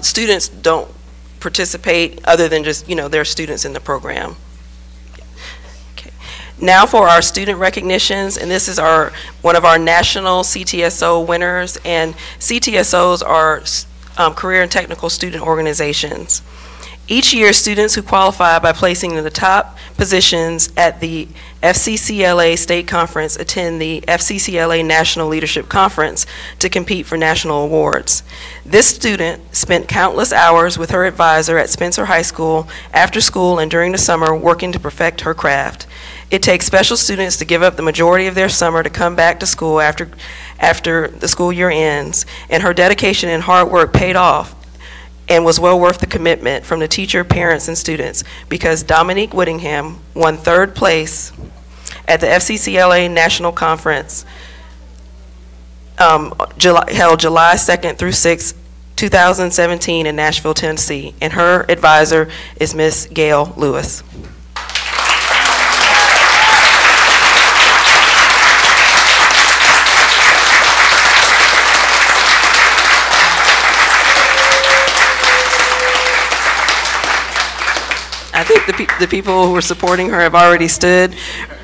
Students don't participate other than just, they're students in the program. Okay. Now for our student recognitions, and this is one of our national CTSO winners, and CTSOs are career and technical student organizations. Each year, students who qualify by placing in the top positions at the FCCLA State Conference attend the FCCLA National Leadership Conference to compete for national awards. This student spent countless hours with her advisor at Spencer High School, after school and during the summer, working to perfect her craft. It takes special students to give up the majority of their summer to come back to school after the school year ends, and her dedication and hard work paid off and was well worth the commitment from the teacher, parents, and students, because Dominique Whittingham won 3rd place at the FCCLA National Conference held July 2nd through 6th, 2017 in Nashville, Tennessee, and her advisor is Miss Gail Lewis. I think the people who were supporting her have already stood,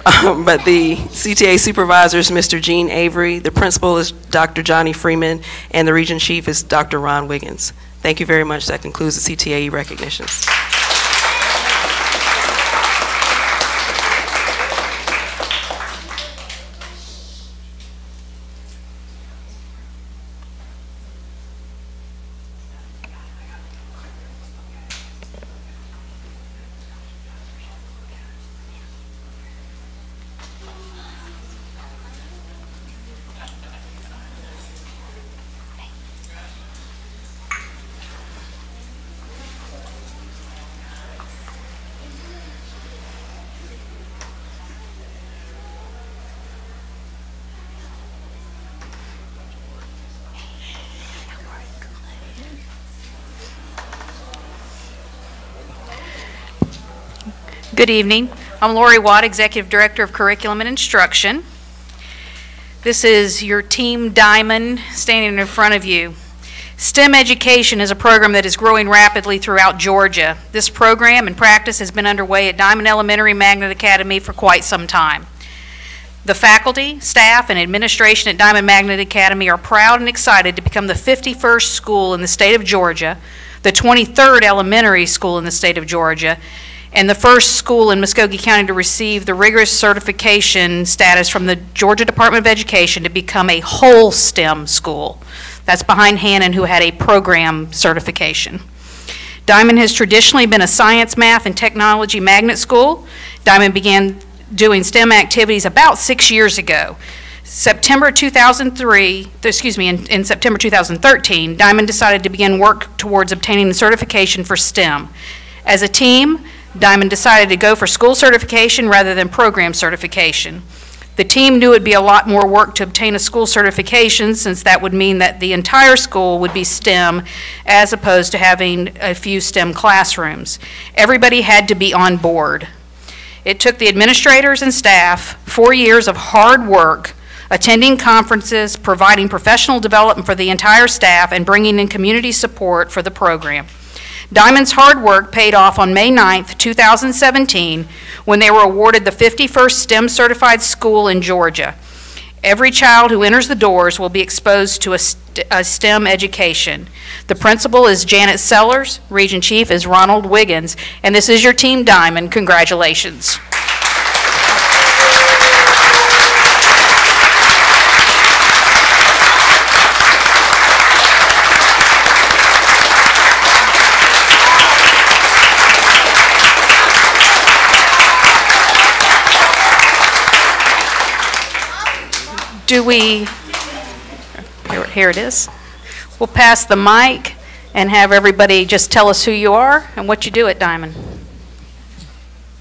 but the CTA supervisor is Mr. Gene Avery, the principal is Dr. Johnny Freeman, and the region chief is Dr. Ron Wiggins. Thank you very much. That concludes the CTAE recognitions. Good evening. I'm Lori Watt, Executive Director of Curriculum and Instruction. This is your Team Diamond standing in front of you. STEM education is a program that is growing rapidly throughout Georgia. This program and practice has been underway at Diamond Elementary Magnet Academy for quite some time. The faculty, staff, and administration at Diamond Magnet Academy are proud and excited to become the 51st school in the state of Georgia, the 23rd elementary school in the state of Georgia, and the first school in Muskogee County to receive the rigorous certification status from the Georgia Department of Education to become a whole STEM school. That's behind Hannon, who had a program certification. Diamond has traditionally been a science, math, and technology magnet school. Diamond began doing STEM activities about 6 years ago. in September 2013, Diamond decided to begin work towards obtaining the certification for STEM. As a team, Diamond decided to go for school certification rather than program certification. The team knew it would be a lot more work to obtain a school certification, since that would mean that the entire school would be STEM as opposed to having a few STEM classrooms. Everybody had to be on board. It took the administrators and staff 4 years of hard work, attending conferences, providing professional development for the entire staff, and bringing in community support for the program. Diamond's hard work paid off on May 9th, 2017, when they were awarded the 51st STEM certified school in Georgia. Every child who enters the doors will be exposed to a STEM education. The principal is Janet Sellers, Region Chief is Ronald Wiggins, and this is your Team Diamond. Congratulations. Here it is. We'll pass the mic and have everybody just tell us who you are and what you do at Diamond.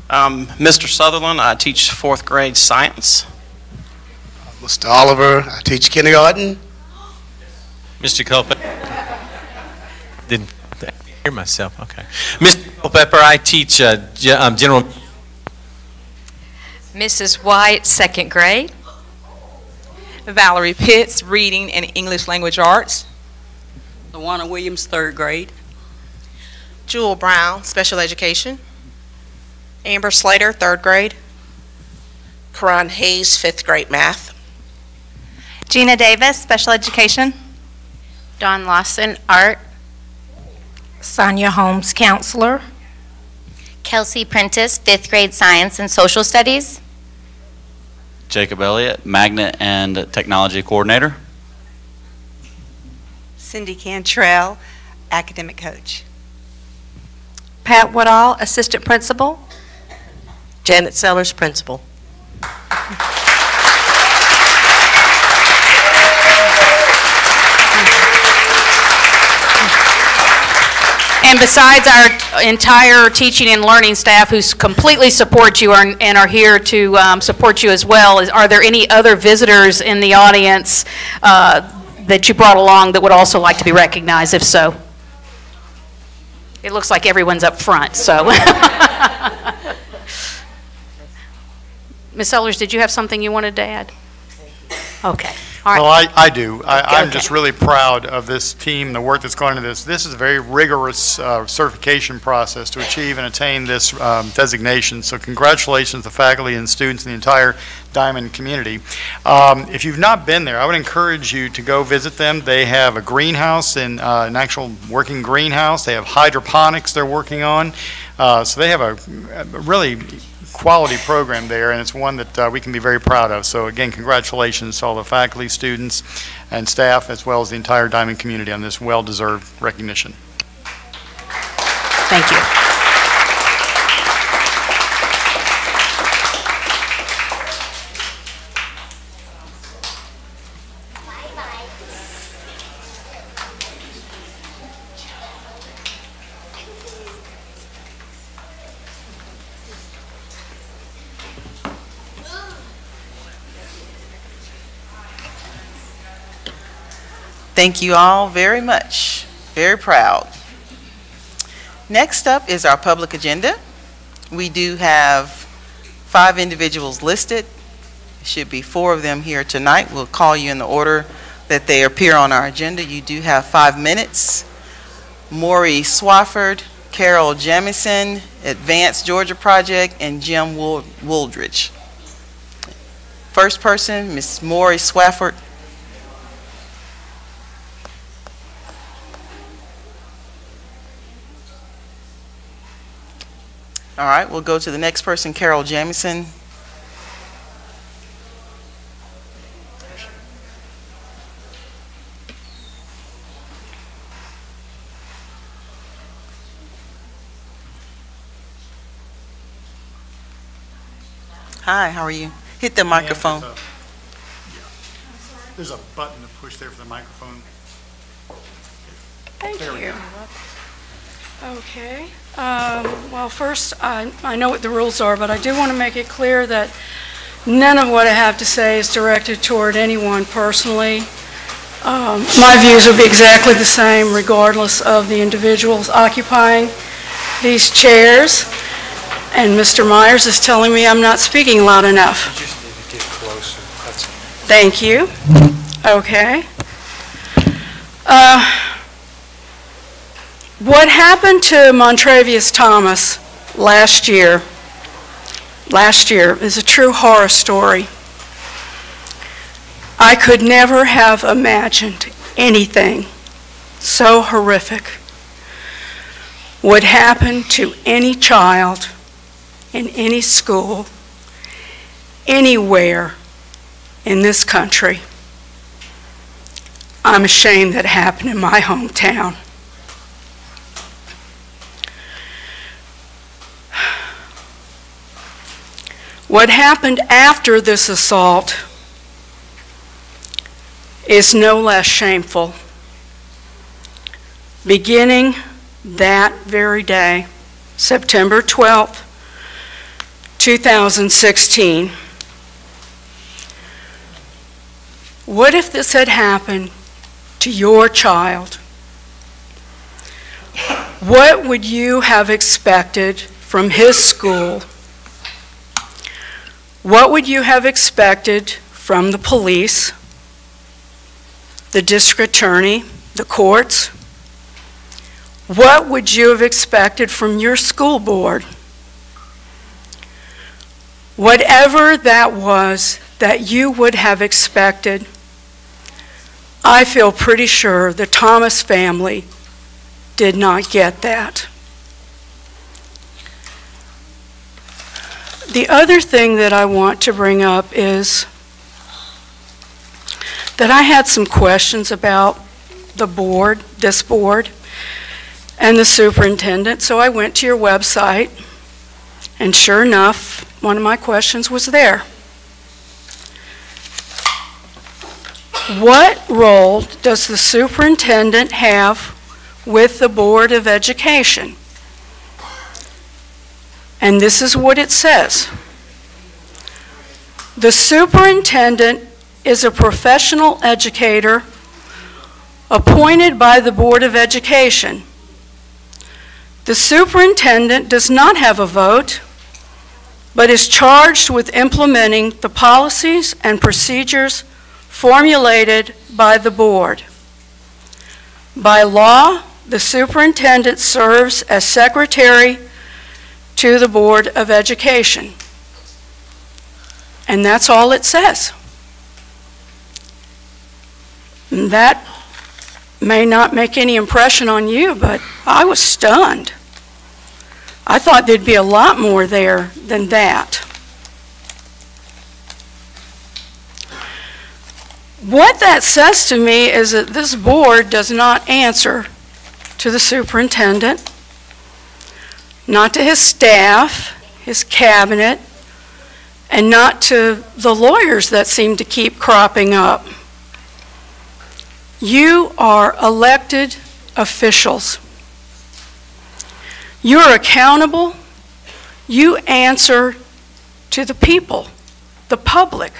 Mr. Sutherland, I teach 4th grade science. Mr. Oliver, I teach kindergarten. Mr. Culpepper, didn't hear myself, okay. Mr. Culpepper, I teach general. Mrs. White, 2nd grade. Valerie Pitts, Reading and English Language Arts. LaWanna Williams, 3rd grade. Jewel Brown, Special Education. Amber Slater, 3rd grade. Karan Hayes, 5th grade Math. Gina Davis, Special Education. Dawn Lawson, Art. Sonia Holmes, Counselor. Kelsey Prentice, 5th grade science and social studies. Jacob Elliott, magnet and technology coordinator. Cindy Cantrell, academic coach. Pat Woodall, assistant principal. Janet Sellers, principal. And besides our entire teaching and learning staff who completely support you and are here to support you as well, are there any other visitors in the audience that you brought along that would also like to be recognized? If so, it looks like everyone's up front. So, Ms. Sellers, did you have something you wanted to add? Okay. All right. Well, I do. I'm just really proud of this team, the work that's gone into this. This is a very rigorous certification process to achieve and attain this designation. So congratulations to faculty and students and the entire Diamond community. If you've not been there, I would encourage you to go visit them. They have a greenhouse, an actual working greenhouse. They have hydroponics they're working on. So they have a really quality program there, and it's one that we can be very proud of. So again, congratulations to all the faculty, students, and staff, as well as the entire Diamond community on this well-deserved recognition. Thank you. Thank you all very much. Very proud. Next up is our public agenda. We do have 5 individuals listed. There should be 4 of them here tonight. We'll call you in the order that they appear on our agenda. You do have 5 minutes. Maury Swafford, Carol Jamison, Advanced Georgia Project, and Jim Wooldridge. First person, Ms. Maury Swafford. All right, we'll go to the next person, Carol Jamison. Hi, how are you? Hit the microphone. There's a button to push there for the microphone. Thank you. Okay. Well, first, I know what the rules are, but I do want to make it clear that none of what I have to say is directed toward anyone personally. My views will be exactly the same regardless of the individuals occupying these chairs. And Mr. Myers is telling me I'm not speaking loud enough. You just need to get closer. That's all. Thank you. Okay. What happened to Montravius Thomas last year is a true horror story. I could never have imagined anything so horrific would happen to any child in any school, anywhere in this country. I'm ashamed that it happened in my hometown. What happened after this assault is no less shameful. Beginning that very day, September 12th, 2016, what if this had happened to your child? What would you have expected from his school? What would you have expected from the police, the district attorney, the courts? What would you have expected from your school board? Whatever that was that you would have expected, I feel pretty sure the Thomas family did not get that. The other thing that I want to bring up is that I had some questions about the board, this board, and the superintendent. So I went to your website, and sure enough, one of my questions was there. What role does the superintendent have with the Board of Education? And this is what it says. The superintendent is a professional educator appointed by the Board of Education. The superintendent does not have a vote, but is charged with implementing the policies and procedures formulated by the board. By law, the superintendent serves as secretary to the Board of Education. And that's all it says. And that may not make any impression on you, but I was stunned. I thought there'd be a lot more there than that. What that says to me is that this board does not answer to the superintendent, not to his staff, his cabinet, and not to the lawyers that seem to keep cropping up. You are elected officials. You're accountable. You answer to the people, the public,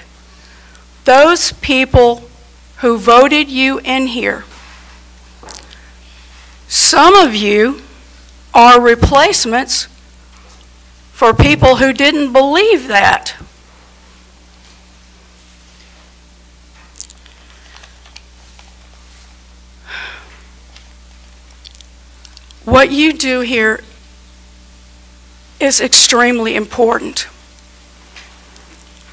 those people who voted you in here. Some of you are replacements for people who didn't believe that. What you do here is extremely important,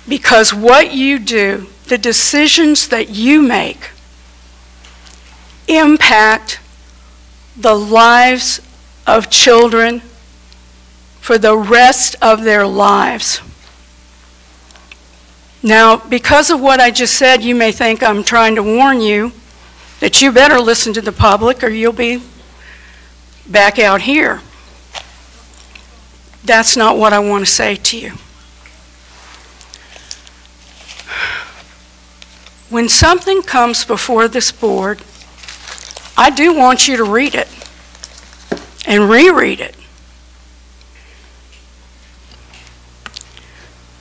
because what you do, the decisions that you make, impact the lives of children for the rest of their lives. Now, because of what I just said, you may think I'm trying to warn you that you better listen to the public or you'll be back out here. That's not what I want to say to you. When something comes before this board, I do want you to read it and reread it.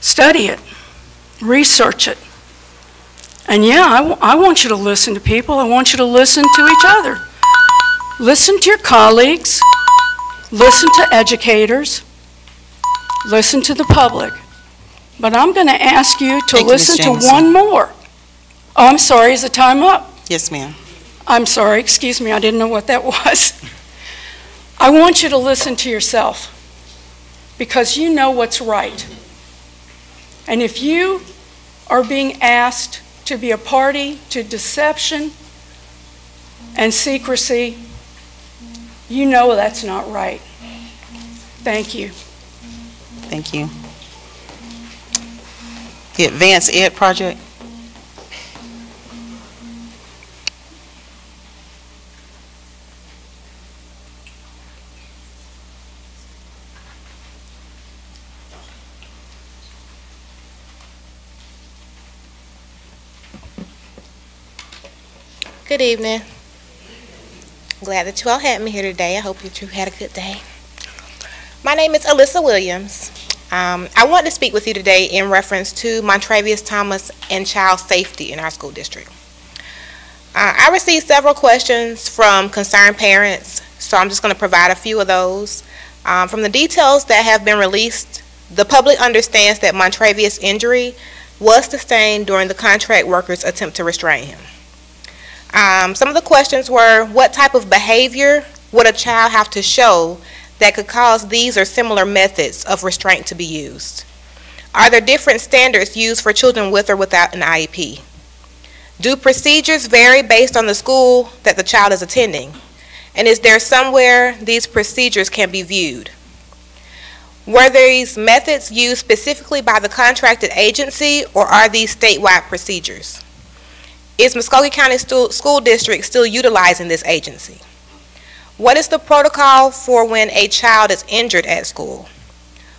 Study it, research it. And yeah, I want you to listen to people. I want you to listen to each other. Listen to your colleagues, listen to educators, listen to the public. But I'm going to ask you to listen to one more. Oh, I'm sorry, is the time up? Yes, ma'am. I'm sorry, excuse me, I didn't know what that was. I want you to listen to yourself, because you know what's right. And if you are being asked to be a party to deception and secrecy, you know that's not right. Thank you. Thank you. The Advanced Ed Project. Good evening. Glad that you all had me here today. I hope that you had a good day. My name is Alyssa Williams. I want to speak with you today in reference to Montravius Thomas and child safety in our school district. I received several questions from concerned parents, so I'm just going to provide a few of those. From the details that have been released, the public understands that Montravius' injury was sustained during the contract worker's attempt to restrain him. Some of the questions were, what type of behavior would a child have to show that could cause these or similar methods of restraint to be used? Are there different standards used for children with or without an IEP? Do procedures vary based on the school that the child is attending? And is there somewhere these procedures can be viewed? Were these methods used specifically by the contracted agency, or are these statewide procedures? Is Muskogee County School District still utilizing this agency? What is the protocol for when a child is injured at school?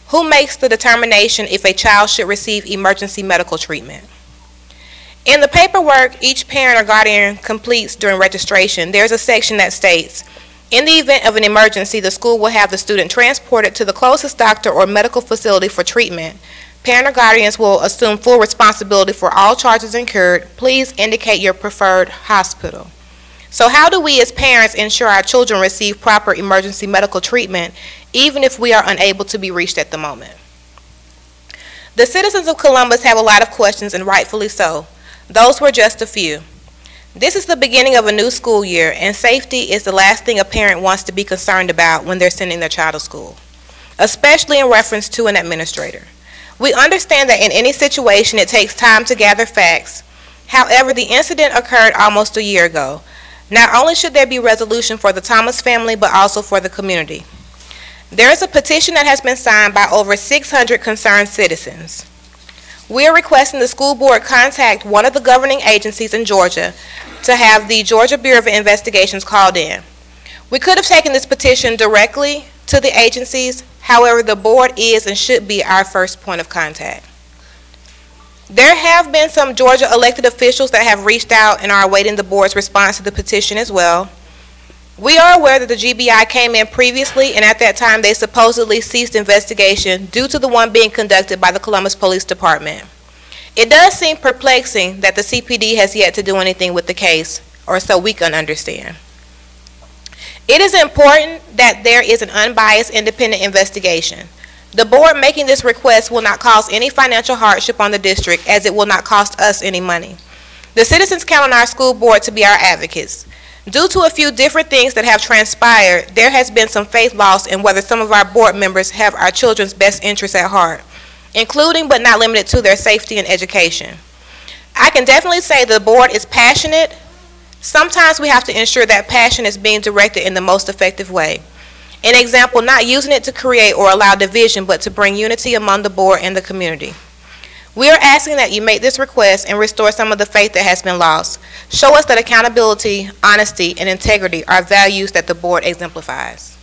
Who makes the determination if a child should receive emergency medical treatment? In the paperwork each parent or guardian completes during registration, there's a section that states, in the event of an emergency, the school will have the student transported to the closest doctor or medical facility for treatment. Parent or guardians will assume full responsibility for all charges incurred. Please indicate your preferred hospital. So how do we as parents ensure our children receive proper emergency medical treatment, even if we are unable to be reached at the moment? The citizens of Columbus have a lot of questions, and rightfully so. Those were just a few. This is the beginning of a new school year, and safety is the last thing a parent wants to be concerned about when they're sending their child to school, especially in reference to an administrator. We understand that in any situation it takes time to gather facts. However, the incident occurred almost a year ago. Not only should there be resolution for the Thomas family, but also for the community. There is a petition that has been signed by over 600 concerned citizens. We are requesting the school board contact one of the governing agencies in Georgia to have the Georgia Bureau of Investigations called in. We could have taken this petition directly to the agencies. However, the board is and should be our first point of contact. There have been some Georgia elected officials that have reached out and are awaiting the board's response to the petition as well. We are aware that the GBI came in previously, and at that time they supposedly ceased investigation due to the one being conducted by the Columbus Police Department. It does seem perplexing that the CPD has yet to do anything with the case, or so we can understand. It is important that there is an unbiased, independent investigation. The board making this request will not cause any financial hardship on the district, as it will not cost us any money. The citizens count on our school board to be our advocates. Due to a few different things that have transpired, there has been some faith loss in whether some of our board members have our children's best interests at heart, including but not limited to their safety and education. I can definitely say the board is passionate. Sometimes we have to ensure that passion is being directed in the most effective way. An example, not using it to create or allow division, but to bring unity among the board and the community. We are asking that you make this request and restore some of the faith that has been lost. Show us that accountability, honesty, and integrity are values that the board exemplifies.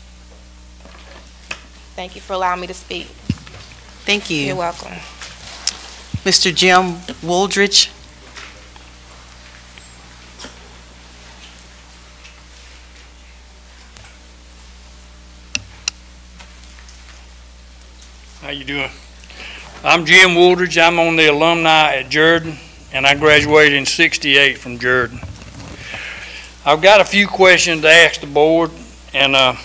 Thank you for allowing me to speak. Thank you. You're welcome. Mr. Jim Wooldridge. How you doing? I'm Jim Wooldridge. I'm on the alumni at Jordan, and I graduated in '68 from Jordan. I've got a few questions to ask the board, and I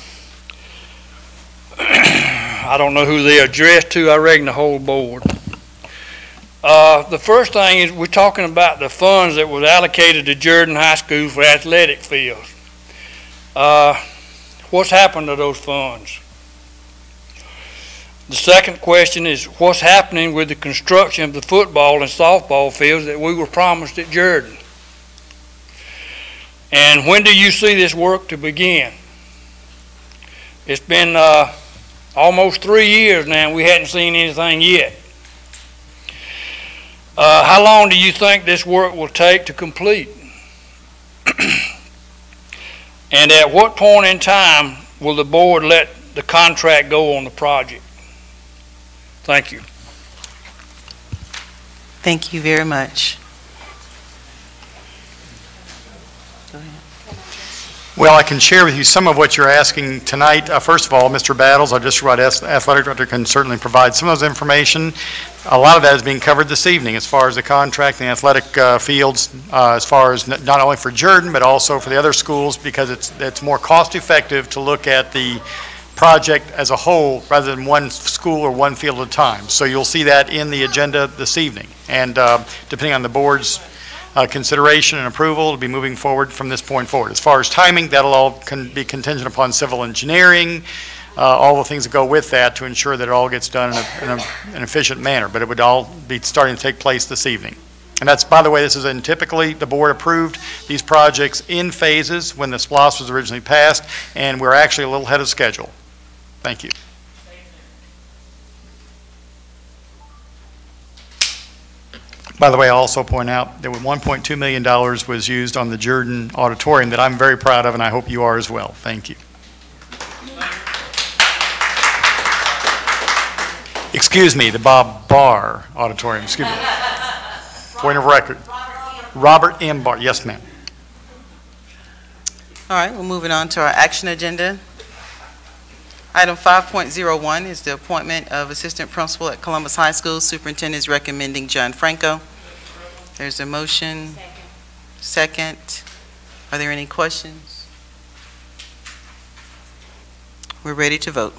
don't know who they're addressed to. I reckon the whole board. The first thing is we're talking about the funds that was allocated to Jordan High School for athletic fields. What's happened to those funds? The second question is what's happening with the construction of the football and softball fields that we were promised at Jordan? And when do you see this work to begin? It's been almost 3 years now and we hadn't seen anything yet. How long do you think this work will take to complete? And at what point in time will the board let the contract go on the project? Thank you. Thank you very much. Well, I can share with you some of what you're asking tonight. First of all, Mr. Battles, our district athletic director, can certainly provide some of those information. A lot of that is being covered this evening as far as the contract and the athletic fields, as far as not only for Jordan, but also for the other schools, because it's more cost effective to look at the project as a whole rather than one school or one field at a time. So you'll see that in the agenda this evening. And depending on the board's consideration and approval, it'll be moving forward from this point forward. As far as timing, that'll all be contingent upon civil engineering, all the things that go with that to ensure that it all gets done in an efficient manner. But it would all be starting to take place this evening. And that's, by the way, this is in typically the board approved these projects in phases when the SPLOST was originally passed, and we're actually a little ahead of schedule. Thank you. By the way, I'll also point out that $1.2 million was used on the Jordan Auditorium that I'm very proud of, and I hope you are as well. Thank you. Excuse me, the Bob Barr Auditorium, excuse me. Point of record. Robert M. Barr, yes ma'am. All right, we're moving on to our action agenda. Item 5.01 is the appointment of Assistant Principal at Columbus High School. Superintendent is recommending John Franco. There's a motion. Second. Are there any questions? We're ready to vote.